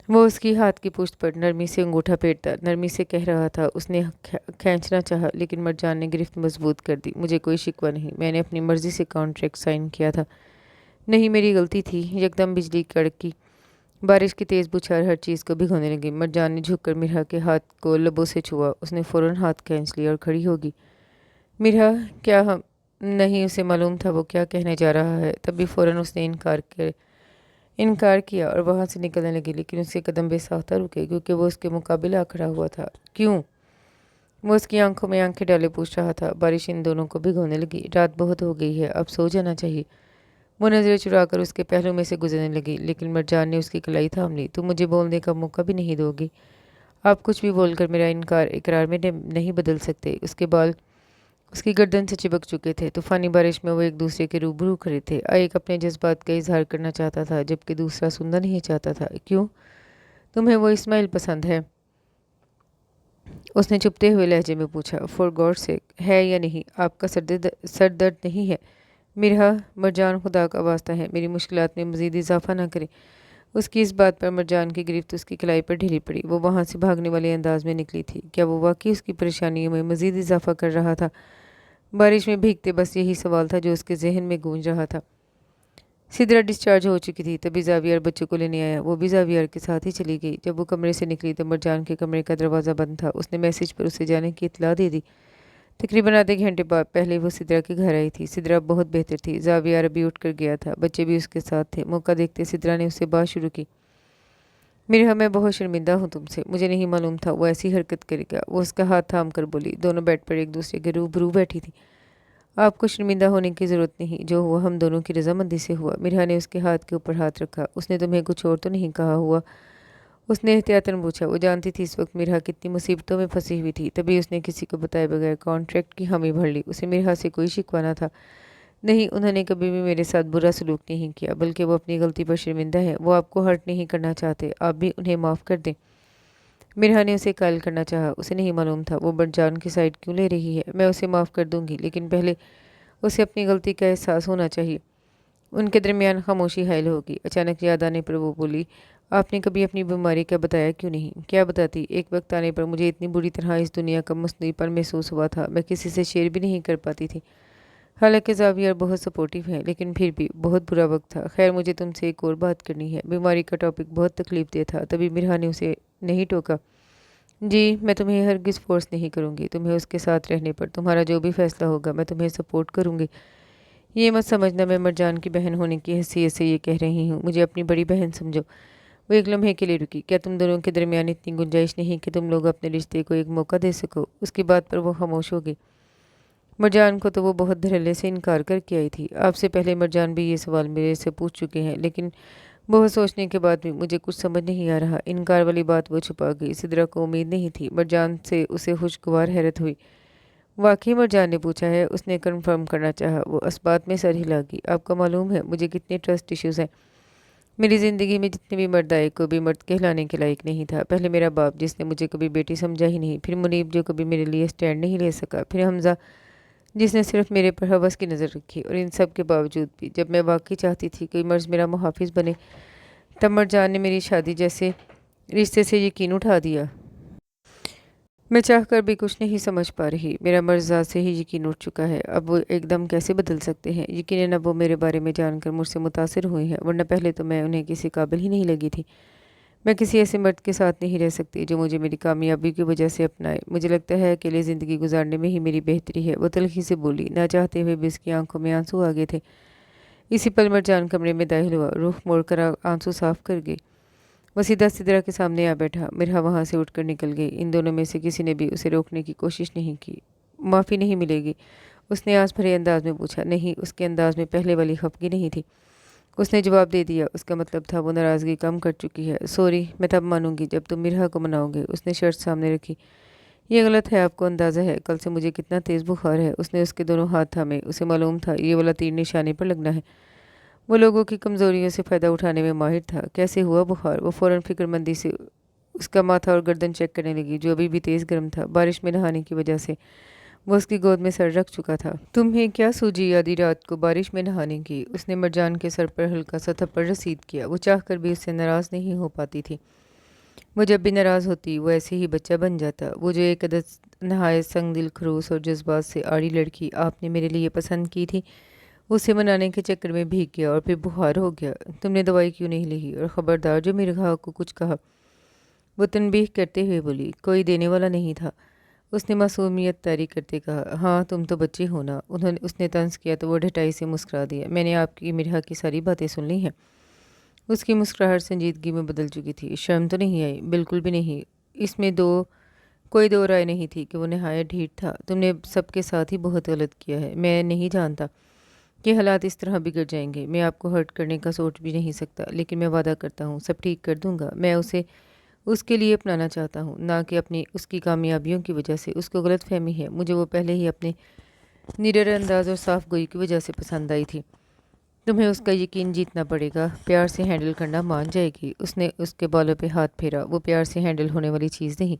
वो उसकी हाथ की पुश्त पर नरमी से अंगूठा फेरता नरमी से कह रहा था। उसने खींचना चाहा, लेकिन मरजान ने गिरफ्त मजबूत कर दी। मुझे कोई शिकवा नहीं, मैंने अपनी मर्ज़ी से कॉन्ट्रैक्ट साइन किया था। नहीं, मेरी गलती थी। यकदम बिजली कड़की। बारिश की तेज़ बौछार हर चीज़ को भिगोने लगी। मरजान ने झुककर मिरहा के हाथ को लबों से छुआ। उसने फ़ौरन हाथ खींच लिया और खड़ी होगी। मिरहा, क्या हम नहीं, उसे मालूम था वो क्या कहने जा रहा है। तभी फ़ौरन उसने इनकार किया और वहाँ से निकलने लगी, लेकिन उसके कदम बेसाख्ता रुके क्योंकि वो उसके मुकाबले आ खड़ा हुआ था। क्यों? वो उसकी आंखों में आंखें डाले पूछ रहा था। बारिश इन दोनों को भिगोने लगी। रात बहुत हो गई है, अब सो जाना चाहिए। वो नज़रें चुराकर उसके पहलू में से गुजरने लगी, लेकिन मरजान ने उसकी कलाई थाम ली। तुम मुझे बोलने का मौका भी नहीं दोगी। आप कुछ भी बोलकर मेरा इकरार में नहीं बदल सकते। उसके बाल उसकी गर्दन से चिपक चुके थे। तूफानी बारिश में वो एक दूसरे के रूबरू खड़े थे। एक अपने जज्बात का इजहार करना चाहता था, जबकि दूसरा सुनना नहीं चाहता था। क्यों? तुम्हें वो इस्माइल पसंद है? उसने चुपते हुए लहजे में पूछा। फॉर गॉड सेक, है या नहीं? आपका सर दर्द नहीं है? मिरहा, मरजान, खुदा का वास्ता है मेरी मुश्किलात में मज़ीद इजाफा ना करे। उसकी इस बात पर मरजान की गिरफ्त उसकी कलाई पर ढीली पड़ी। वो वहाँ से भागने वाले अंदाज में निकली थी। क्या वो वाकई उसकी परेशानियों में मज़ीद इजाफा कर रहा था? बारिश में भीगते बस यही सवाल था जो उसके जहन में गूंज रहा था। सिदरा डिस्चार्ज हो चुकी थी तभी जावियर बच्चों को लेने आया। वो भी जावियर के साथ ही चली गई। जब वो कमरे से निकली तो मरजान के कमरे का दरवाज़ा बंद था। उसने मैसेज पर उसे जाने की इत्तला दे दी। तकरीबन आधे घंटे बाद पहले वो सिदरा के घर आई थी। सिदरा बहुत बेहतर थी। जावियर अभी उठ कर गया था। बच्चे भी उसके साथ थे। मौका देखते सिदरा ने उससे बात शुरू की। मेरे मैं बहुत शर्मिंदा हूँ तुमसे। मुझे नहीं मालूम था वो ऐसी हरकत करेगा। वो उसका हाथ थाम कर बोली। दोनों बेड पर एक दूसरे के रूबरू बैठी थी। आपको शर्मिंदा होने की ज़रूरत नहीं, जो हुआ हम दोनों की रजामंदी से हुआ। मिरहा ने उसके हाथ के ऊपर हाथ रखा। उसने तुम्हें कुछ और तो नहीं कहा हुआ? उसने एहतियातन पूछा। वो जानती थी इस वक्त मिरहा कितनी मुसीबतों में फंसी हुई थी, तभी उसने किसी को बताए बगैर कॉन्ट्रैक्ट की हामी भर ली। उसे मिरहा से कोई शिकवा न था। नहीं, उन्होंने कभी भी मेरे साथ बुरा सलूक नहीं किया, बल्कि वो अपनी गलती पर शर्मिंदा है। वो आपको हर्ट नहीं करना चाहते, आप भी उन्हें माफ़ कर दें। मिरहा ने उसे कायल करना चाहा। उसे नहीं मालूम था वो मरजान की साइड क्यों ले रही है। मैं उसे माफ़ कर दूंगी, लेकिन पहले उसे अपनी गलती का एहसास होना चाहिए। उनके दरमियान खामोशी हायल होगी। अचानक याद आने पर वो बोली, आपने कभी अपनी बीमारी का बताया क्यों नहीं? क्या बताती? एक वक्त आने पर मुझे इतनी बुरी तरह इस दुनिया का मसनूईपन महसूस हुआ था, मैं किसी से शेयर भी नहीं कर पाती थी। हालांकि ज़ावियर बहुत सपोर्टिव है, लेकिन फिर भी बहुत बुरा वक्त था। खैर, मुझे तुमसे एक और बात करनी है। बीमारी का टॉपिक बहुत तकलीफ दे था। तभी मिरहा ने उसे नहीं टोका। जी, मैं तुम्हें हरगिज़ फोर्स नहीं करूँगी। तुम्हें उसके साथ रहने पर तुम्हारा जो भी फैसला होगा मैं तुम्हें सपोर्ट करूँगी। ये मत समझना मैं मरजान की बहन होने की हैसियत से ये कह रही हूँ। मुझे अपनी बड़ी बहन समझो। वो एक लम्हे के लिए रुकी। क्या तुम दोनों के दरमियान इतनी गुंजाइश नहीं कि तुम लोग अपने रिश्ते को एक मौका दे सको? उसकी बात पर वो खामोश हो गई। मरजान को तो वो बहुत धड़ल्ले से इनकार करके आई थी। आपसे पहले मरजान भी ये सवाल मेरे से पूछ चुके हैं, लेकिन बहुत सोचने के बाद भी मुझे कुछ समझ नहीं आ रहा। इनकार वाली बात वो छुपा गई। सिद्रा को उम्मीद नहीं थी। मरजान से उसे खुशगवार हैरत हुई। वाकई मरजान ने पूछा है? उसने कन्फर्म करना चाहा। वो इस बात में सर हिला गई। आपको मालूम है मुझे कितने ट्रस्ट इश्यूज़ हैं। मेरी ज़िंदगी में जितने भी मर्द आए, कोई भी मर्द कहलाने के लायक नहीं था। पहले मेरा बाप, जिसने मुझे कभी बेटी समझा ही नहीं। फिर मुनीब, जो कभी मेरे लिए स्टैंड नहीं ले सका। फिर हमज़ा, जिसने सिर्फ मेरे पर हवस की नज़र रखी। और इन सब के बावजूद भी जब मैं वाकई चाहती थी कोई मर्ज मेरा मुहाफिज बने, तब मरजान ने मेरी शादी जैसे रिश्ते से यकीन उठा दिया। मैं चाहकर भी कुछ नहीं समझ पा रही। मेरा मर्ज ज़ात से ही यकीन उठ चुका है। अब वो एकदम कैसे बदल सकते हैं? यकीनन अब वो मेरे बारे में जानकर मुझसे मुतासिर हुए हैं, वरना पहले तो मैं उन्हें किसी काबिल ही नहीं लगी थी। मैं किसी ऐसे मर्द के साथ नहीं रह सकती जो मुझे मेरी कामयाबी की वजह से अपनाए। मुझे लगता है अकेले ज़िंदगी गुजारने में ही मेरी बेहतरी है। वो तल्खी से बोली। ना चाहते हुए भी उसकी आंखों में आंसू आ गए थे। इसी पल मरजान कमरे में दाखिल हुआ। रुख मोड़कर आंसू साफ कर गई। वो सीधा सिद्रा के सामने आ बैठा। मिरहा वहाँ से उठकर निकल गई। इन दोनों में से किसी ने भी उसे रोकने की कोशिश नहीं की। माफ़ी नहीं मिलेगी? उसने आस भरे अंदाज में पूछा। नहीं, उसके अंदाज में पहले वाली खफगी नहीं थी। उसने जवाब दे दिया। उसका मतलब था वो नाराज़गी कम कर चुकी है। सॉरी, मैं तब मानूंगी जब तुम मिरहा को मनाओगे। उसने शर्ट सामने रखी। ये गलत है, आपको अंदाज़ा है कल से मुझे कितना तेज़ बुखार है। उसने उसके दोनों हाथ थामे। उसे मालूम था ये वाला तीर निशाने पर लगना है। वो लोगों की कमज़ोरियों से फ़ायदा उठाने में माहिर था। कैसे हुआ बुखार? वो फ़ौरन फिक्रमंदी से उसका माथा और गर्दन चेक करने लगी, जो अभी भी तेज़ गर्म था। बारिश में नहाने की वजह से वो उसकी गोद में सर रख चुका था। तुम्हें क्या सूझी आधी रात को बारिश में नहाने की? उसने मरजान के सर पर हल्का सा थप्पड़ रसीद किया। वो चाहकर भी उससे नाराज़ नहीं हो पाती थी। वो जब भी नाराज़ होती वो ऐसे ही बच्चा बन जाता। वो जो एक अदद नहायत संग दिल खरूस और जज्बात से आड़ी लड़की आपने मेरे लिए पसंद की थी, उसे मनाने के चक्कर में भीग गया और फिर बुखार हो गया। तुमने दवाई क्यों नहीं ली? और ख़बरदार जो मिर्घा को कुछ कहा। वो तनबीह करते हुए बोली। कोई देने वाला नहीं था। उसने मासूमियत तारी करते कहा। हाँ, तुम तो बच्चे हो ना। उसने तंज किया तो वो ढटाई से मुस्कुरा दिया। मैंने आपकी मिर्हा की सारी बातें सुन ली हैं। उसकी मुस्कुराहट संजीदगी में बदल चुकी थी। शर्म तो नहीं आई? बिल्कुल भी नहीं। इसमें कोई दो राय नहीं थी कि वो नहायत ढीठ था। तुमने सबके साथ ही बहुत गलत किया है। मैं नहीं जानता कि हालात इस तरह बिगड़ जाएंगे। मैं आपको हर्ट करने का सोच भी नहीं सकता, लेकिन मैं वादा करता हूँ सब ठीक कर दूंगा। मैं उसे उसके लिए अपनाना चाहता हूँ, ना कि अपनी उसकी कामयाबियों की वजह से। उसको गलत फहमी है। मुझे वो पहले ही अपने निडर अंदाज और साफ गोई की वजह से पसंद आई थी। तुम्हें उसका यकीन जीतना पड़ेगा। प्यार से हैंडल करना मान जाएगी। उसने उसके बालों पे हाथ फेरा। वो प्यार से हैंडल होने वाली चीज़ नहीं।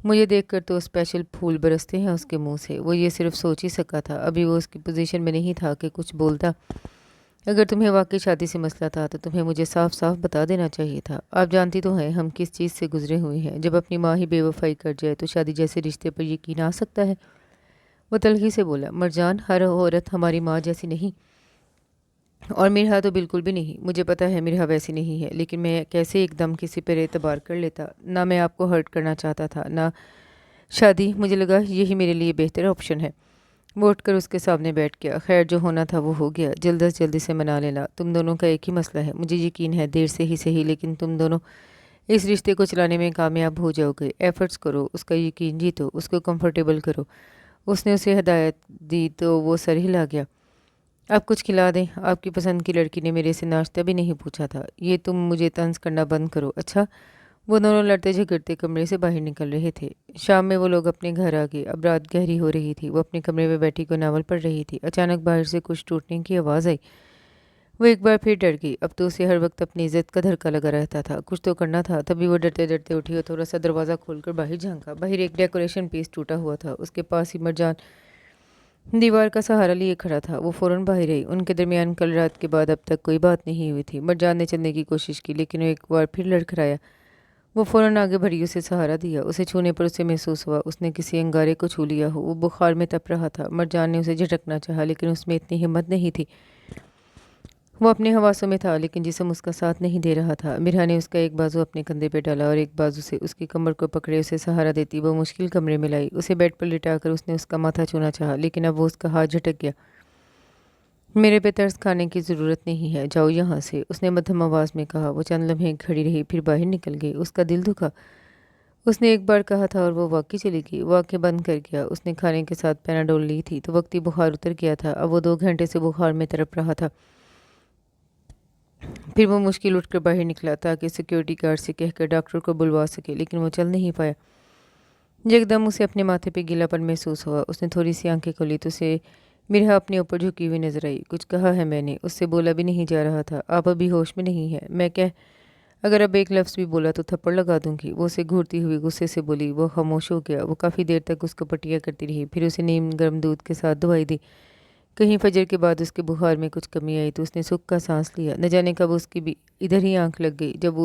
मुझे देखकर तो स्पेशल फूल बरसते हैं उसके मुंह से। वो ये सिर्फ सोच ही सका था। अभी वो उसकी पोजीशन में नहीं था कि कुछ बोलता। अगर तुम्हें वाकई शादी से मसला था तो तुम्हें मुझे साफ साफ बता देना चाहिए था। आप जानती तो हैं हम किस चीज़ से गुजरे हुए हैं। जब अपनी माँ ही बेवफाई कर जाए तो शादी जैसे रिश्ते पर यकीन आ सकता है? वो तलखी से बोला। मरजान, हर औरत हमारी माँ जैसी नहीं, और मिरहा तो बिल्कुल भी नहीं। मुझे पता है मिरहा वैसी नहीं है, लेकिन मैं कैसे एकदम किसी पर एतबार कर लेता। ना मैं आपको हर्ट करना चाहता था, ना शादी। मुझे लगा यही मेरे लिए बेहतर ऑप्शन है। वो उठकर उसके सामने बैठ गया। खैर, जो होना था वो हो गया। जल्द से जल्दी से मना लेना। तुम दोनों का एक ही मसला है। मुझे यकीन है देर से ही सही, लेकिन तुम दोनों इस रिश्ते को चलाने में कामयाब हो जाओगे। एफर्ट्स करो, उसका यकीन जीतो, उसको कंफर्टेबल करो। उसने उसे हदायत दी तो वो सर हिला गया। आप कुछ खिला दें, आपकी पसंद की लड़की ने मेरे से नाश्ता भी नहीं पूछा था। ये तुम मुझे तंज करना बंद करो, अच्छा। वो दोनों लड़ते झगड़ते कमरे से बाहर निकल रहे थे। शाम में वो लोग अपने घर आ गए। अब रात गहरी हो रही थी। वो अपने कमरे में बैठी कोई नावल पढ़ रही थी। अचानक बाहर से कुछ टूटने की आवाज़ आई। वो एक बार फिर डर गई। अब तो उसे हर वक्त अपनी इज्जत का धक्का लगा रहता था। कुछ तो करना था। तभी वो डरते डरते उठी और थोड़ा सा दरवाज़ा खोलकर बाहर झांका। बाहर एक डेकोरेशन पीस टूटा हुआ था। उसके पास ही मरजान दीवार का सहारा लिए खड़ा था। वो फौरन बाहर आई। उनके दरमियान कल रात के बाद अब तक कोई बात नहीं हुई थी। मरजान ने चलने की कोशिश की, लेकिन वो एक बार फिर लड़खड़ाया। वो फौरन आगे बढ़ी, उसे सहारा दिया। उसे छूने पर उसे महसूस हुआ उसने किसी अंगारे को छू लिया हो। वो बुखार में तप रहा था। मरजान ने उसे झटकना चाहा, लेकिन उसमें इतनी हिम्मत नहीं थी। वो अपने हवासों में था, लेकिन जिस्म उसका साथ नहीं दे रहा था। मिरा ने उसका एक बाजू अपने कंधे पर डाला और एक बाजू से उसकी कमर को पकड़े उसे सहारा देती वो मुश्किल कमरे में लाई। उसे बेड पर लिटाकर उसने उसका माथा छूना चाहा, लेकिन अब वो उसका हाथ झटक गया। मेरे पे तरस खाने की ज़रूरत नहीं है, जाओ यहाँ से, उसने मध्यम आवाज़ में कहा। वो चंद लम्हे खड़ी रही, फिर बाहर निकल गई। उसका दिल दुखा। उसने एक बार कहा था और वो वाकई चली गई। वो आंखें बंद कर गया। उसने खाने के साथ पैनाडोल ली थी तो वक्ती बुखार उतर गया था। अब वो 2 घंटे से बुखार में तड़प रहा था। फिर वो मुश्किल उठकर बाहर निकला ताकि सिक्योरिटी गार्ड से कहकर डॉक्टर को बुलवा सके, लेकिन वो चल नहीं पाया। एकदम उसे अपने माथे पे गीलापन महसूस हुआ। उसने थोड़ी सी आंखें खोली तो उसे मिरा अपने ऊपर झुकी हुई नजर आई। कुछ कहा है मैंने, उससे बोला भी नहीं जा रहा था। आप अभी होश में नहीं है। मैं क्या, अगर अब एक लफ्ज़ भी बोला तो थप्पड़ लगा दूंगी। वो उसे घूरती हुई गुस्से से बोली। वो खामोश हो गया। वो काफ़ी देर तक उसको पटिया करती रही, फिर उसे नीम गर्म दूध के साथ दवाई दी। कहीं फजर के बाद उसके बुखार में कुछ कमी आई तो उसने सुख का सांस लिया। न जाने कब उसकी भी इधर ही आंख लग गई। जब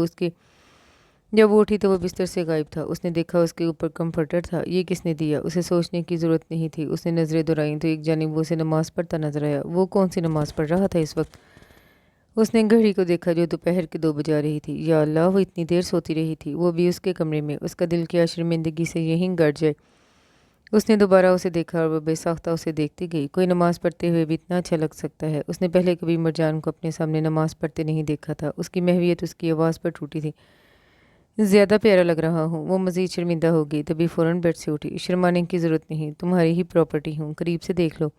वो उठी तो वो बिस्तर से गायब था। उसने देखा उसके ऊपर कंफर्टर था। ये किसने दिया? उसे सोचने की ज़रूरत नहीं थी। उसने नज़रें दोहराई तो एक जानिब वो उसे नमाज़ पढ़ता नजर आया। वो कौन सी नमाज़ पढ़ रहा था इस वक्त? उसने घड़ी को देखा जो दोपहर के 2 बजा रही थी। या अल्लाह, वो इतनी देर सोती रही थी, वो भी उसके कमरे में। उसका दिल क्या शर्मिंदगी से यहीं गड़ जाए। उसने दोबारा उसे देखा और वह बेसाख्ता उसे देखती गई। कोई नमाज़ पढ़ते हुए भी इतना अच्छा लग सकता है? उसने पहले कभी मरजान को अपने सामने नमाज़ पढ़ते नहीं देखा था। उसकी महवियत उसकी आवाज़ पर टूटी थी। ज़्यादा प्यारा लग रहा हूँ। वो मज़ीद शर्मिंदा हो गई, तभी फ़ौरन बेड से उठी। शर्माने की ज़रूरत नहीं, तुम्हारी ही प्रॉपर्टी हूँ, करीब से देख लो।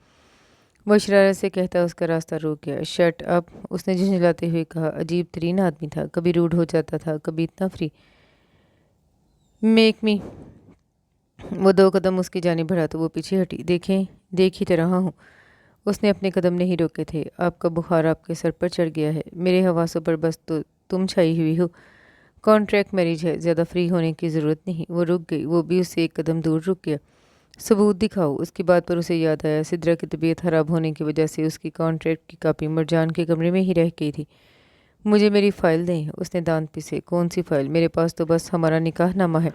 वो शरारत से कहता उसका रास्ता रोक गया। शट अप, उसने झुंझलाते हुए कहा। अजीब तरीन आदमी था, कभी रूड हो जाता था, कभी इतना फ्री। Make me. वो 2 कदम उसकी जानिब बढ़ा तो वो पीछे हटी। देखें, देख ही तो रहा हूँ। उसने अपने कदम नहीं रोके थे। आपका बुखार आपके सर पर चढ़ गया है। मेरे हवासों पर बस तो तुम छाई हुई हो। कॉन्ट्रैक्ट मैरिज है, ज़्यादा फ्री होने की ज़रूरत नहीं। वो रुक गई। वो भी उससे एक कदम दूर रुक गया। सबूत दिखाओ। उसकी बात पर उसे याद आया सिद्रा की तबीयत खराब होने की वजह से उसकी कॉन्ट्रैक्ट की कॉपी मरजान के कमरे में ही रह गई थी। मुझे मेरी फ़ाइल दें। उसने दांत पिसे। कौन सी फ़ाइल? मेरे पास तो बस हमारा निकाहनामा है,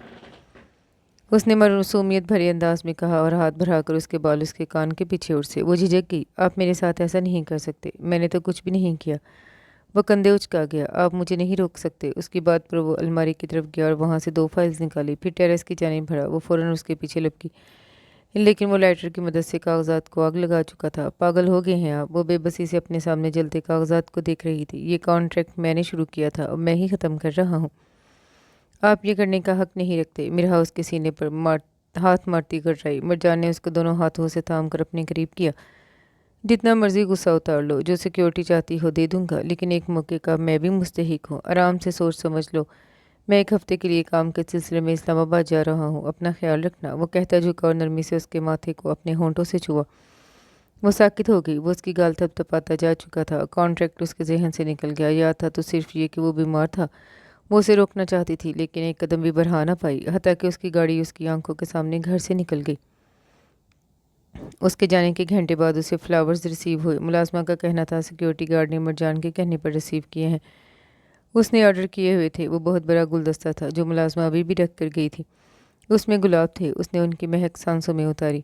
उसने मासूमियत भरे अंदाज में कहा और हाथ बढ़ाकर उसके बाल उसके कान के पीछे उड़ से। वो झिझक गई। आप मेरे साथ ऐसा नहीं कर सकते, मैंने तो कुछ भी नहीं किया। वो कंधे उचका गया। आप मुझे नहीं रोक सकते। उसकी बात पर वो अलमारी की तरफ गया और वहाँ से 2 फाइल्स निकाली। फिर टेरेस की जानिब बढ़ा। वो फ़ौरन उसके पीछे लपकी, लेकिन वो लाइटर की मदद से कागजात को आग लगा चुका था। पागल हो गए हैं आप? वो बेबसी से अपने सामने जलते कागजात को देख रही थी। ये कॉन्ट्रैक्ट मैंने शुरू किया था और मैं ही ख़त्म कर रहा हूँ। आप ये करने का हक नहीं रखते। मिरा उसके सीने पर हाथ मारती कर रही। मरजान ने उसको दोनों हाथों से थाम कर अपने करीब किया। जितना मर्जी गुस्सा उतार लो, जो सिक्योरिटी चाहती हो दे दूंगा, लेकिन एक मौके का मैं भी मुस्तहिक हूँ। आराम से सोच समझ लो। मैं 1 हफ्ते के लिए काम के सिलसिले में इस्लामाबाद जा रहा हूँ, अपना ख्याल रखना। वो कहता झुका और नरमी से उसके माथे को अपने होंठों से छुआ। वो साकित हो गई। वो उसकी गाल थपथपाता जा चुका था। कॉन्ट्रैक्ट उसके जहन से निकल गया। याद था तो सिर्फ ये कि वो बीमार था। वो उसे रोकना चाहती थी, लेकिन एक कदम भी बढ़ा ना पाई। हत्ता कि उसकी गाड़ी उसकी आंखों के सामने घर से निकल गई। उसके जाने के घंटे बाद उसे फ्लावर्स रिसीव हुए। मुलाजमा का कहना था सिक्योरिटी गार्ड ने मरजान के कहने पर रिसीव किए हैं। उसने ऑर्डर किए हुए थे। वो बहुत बड़ा गुलदस्ता था जो मुलाजमा अभी भी रख कर गई थी। उसमें गुलाब थे। उसने उनकी महक सांसों में उतारी।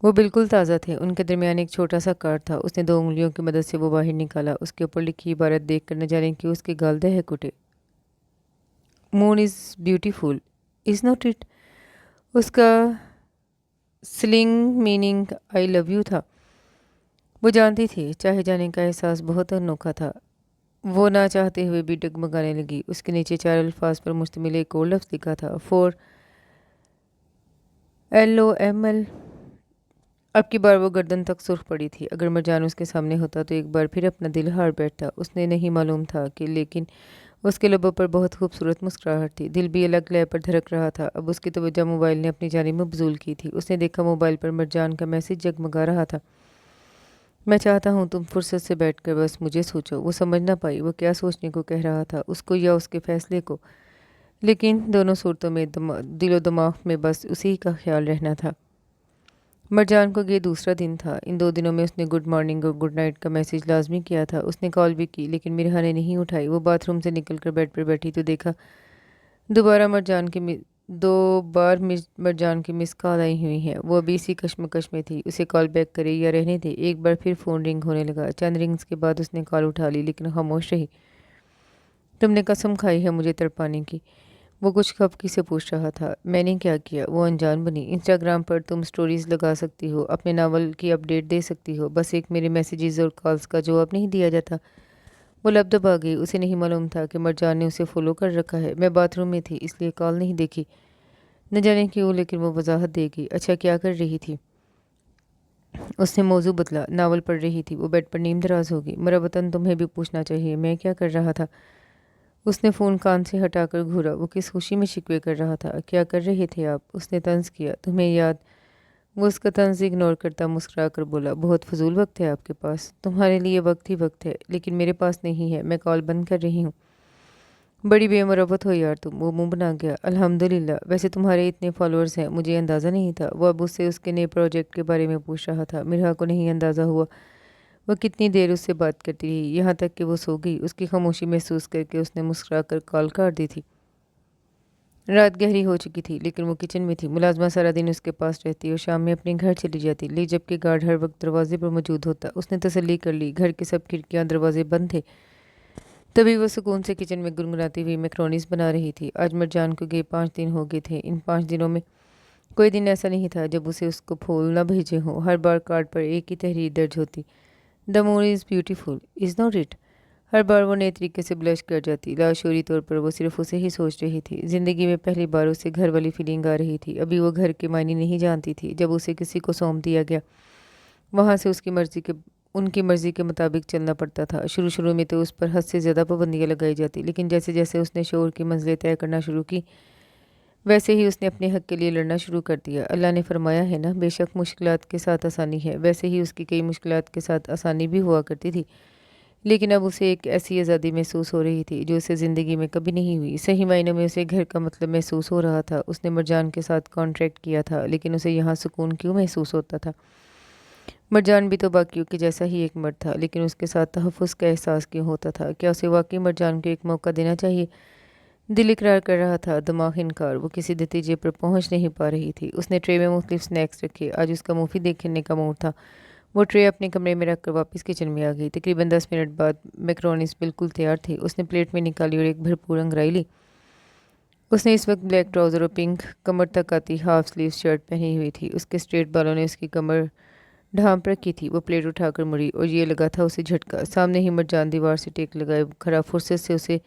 वो बिल्कुल ताज़ा थे। उनके दरमियान एक छोटा सा कार्ड था। उसने 2 उंगलियों की मदद से वो बाहर निकाला। उसके ऊपर लिखी इबारत देख कर न जाने कि उसके गाल दहक उठे। Moon is beautiful, is not it? उसका slang meaning I love you था। वो जानती थी चाहे जाने का एहसास बहुत अनोखा था। वो ना चाहते हुए भी डगमगाने लगी। उसके नीचे 4 अल्फाज पर मुश्तमिल एक और लफ्ज़ लिखा था। For LOML। अब की बार वो गर्दन तक सुर्ख पड़ी थी। अगर मरजान उसके सामने होता तो एक बार फिर अपना दिल हार बैठता। उसने नहीं मालूम था कि लेकिन उसके लबों पर बहुत खूबसूरत मुस्कुराहट थी। दिल भी अलग लय पर धड़क रहा था। अब उसकी तवज्जो मोबाइल ने अपनी जानिब मबजूल की थी। उसने देखा मोबाइल पर मरजान का मैसेज जगमगा रहा था। मैं चाहता हूँ तुम फुर्सत से बैठकर बस मुझे सोचो। वो समझ ना पाई वो क्या सोचने को कह रहा था, उसको या उसके फैसले को। लेकिन दोनों सूरतों में दिलो दिमाग में बस उसी का ख्याल रहना था। मरजान को ये दूसरा दिन था। इन 2 दिनों में उसने गुड मॉर्निंग और गुड नाइट का मैसेज लाजमी किया था। उसने कॉल भी की लेकिन मिरहा ने नहीं उठाई। वो बाथरूम से निकलकर बेड पर बैठी तो देखा दोबारा मरजान की मि- 2 बार मरजान की मिस कॉल आई हुई है। वो अभी इसी कश्मकश में थी, उसे कॉल बैक करे या रहने दे। एक बार फिर फ़ोन रिंग होने लगा। चंद रिंग्स के बाद उसने कॉल उठा ली लेकिन खामोश रही। तुमने कसम खाई है मुझे तड़पाने की, वो कुछ खफकी से पूछ रहा था। मैंने क्या किया? वो अनजान बनी। इंस्टाग्राम पर तुम स्टोरीज लगा सकती हो, अपने नावल की अपडेट दे सकती हो, बस एक मेरे मैसेजेस और कॉल्स का जवाब नहीं दिया जाता। वो लब दबा गई। उसे नहीं मालूम था कि मरजान ने उसे फॉलो कर रखा है। मैं बाथरूम में थी इसलिए कॉल नहीं देखी। न जाने क्यों लेकिन वो वजाहत देगी। अच्छा क्या कर रही थी? उसने मौजू बदला। नावल पढ़ रही थी। वो बेड पर नीम दराज होगी। मेरा वतन तुम्हें भी पूछना चाहिए मैं क्या कर रहा था। उसने फ़ोन कान से हटाकर घूरा। वो किस खुशी में शिकवे कर रहा था। क्या कर रहे थे आप? उसने तंज किया। तुम्हें याद? वो उसका तंज इग्नोर करता मुस्कुरा कर बोला, बहुत फजूल वक्त है आपके पास। तुम्हारे लिए वक्त ही वक्त है लेकिन मेरे पास नहीं है। मैं कॉल बंद कर रही हूँ। बड़ी बेमुरवत हो यार तुम। वो मुंह बना गया। अल्हम्दुलिल्लाह। वैसे तुम्हारे इतने फॉलोअर्स हैं मुझे अंदाज़ा नहीं था। वो अब उससे उसके नए प्रोजेक्ट के बारे में पूछ रहा था। मिरहा को नहीं अंदाज़ा हुआ वो कितनी देर उससे बात करती रही, यहाँ तक कि वो सो गई। उसकी खामोशी महसूस करके उसने मुस्कुरा कर कॉल काट दी थी। रात गहरी हो चुकी थी लेकिन वो किचन में थी। मुलाजमा सारा दिन उसके पास रहती और शाम में अपने घर चली जाती, ले जबकि गार्ड हर वक्त दरवाजे पर मौजूद होता। उसने तसल्ली कर ली घर के सब खिड़कियां दरवाजे बंद थे। तभी वो सुकून से किचन में गुनगुनाती हुई मैक्रोनीस बना रही थी। आज मरजान को गए 5 दिन हो गए थे। इन 5 दिनों में कोई दिन ऐसा नहीं था जब उसे उसको फूल न भेजे हों। हर बार कार्ड पर एक ही तहरीर दर्ज होती, the moon is beautiful, is not it. हर बार वो नए तरीके से ब्लश कर जाती। लाशूरी तौर पर वो सिर्फ उसे ही सोच रही थी। ज़िंदगी में पहली बार उसे घर वाली फीलिंग आ रही थी। अभी वो घर के मायने नहीं जानती थी। जब उसे किसी को सौंप दिया गया वहाँ से उनकी मर्ज़ी के मुताबिक चलना पड़ता था। शुरू शुरू में तो उस पर हद से ज़्यादा पाबंदियाँ लगाई जाती लेकिन जैसे जैसे उसने शोर की मंजिलें तय करना शुरू की वैसे ही उसने अपने हक़ के लिए लड़ना शुरू कर दिया। अल्लाह ने फरमाया है ना, बेशक मुश्किलात के साथ आसानी है। वैसे ही उसकी कई मुश्किलात के साथ आसानी भी हुआ करती थी लेकिन अब उसे एक ऐसी आज़ादी महसूस हो रही थी जो उसे ज़िंदगी में कभी नहीं हुई। सही मायनों में उसे घर का मतलब महसूस हो रहा था। उसने मरजान के साथ कॉन्ट्रैक्ट किया था लेकिन उसे यहाँ सुकून क्यों महसूस होता था? मरजान भी तो बाकियों के जैसा ही एक मर्द था लेकिन उसके साथ तहफ़्फ़ुज़ का एहसास क्यों होता था? क्या उसे वाकई मरजान को एक मौका देना चाहिए? दिल इकरार कर रहा था, दिमाग इनकार। वो किसी नतीजे पर पहुंच नहीं पा रही थी। उसने ट्रे में मुख्तलिफ स्नैक्स रखे। आज उसका मूवी देखने का मूड था। वो ट्रे अपने कमरे में रखकर वापस किचन में आ गई। तकरीबन 10 मिनट बाद मैक्रोनीस बिल्कुल तैयार थी। उसने प्लेट में निकाली और एक भरपूर अंगड़ाई ली। उसने इस वक्त ब्लैक ट्राउज़र और पिंक कमर तक आती हाफ स्लीव शर्ट पहनी हुई थी। उसके स्ट्रेट बालों ने उसकी कमर ढांप रखी थी। वो प्लेट उठाकर मुड़ी और ये लगा था उसे झटका। सामने ही मरजान दीवार से टेक लगाए खड़ा फुर्सत से उसे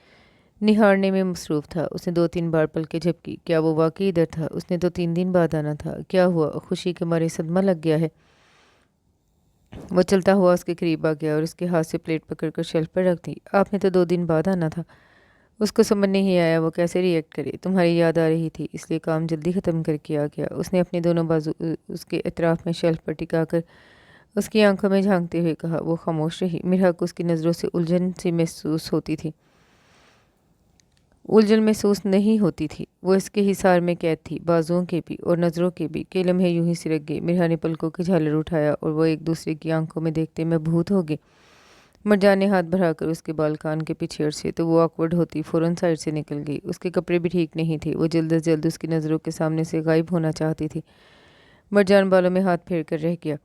निहारने में मसरूफ़ था। उसने 2-3 बार पलकें झपकी। क्या वो वाकई इधर था? उसने तो 3 दिन बाद आना था। क्या हुआ? खुशी के मारे सदमा लग गया है? वो चलता हुआ उसके करीब आ गया और उसके हाथ से प्लेट पकड़कर शेल्फ पर रख दी। आपने तो 2 दिन बाद आना था। उसको समझ नहीं आया वो कैसे रिएक्ट करे। तुम्हारी याद आ रही थी इसलिए काम जल्दी ख़त्म करके आ गया। उसने अपने दोनों बाजू उसके अतराफ में शेल्फ पर टिका कर उसकी आंखों में झांकते हुए कहा। वो खामोश रही। मिरहा को उसकी नज़रों से उलझन सी महसूस होती थी। उलझन महसूस नहीं होती थी। वो इसके हिसार में कैद थी, बाजुओं के भी और नज़रों के भी। के लम्हे यूं ही सिरक गए। मिरहा ने पलकों की झालर उठाया और वो एक दूसरे की आंखों में देखते मबहूत हो गए। मरजान ने हाथ बढ़ाकर उसके बाल कान के पीछे अड़से तो वो ऑकवर्ड होती फ़ौरन साइड से निकल गई। उसके कपड़े भी ठीक नहीं थे। वो जल्द अज जल्द उसकी नज़रों के सामने से गायब होना चाहती थी। मरजान बालों में हाथ फेर कर रह गया।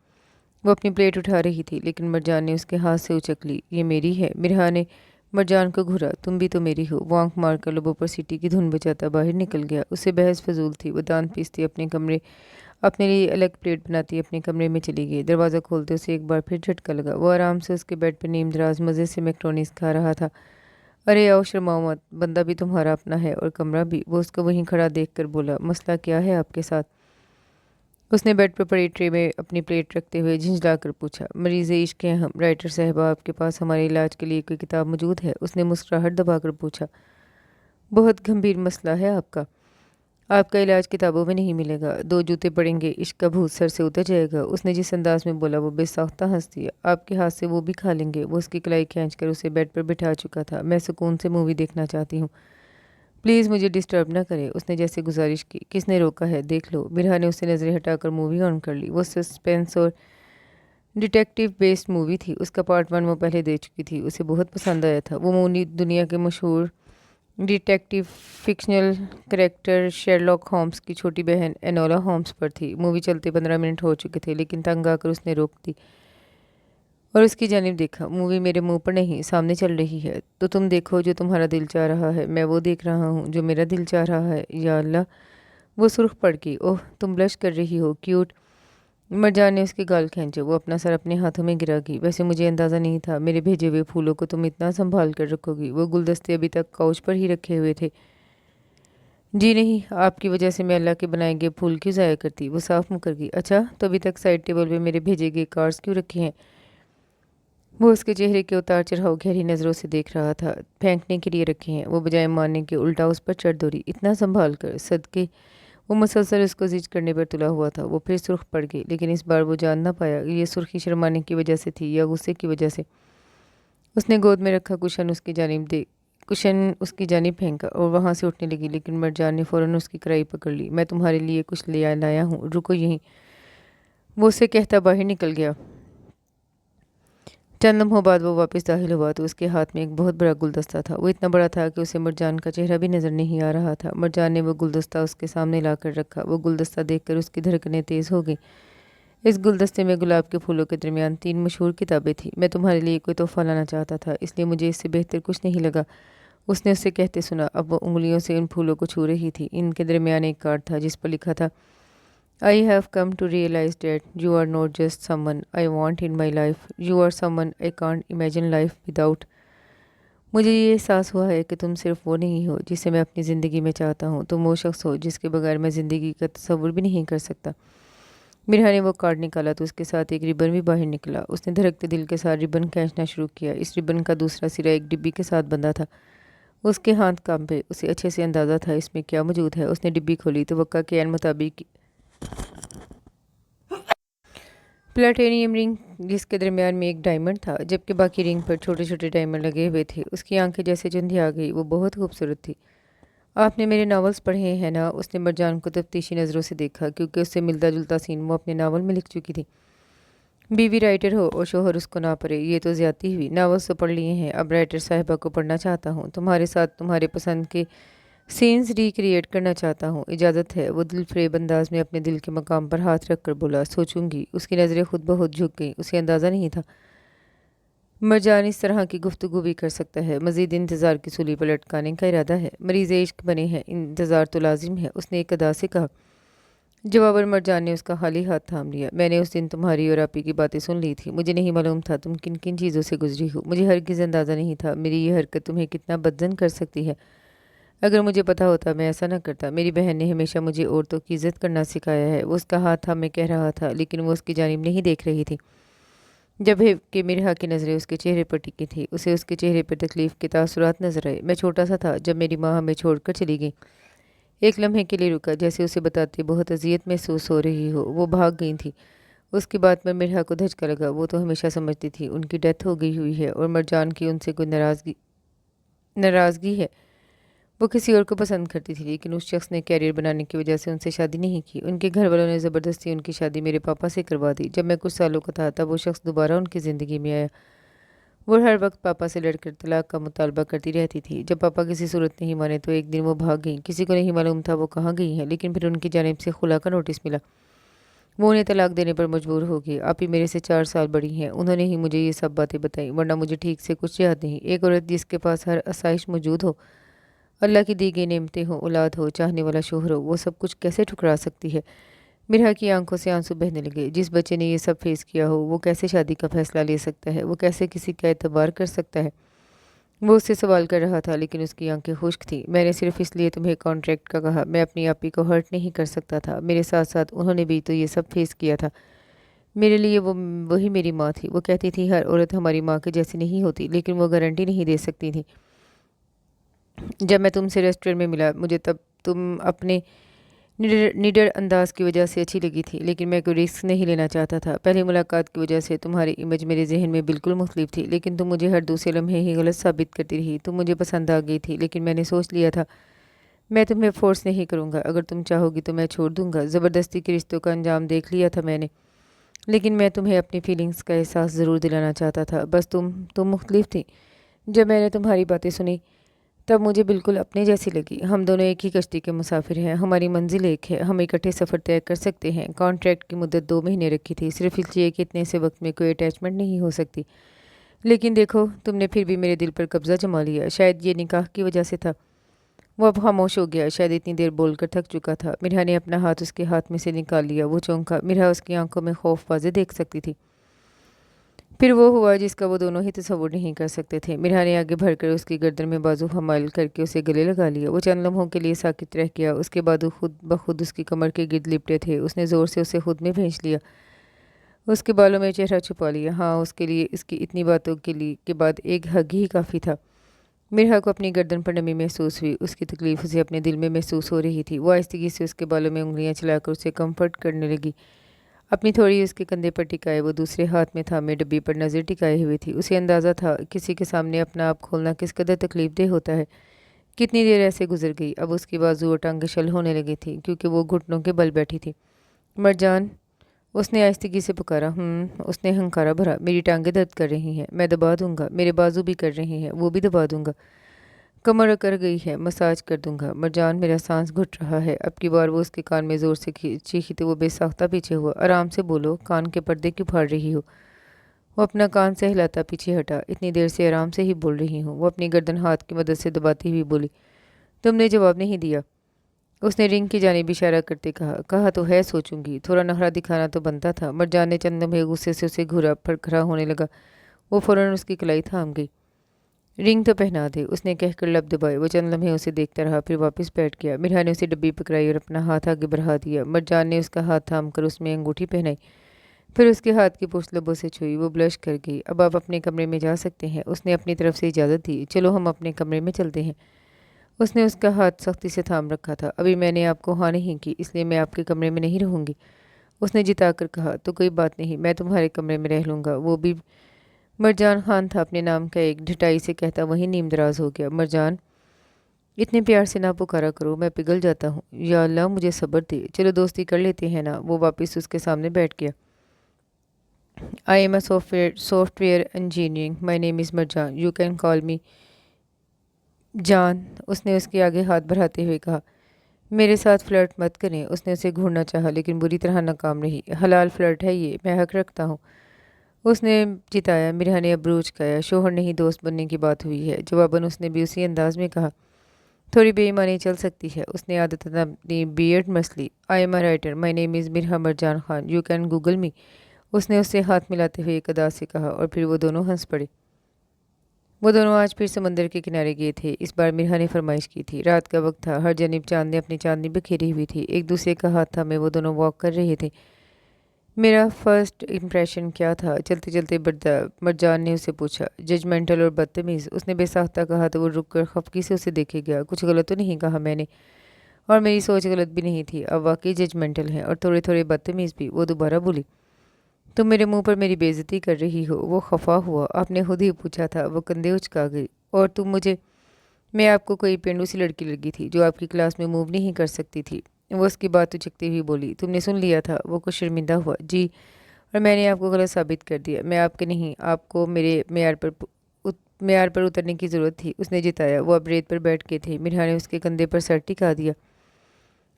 वो अपनी प्लेट उठा रही थी लेकिन मरजान ने उसके हाथ से उचक ली। ये मेरी है। मिरहा ने मरजान को घूरा। तुम भी तो मेरी हो। वो आंख मारकर लबों पर सीटी की धुन बजाता बाहर निकल गया। उससे बहस फजूल थी। वो दांत पीसती अपने लिए अलग प्लेट बनाती अपने कमरे में चली गई। दरवाज़ा खोलते उसे एक बार फिर झटका लगा। वो आराम से उसके बेड पर नीम दराज मज़े से मैक्रोनीस खा रहा था। अरे आओ शर्माओ मत, बंदा भी तुम्हारा अपना है और कमरा भी। वो उसको वहीं खड़ा देख कर बोला, मसला क्या है आपके साथ? اس نے بیڈ پر پڑی ٹرے میں اپنی پلیٹ رکھتے ہوئے جھنجھلا کر پوچھا، مریض عشق ہیں ہم، رائٹر صاحبہ آپ کے پاس ہمارے علاج کے لیے کوئی کتاب موجود ہے؟ اس نے مسکراہٹ دبا کر پوچھا۔ بہت گمبھیر مسئلہ ہے آپ کا۔ آپ کا علاج کتابوں میں نہیں ملے گا، دو جوتے پڑیں گے، عشق کا بھوت سر سے اتر جائے گا۔ اس نے جس انداز میں بولا وہ بے ساختہ ہنس دیا۔ آپ کے ہاتھ سے وہ بھی کھا لیں گے۔ وہ اس کی کلائی کھینچ کر اسے بیڈ پر بٹھا چکا تھا۔ میں سکون سے مووی دیکھنا چاہتی ہوں، پلیز مجھے ڈسٹرب نہ کریں، اس نے جیسے گزارش کی۔ کس نے روکا ہے، دیکھ لو۔ مرہا نے اس سے نظریں ہٹا کر مووی آن کر لی۔ وہ سسپینس اور ڈیٹیکٹیو بیسڈ مووی تھی۔ اس کا پارٹ 1 وہ پہلے دیکھ چکی تھی، اسے بہت پسند آیا تھا۔ وہ مووی دنیا کے مشہور ڈیٹیکٹیو فکشنل کریکٹر شیرلاک ہومز کی چھوٹی بہن اینولا ہومز پر تھی۔ مووی چلتے 15 منٹ ہو چکے تھے، لیکن تنگ آ کر اس نے روک دی اور اس کی جانب دیکھا۔ مووی میرے منہ پر نہیں، سامنے چل رہی ہے، تو تم دیکھو جو تمہارا دل چاہ رہا ہے۔ میں وہ دیکھ رہا ہوں جو میرا دل چاہ رہا ہے۔ یا اللہ! وہ سرخ پڑ گئی۔ اوہ، تم بلش کر رہی ہو، کیوٹ۔ مرجان نے اس کے گال کھینچے۔ وہ اپنا سر اپنے ہاتھوں میں گرا گئی۔ ویسے مجھے اندازہ نہیں تھا میرے بھیجے ہوئے پھولوں کو تم اتنا سنبھال کر رکھو گی۔ وہ گلدستے ابھی تک کاؤچ پر ہی رکھے ہوئے تھے۔ جی نہیں، آپ کی وجہ سے میں اللہ کے بنائے گئے پھول کیوں ضائع کرتی؟ وہ صاف مکر گئی۔ اچھا، تو ابھی تک سائڈ ٹیبل پہ میرے بھیجے گئے کارڈز کیوں رکھے ہیں؟ وہ اس کے چہرے کے اتار چڑھاؤ گہری نظروں سے دیکھ رہا تھا۔ پھینکنے کے لیے رکھے ہیں۔ وہ بجائے مارنے کے الٹا اس پر چڑھ دوڑی۔ اتنا سنبھال کر، صدقے! وہ مسلسل اس کو زج کرنے پر تلا ہوا تھا۔ وہ پھر سرخ پڑ گئی، لیکن اس بار وہ جان نہ پایا کہ یہ سرخی شرمانے کی وجہ سے تھی یا غصے کی وجہ سے۔ اس نے گود میں رکھا کشن اس کی جانب پھینکا اور وہاں سے اٹھنے لگی، لیکن مرجان نے فوراً اس کی کرائی پکڑ لی۔ میں تمہارے لیے کچھ لایا ہوں، رکو یہیں، وہ اسے کہتا باہر نکل گیا۔ چند لمحوں بعد وہ واپس داخل ہوا تو اس کے ہاتھ میں ایک بہت بڑا گلدستہ تھا۔ وہ اتنا بڑا تھا کہ اسے مرجان کا چہرہ بھی نظر نہیں آ رہا تھا۔ مرجان نے وہ گلدستہ اس کے سامنے لا کر رکھا۔ وہ گلدستہ دیکھ کر اس کی دھڑکنیں تیز ہو گئیں۔ اس گلدستے میں گلاب کے پھولوں کے درمیان 3 مشہور کتابیں تھیں۔ میں تمہارے لیے کوئی تحفہ لانا چاہتا تھا، اس لیے مجھے اس سے بہتر کچھ نہیں لگا، اس نے اسے کہتے سنا۔ اب وہ انگلیوں سے ان پھولوں کو چھو رہی تھی۔ ان کے درمیان ایک کارڈ تھا جس پر لکھا تھا I have come to realize that you are not just someone I want in my life. You are someone I can't imagine life without. مجھے یہ احساس ہوا ہے کہ تم صرف وہ نہیں ہو جسے میں اپنی زندگی میں چاہتا ہوں، تم وہ شخص ہو جس کے بغیر میں زندگی کا تصور بھی نہیں کر سکتا۔ مرہا نے وہ کارڈ نکالا تو اس کے ساتھ ایک ربن بھی باہر نکلا۔ اس نے دھڑکتے دل کے ساتھ ربن کھینچنا شروع کیا۔ اس ربن کا دوسرا سرا ایک ڈبی کے ساتھ بندھا تھا۔ اس کے ہاتھ کانپے۔ اسے اچھے سے اندازہ تھا اس میں کیا موجود ہے۔ اس نے ڈبی کھولی۔ توقع کے عین مطابق پلاٹینیم رنگ، جس کے درمیان میں ایک ڈائمنڈ تھا، جبکہ باقی رنگ پر چھوٹے چھوٹے ڈائمنڈ لگے ہوئے تھے۔ اس کی آنکھیں جیسے چندھیا گئی۔ وہ بہت خوبصورت تھی۔ آپ نے میرے ناولز پڑھے ہیں نا؟ اس نے مرجان کو تفتیشی نظروں سے دیکھا، کیونکہ اس سے ملتا جلتا سین وہ اپنے ناول میں لکھ چکی تھی۔ بیوی رائٹر ہو اور شوہر اس کو نہ پڑھے، یہ تو زیادتی ہوئی۔ ناولز تو پڑھ لیے ہیں، اب رائٹر صاحبہ کو پڑھنا چاہتا ہوں، تمہارے ساتھ تمہارے پسند کے سینز ریکریٹ کرنا چاہتا ہوں، اجازت ہے؟ وہ دل فریب انداز میں اپنے دل کے مقام پر ہاتھ رکھ کر بولا۔ سوچوں گی۔ اس کی نظریں خود بخود جھک گئیں۔ اسے اندازہ نہیں تھا مرجان اس طرح کی گفتگو بھی کر سکتا ہے۔ مزید انتظار کی سولی پر لٹکانے کا ارادہ ہے؟ مریض عشق بنے ہیں، انتظار تو لازم ہے، اس نے ایک ادا سے کہا۔ جواباً مرجان نے اس کا خالی ہاتھ تھام لیا۔ میں نے اس دن تمہاری اور آپی کی باتیں سن لی تھی، مجھے نہیں معلوم تھا تم کن کن چیزوں سے گزری ہو۔ مجھے ہرگز اندازہ نہیں تھا میری یہ حرکت تمہیں کتنا بدظن کر سکتی ہے۔ اگر مجھے پتا ہوتا میں ایسا نہ کرتا۔ میری بہن نے ہمیشہ مجھے عورتوں کی عزت کرنا سکھایا ہے۔ وہ اس کا ہاتھ تھامے کہہ رہا تھا، لیکن وہ اس کی جانب نہیں دیکھ رہی تھی، جب کہ مرہا کی نظریں اس کے چہرے پر ٹکی تھیں۔ اسے اس کے چہرے پر تکلیف کے تاثرات نظر آئے۔ میں چھوٹا سا تھا جب میری ماں ہمیں چھوڑ کر چلی گئی۔ ایک لمحے کے لیے رکا، جیسے اسے بتاتے بہت اذیت محسوس ہو رہی ہو۔ وہ بھاگ گئی تھی۔ اس کی بات میں مرہا کو دھچکا لگا۔ وہ تو ہمیشہ سمجھتی تھی ان کی ڈیتھ ہو گئی ہوئی ہے اور مرجان کی ان سے کوئی ناراضگی ہے۔ وہ کسی اور کو پسند کرتی تھی، لیکن اس شخص نے کیریئر بنانے کی وجہ سے ان سے شادی نہیں کی۔ ان کے گھر والوں نے زبردستی ان کی شادی میرے پاپا سے کروا دی۔ جب میں کچھ سالوں کا تھا تب وہ شخص دوبارہ ان کی زندگی میں آیا۔ وہ ہر وقت پاپا سے لڑ کر طلاق کا مطالبہ کرتی رہتی تھی۔ جب پاپا کسی صورت نہیں مانے تو ایک دن وہ بھاگ گئیں۔ کسی کو نہیں معلوم تھا وہ کہاں گئی ہیں، لیکن پھر ان کی جانب سے خلا کا نوٹس ملا۔ وہ انہیں طلاق دینے پر مجبور ہو گئی۔ آپی میرے سے 4 سال بڑی ہیں، انہوں نے ہی مجھے یہ سب باتیں بتائیں، ورنہ مجھے ٹھیک سے کچھ یاد نہیں۔ ایک عورت جس کے پاس ہر آسائش موجود ہو، اللہ کی دی گئی نعمتیں ہوں، اولاد ہو، چاہنے والا شوہر ہو، وہ سب کچھ کیسے ٹھکرا سکتی ہے؟ مرہا کی آنکھوں سے آنسو بہنے لگے۔ جس بچے نے یہ سب فیس کیا ہو وہ کیسے شادی کا فیصلہ لے سکتا ہے؟ وہ کیسے کسی کا اعتبار کر سکتا ہے؟ وہ उससे सवाल कर रहा था लेकिन उसकी आंखें खुश्क थीं। मैंने सिर्फ इसलिए तुम्हें कॉन्ट्रैक्ट का कहा, मैं अपनी आपी को हर्ट नहीं कर सकता था। मेरे साथ साथ उन्होंने भी तो ये सब फेस किया था। मेरे लिए वो वही मेरी माँ थी। वो कहती थी हर औरत हमारी माँ के जैसी नहीं होती, लेकिन वो गारंटी नहीं दे सकती थी। जब मैं तुमसे रेस्टोरेंट में मिला मुझे तब तुम अपने निडर अंदाज की वजह से अच्छी लगी थी, लेकिन मैं कोई रिस्क नहीं लेना चाहता था। पहली मुलाकात की वजह से तुम्हारी इमेज मेरे जहन में बिल्कुल मुख्तलिफ थी, लेकिन तुम मुझे हर दूसरे लम्हे ही गलत साबित करती रही। तुम मुझे पसंद आ गई थी, लेकिन मैंने सोच लिया था मैं तुम्हें फोर्स नहीं करूँगा। अगर तुम चाहोगी तो मैं छोड़ दूंगा। ज़बरदस्ती के रिश्तों का अंजाम देख लिया था मैंने, लेकिन मैं तुम्हें अपनी फीलिंग्स का एहसास ज़रूर दिलाना चाहता था। बस तुम मुख्तलिफ थी। जब मैंने तुम्हारी बातें सुनी तब मुझे बिल्कुल अपने जैसी लगी। हम दोनों एक ही कश्ती के मुसाफिर हैं, हमारी मंजिल एक है, हम इकट्ठे सफ़र तय कर सकते हैं। कॉन्ट्रैक्ट की मुद्दत 2 महीने रखी थी, सिर्फ इसलिए कि इतने से वक्त में कोई अटैचमेंट नहीं हो सकती। लेकिन देखो तुमने फिर भी मेरे दिल पर कब्जा जमा लिया। शायद ये निकाह की वजह से था। वो अब खामोश हो गया, शायद इतनी देर बोलकर थक चुका था। मिरहा ने अपना हाथ उसके हाथ में से निकाल लिया। वो चौंका। मिरहा उसकी आंखों में खौफ वाज़े देख सकती थी। फिर वो हुआ जिसका वो दोनों ही तसव्वुर नहीं कर सकते थे। मिरहा ने आगे बढ़कर उसकी गर्दन में बाजू हमाल करके उसे गले लगा लिया। वो चंद लम्हों के लिए साकित रह गया। उसके बाजू खुद ब खुद उसकी कमर के गिर्द लिपटे थे। उसने ज़ोर से उसे खुद में भींच लिया, उसके बालों में चेहरा छुपा लिया। हाँ, उसके लिए इसकी इतनी बातों के बाद एक हग ही काफ़ी था। मिरहा को अपनी गर्दन पर नमी महसूस हुई। उसकी तकलीफ उसे अपने दिल में महसूस हो रही थी। वो आहिस्तगी से उसके बालों में उंगलियां चलाकर उसे कंफर्ट करने लगी। अपनी थोड़ी उसके कंधे पर टिकाए वो दूसरे हाथ में थामे डब्बी पर नज़र टिकाए हुई थी। उसे अंदाज़ा था किसी के सामने अपना आप खोलना किस कदर तकलीफदेह होता है। कितनी देर ऐसे गुजर गई। अब उसकी बाजू और टांगें शल होने लगी थी क्योंकि वो घुटनों के बल बैठी थी। मरजान, उसने आहिस्तगी से पुकारा। उसने हंकारा भरा। मेरी टांगें दर्द कर रही हैं, मैं दबा दूंगा। मेरे बाजू भी कर रहे हैं, वो भी दबा दूंगा। कमर अकड़ गई है, मसाज कर दूंगा। मरजान, मेरा सांस घुट रहा है। अब की बार वो उसके कान में ज़ोर से चीखी तो वो बेसाख्ता पीछे हुआ। आराम से बोलो, कान के पर्दे क्यों फाड़ रही हो? वो अपना कान से हिलाता पीछे हटा। इतनी देर से आराम से ही बोल रही हूँ। वो अपनी गर्दन हाथ की मदद से दबाती हुई बोली। तुमने जवाब नहीं दिया। उसने रिंग की जानिब इशारा करते कहा तो है, सोचूंगी। थोड़ा नखरा दिखाना तो बनता था। मरजान ने चंद लम्हे गुस्से से उसे घूरा पर खड़ा होने लगा। वो फौरन उसकी कलाई थाम गई। रिंग तो पहना दे, उसने कहकर लब दबाए। वो चंद लम्हे उसे देखता रहा, फिर वापस बैठ गया। मिरहा ने उसे डब्बी पकड़ाई और अपना हाथ आगे बढ़ा दिया। मरजान ने उसका हाथ थाम कर उसमें अंगूठी पहनाई, फिर उसके हाथ की पुष्ट लबों से छुई। वो ब्लश कर गई। अब आप अपने कमरे में जा सकते हैं, उसने अपनी तरफ से इजाज़त दी। चलो हम अपने कमरे में चलते हैं। उसने उसका हाथ सख्ती से थाम रखा था। अभी मैंने आपको हाँ नहीं की, इसलिए मैं आपके कमरे में नहीं रहूँगी, उसने जिताकर कहा। तो कोई बात नहीं, मैं तुम्हारे कमरे में रह लूँगा। वो भी मरजान खान था, अपने नाम का एक ढिठाई से कहता वहीं नीम दराज हो गया। मरजान, इतने प्यार से ना पुकारा करो, मैं पिघल जाता हूँ। या अल्लाह मुझे सब्र दे। चलो दोस्ती कर लेते हैं ना। वो वापस उसके सामने बैठ गया। आई am a software engineering, my name is Marjan, you can call मी जान, उसने उसके आगे हाथ बढ़ाते हुए कहा। मेरे साथ फ्लर्ट मत करें। उसने उसे घूरना चाहा लेकिन बुरी तरह नाकाम रही। हलाल फ्लर्ट है ये, मैं हक रखता हूँ, उसने जिताया। मिरहा ने अबरूज खाया। शोहर नहीं दोस्त बनने की बात हुई है। जवाबन उसने भी उसी अंदाज में कहा। थोड़ी बेईमानी चल सकती है। उसने आदतन अपनी बियर्ड मसली। I am a writer, my name is Mirha Marjan Khan, you can Google me, उसने उससे हाथ मिलाते हुए एक अदा से कहा और फिर वो दोनों हंस पड़े। वो दोनों आज फिर समंदर के किनारे गए थे। इस बार मिरहा ने फरमाइश की थी। रात का वक्त था, हर जनिब चांद ने अपनी चांदनी बिखेरी हुई थी। एक दूसरे का हाथ थामे वो दोनों वॉक कर रहे थे। मेरा फर्स्ट इम्प्रेशन क्या था? चलते चलते मरजान ने उसे पूछा। जजमेंटल और बदतमीज़, उसने बेसाख्ता कहा तो वो रुक कर खफकी से उसे देखे गया। कुछ गलत तो नहीं कहा मैंने? और मेरी सोच गलत भी नहीं थी। अब वाकई जजमेंटल है और थोड़े थोड़े बदतमीज़ भी। वो दोबारा बोली। तुम मेरे मुंह पर मेरी बेइज्जती कर रही हो। वो खफा हुआ। आपने खुद ही पूछा था। वो कंधे उचका गई। और तुम मुझे, मैं आपको कोई पेंडू सी लड़की लगी थी जो आपकी क्लास में मूव नहीं कर सकती थी। वो उसकी बात उचकती हुई बोली। तुमने सुन लिया था? वो कुछ शर्मिंदा हुआ। जी, और मैंने आपको गलत साबित कर दिया। मैं आपके नहीं, आपको मेरे मेयार पर उतरने की ज़रूरत थी, उसने जिताया। वो अब रेत पर बैठ के थे। मिरहा ने उसके कंधे पर सर टिका दिया।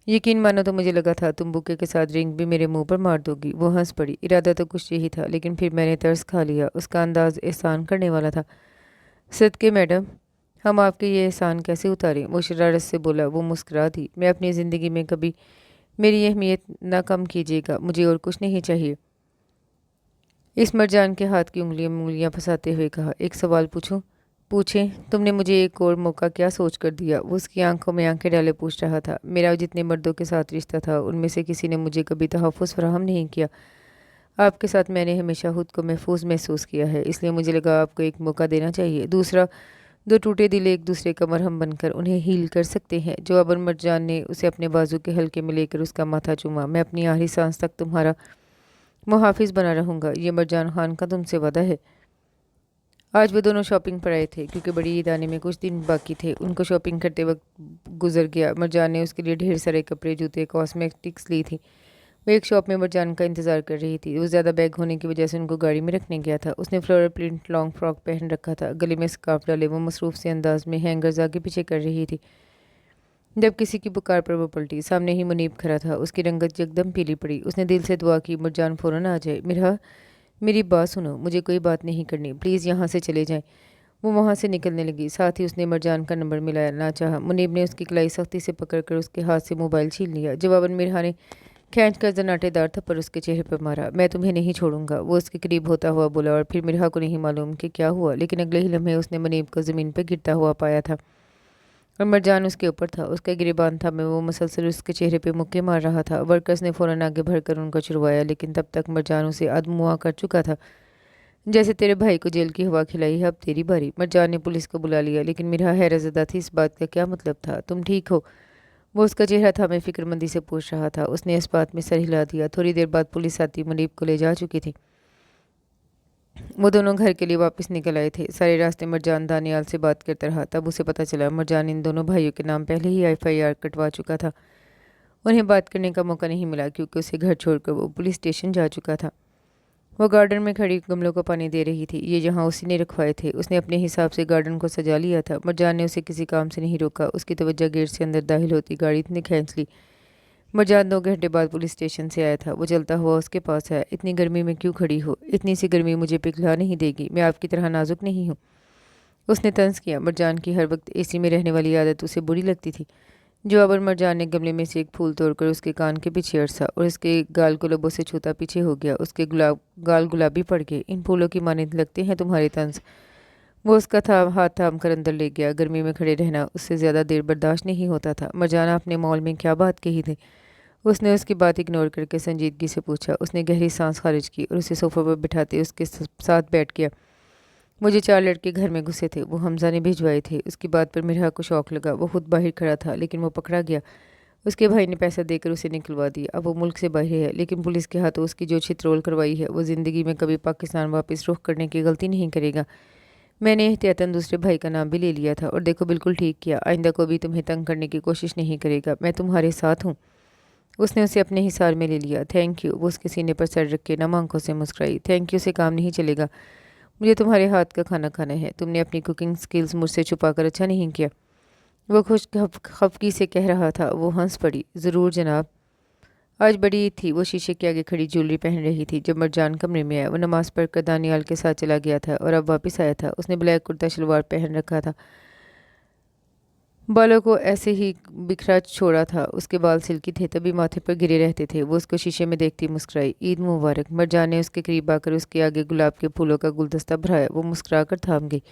यकीन मानो तो मुझे लगा था तुम बुके के साथ रिंग भी मेरे मुंह पर मार दोगी। वो हंस पड़ी। इरादा तो कुछ यही था, लेकिन फिर मैंने तरस खा लिया। उसका अंदाज एहसान करने वाला था। सदके मैडम, हम आपके ये एहसान कैसे उतारें? वो शरारत से बोला। वो मुस्कुरा दी। मैं अपनी ज़िंदगी में कभी, मेरी अहमियत ना कम कीजिएगा, मुझे और कुछ नहीं चाहिए। इस मरजान के हाथ की उंगलियां फंसाते हुए कहा। एक सवाल पूछूं? पूछें, तुमने मुझे एक और मौका क्या सोच कर दिया? वो उसकी आंखों में आंखें डाले पूछ रहा था। मेरा जितने मर्दों के साथ रिश्ता था उनमें से किसी ने मुझे कभी तहफ़्फ़ुज़ फराहम नहीं किया। आपके साथ मैंने हमेशा खुद को महफूज महसूस किया है, इसलिए मुझे लगा आपको एक मौका देना चाहिए। दूसरा, दो टूटे दिल एक दूसरे का मरहम बनकर उन्हें हील कर सकते हैं। जवाबन मर्जान ने उसे अपने बाजू के हल्के में लेकर उसका माथा चूमा। मैं अपनी आखिरी सांस तक तुम्हारा मुहाफिज बना रहूंगा, ये मरजान खान का तुमसे वादा है। आज वो दोनों शॉपिंग पर आए थे क्योंकि बड़ी ईद आने में कुछ दिन बाकी थे। उनको शॉपिंग करते वक्त गुजर गया। मरजान ने उसके लिए ढेर सारे कपड़े, जूते, कॉस्मेटिक्स ली थी। वो एक शॉप में मरजान का इंतजार कर रही थी। वो ज़्यादा बैग होने की वजह से उनको गाड़ी में रखने गया था। उसने फ्लोरल प्रिंट लॉन्ग फ्रॉक पहन रखा था, गले में स्कार्फ डाले वो मसरूफ से अंदाज में हैंगर्स आगे पीछे कर रही थी। जब किसी की पुकार पर वो पलटी, सामने ही मुनीब खड़ा था। उसकी रंगत एकदम पीली पड़ी। उसने दिल से दुआ की, मरजान फ़ौरन आ जाए। मेरी बात सुनो, मुझे कोई बात नहीं करनी, प्लीज़ यहाँ से चले जाएं। वो वहाँ से निकलने लगी। साथ ही उसने मरजान का नंबर मिलाया ना चाहा। मुनीब ने उसकी कलाई सख्ती से पकड़कर उसके हाथ से मोबाइल छीन लिया। जवाबन मिरहा ने खींच कर जनाटेदार थप्पड़ उसके चेहरे पर मारा। मैं तुम्हें नहीं छोड़ूंगा, वो उसके करीब होता हुआ बोला। और फिर मिरहा को नहीं मालूम कि क्या हुआ, लेकिन अगले ही लम्हे उसने मुनीब को ज़मीन पर गिरता हुआ पाया था और मरजान उसके ऊपर था। उसका गिरेबान था में वो मुसलसल उसके चेहरे पे मुक्के मार रहा था। वर्कर्स ने फ़ौरन आगे बढ़कर उनको छुड़वाया, लेकिन तब तक मरजान उसे अधमुआ कर चुका था। जैसे तेरे भाई को जेल की हवा खिलाई है, अब तेरी बारी। मरजान ने पुलिस को बुला लिया, लेकिन मिरहा हैरतज़दा थी। इस बात का क्या मतलब था? तुम ठीक हो? वो उसका चेहरा था मैं फिक्रमंदी से पूछ रहा था। उसने इस बात में सर हिला दिया। थोड़ी देर बाद पुलिस आती मुनीब को ले जा चुकी थी। वो दोनों घर के लिए वापस निकल आए थे। सारे रास्ते मरजान दानियाल से बात करता रहा। तब उसे पता चला मरजान इन दोनों भाइयों के नाम पहले ही FIR कटवा चुका था। उन्हें बात करने का मौका नहीं मिला क्योंकि उसे घर छोड़कर वो पुलिस स्टेशन जा चुका था। वो गार्डन में खड़ी गमलों को पानी दे रही थी। ये जहाँ उसी ने रखवाए थे। उसने अपने हिसाब से गार्डन को सजा लिया था। मरजान ने उसे किसी काम से नहीं रोका। उसकी तवज्जो गेट से अंदर दाखिल होती गाड़ी ने खींच ली। मरजान 2 घंटे बाद पुलिस स्टेशन से आया था। वो चलता हुआ उसके पास आया। इतनी गर्मी में क्यों खड़ी हो? इतनी सी गर्मी मुझे पिघला नहीं देगी, मैं आपकी तरह नाजुक नहीं हूँ। उसने तंज किया। मरजान की हर वक्त AC में रहने वाली आदत उसे बुरी लगती थी। जवाबर मरजान ने गमले में से एक फूल तोड़कर उसके कान के पीछे अरसा और उसके गाल को लबों से छूता पीछे हो गया। उसके गाल गुलाबी पड़ गए। इन फूलों की मानिंद लगते हैं तुम्हारे तंज। वो उसका हाथ थाम कर अंदर ले गया। गर्मी में खड़े रहना उससे ज़्यादा देर बर्दाश्त नहीं होता था। मरजाना अपने मॉल में क्या बात कही थी? उसने उसकी बात इग्नोर करके संजीदगी से पूछा। उसने गहरी सांस खारिज की और उसे सोफे पर बिठाते उसके साथ बैठ गया। मुझे 4 लड़के घर में घुसे थे, वो हमजा ने भिजवाए थे। उसकी बात पर मिरहा को शौक लगा। वो खुद बाहर खड़ा था, लेकिन वो पकड़ा गया। उसके भाई ने पैसा देकर उसे निकलवा दिया। अब वो मुल्क से बाहर है, लेकिन पुलिस के हाथों उसकी जो छितरोल करवाई है, वो ज़िंदगी में कभी पाकिस्तान वापस रुख करने की गलती नहीं करेगा। मैंने एहतियातन दूसरे भाई का नाम भी ले लिया था और देखो बिल्कुल ठीक किया। आइंदा को भी तुम्हें तंग करने की कोशिश नहीं करेगा। मैं तुम्हारे साथ हूँ। उसने उसे अपने हिसार में ले लिया। Thank you. वो उसके सीने पर सर रख के नम आंखों से मुस्कुराई। थैंक यू से काम नहीं चलेगा। मुझे तुम्हारे हाथ का खाना खाना है। तुमने अपनी कुकिंग स्किल्स मुझसे छुपा कर अच्छा नहीं किया। वो खुश खफकी से कह रहा था। वो हंस पड़ी। ज़रूर जनाब। आज बड़ी ईद थी। वो शीशे के आगे खड़ी ज्वेलरी पहन रही थी। जब मरजान कमरे में आया, वो नमाज पढ़कर दानियाल के साथ चला गया था और अब वापस आया था। उसने ब्लैक कुर्ता शलवार पहन रखा था, बालों को ऐसे ही बिखरा छोड़ा था। उसके बाल सिल्की थे, तभी माथे पर गिरे रहते थे। वो उसको शीशे में देखती मुस्कुराई। ईद मुबारक। मरजान ने उसके करीब आकर उसके आगे गुलाब के फूलों का गुलदस्ता भराया। वो मुस्कुरा कर थाम गई।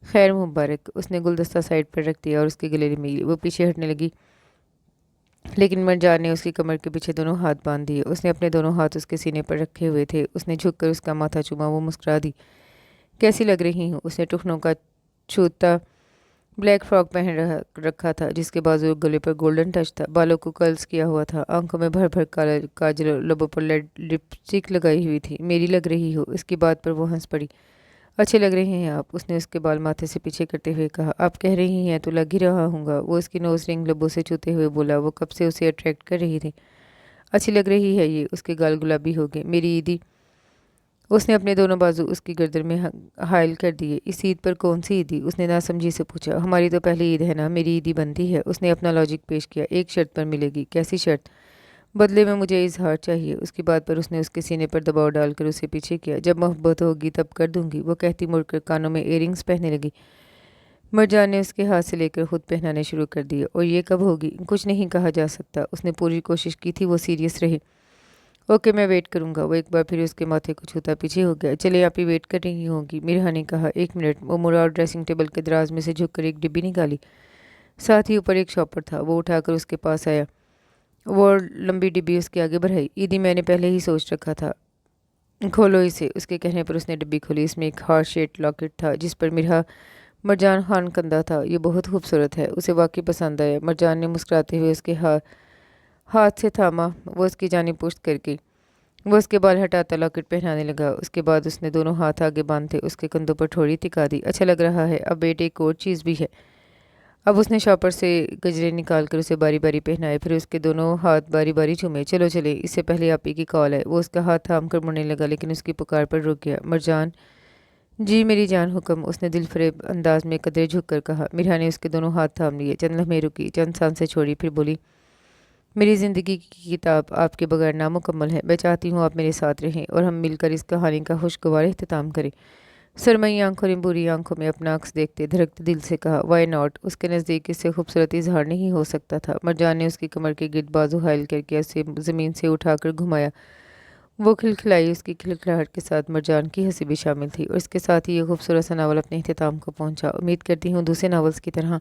खैर मुबारक। उसने गुलदस्ता साइड पर रख दिया और उसके गले में मिली। वो पीछे हटने लगी, लेकिन मरजान ने उसकी कमर के पीछे दोनों हाथ बांध दिए। उसने अपने दोनों हाथ उसके सीने पर रखे हुए थे। उसने झुककर उसका माथा चूमा। वो मुस्कुरा दी। कैसी लग रही हूँ? उसने टुकनों का छूता ब्लैक फ्रॉक पहन रखा था, जिसके बाजू और गले पर गोल्डन टच था। बालों को कर्ल्स किया हुआ था। आंखों में भर भर काला काजल, लबों पर लिपस्टिक लगाई हुई थी। मेरी लग रही हो? इसकी बात पर वो हंस पड़ी। अच्छे लग रहे हैं आप। उसने उसके बाल माथे से पीछे करते हुए कहा। आप कह रही हैं तो लग ही रहा हूँगा। वो उसकी नोज रिंग लबों से छूते हुए बोला। वो कब से उसे अट्रैक्ट कर रही थी। अच्छी लग रही है ये। उसके गाल गुलाबी हो गए। मेरी ईदी। उसने अपने दोनों बाजू उसकी गर्दन में हायल कर दिए। इस ईद पर कौन सी ईदी? उसने नासमझी से पूछा। हमारी तो पहली ईद है ना, मेरी ईदी बनती है। उसने अपना लॉजिक पेश किया। एक शर्त पर मिलेगी। कैसी शर्त? बदले में मुझे इजहार चाहिए। उसकी बात पर उसने उसके सीने पर दबाव डालकर उसे पीछे किया। जब मोहब्बत होगी तब कर दूंगी। वो कहती मुड़कर कानों में इयररिंग्स पहनने लगी। मरजान ने उसके हाथ से लेकर खुद पहनाने शुरू कर दिए। और ये कब होगी? कुछ नहीं कहा जा सकता। उसने पूरी कोशिश की थी वो सीरियस रहे। ओके, मैं वेट करूँगा। वो एक बार फिर उसके माथे को छूता पीछे हो गया। चले, आप ही वेट कर रही होंगी, मिरहा ने कहा। 1 मिनट। वो मुड़ा और ड्रेसिंग टेबल के दराज में से झुककर एक डिब्बी निकाली। साथ ही ऊपर एक शॉपर था। वो उठाकर उसके पास आया। वो लंबी डिब्बी उसके आगे बढ़ाई। ईदी, मैंने पहले ही सोच रखा था, खोलो इसे। उसके कहने पर उसने डिब्बी खोली। इसमें एक हार्ट शेप लॉकेट था जिस पर मिरहा मरजान खान कंधा था। ये बहुत खूबसूरत है, उसे वाकई पसंद आया। मरजान ने मुस्कुराते हुए उसके हाथ से थामा। वो उसकी जानिब पुश्त करके वो उसके बाल हटाता लॉकेट पहनाने लगा। उसके बाद उसने दोनों हाथ आगे बांधे उसके कंधों पर थोड़ी टिका दी। अच्छा लग रहा है, अब बेटे एक और चीज़ भी है। अब उसने शॉपर से गजरे निकाल कर उसे बारी बारी पहनाए, फिर उसके दोनों हाथ बारी बारी चूमे। चलो चले, इससे पहले आप ही की कॉल है। वो उसका हाथ थाम कर मुड़ने लगा, लेकिन उसकी पुकार पर रुक गया। मरजान, जी मेरी जान, हुक्म। उसने दिल फरेब अंदाज में कदरे झुक कर कहा। मिरहा ने उसके दोनों हाथ थाम लिए। चंद लम्हे रुकी, चंद सांसें छोड़ी, फिर बोली, मेरी ज़िंदगी की किताब आपके बगैर नामुकम्मल है। मैं चाहती हूँ आप मेरे साथ रहें और हम मिलकर इस कहानी का खुशगवार इख्तिताम करें। सरमई आंखों ने बुरी आंखों में अपना अक्स देखते धड़कते दिल से कहा, वाई नॉट। उसके नज़दीक इससे खूबसूरत इजहार नहीं हो सकता था। मरजान ने उसकी कमर के गिर्द बाजू हायल करके उसे ज़मीन से उठाकर घुमाया। वो खिलखिलाई। उसकी खिलखिलाहट के साथ मरजान की हंसी भी शामिल थी। और इसके साथ ही ये खूबसूरत सा नावल अपने इख्तिताम को पहुंचा। उम्मीद करती हूँ दूसरे नावल्स की तरह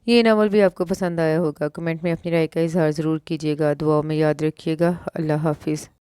ये नावल भी आपको पसंद आया होगा। कमेंट में अपनी राय का इजहार ज़रूर कीजिएगा। दुआओं में याद रखिएगा। अल्लाह हाफिज़।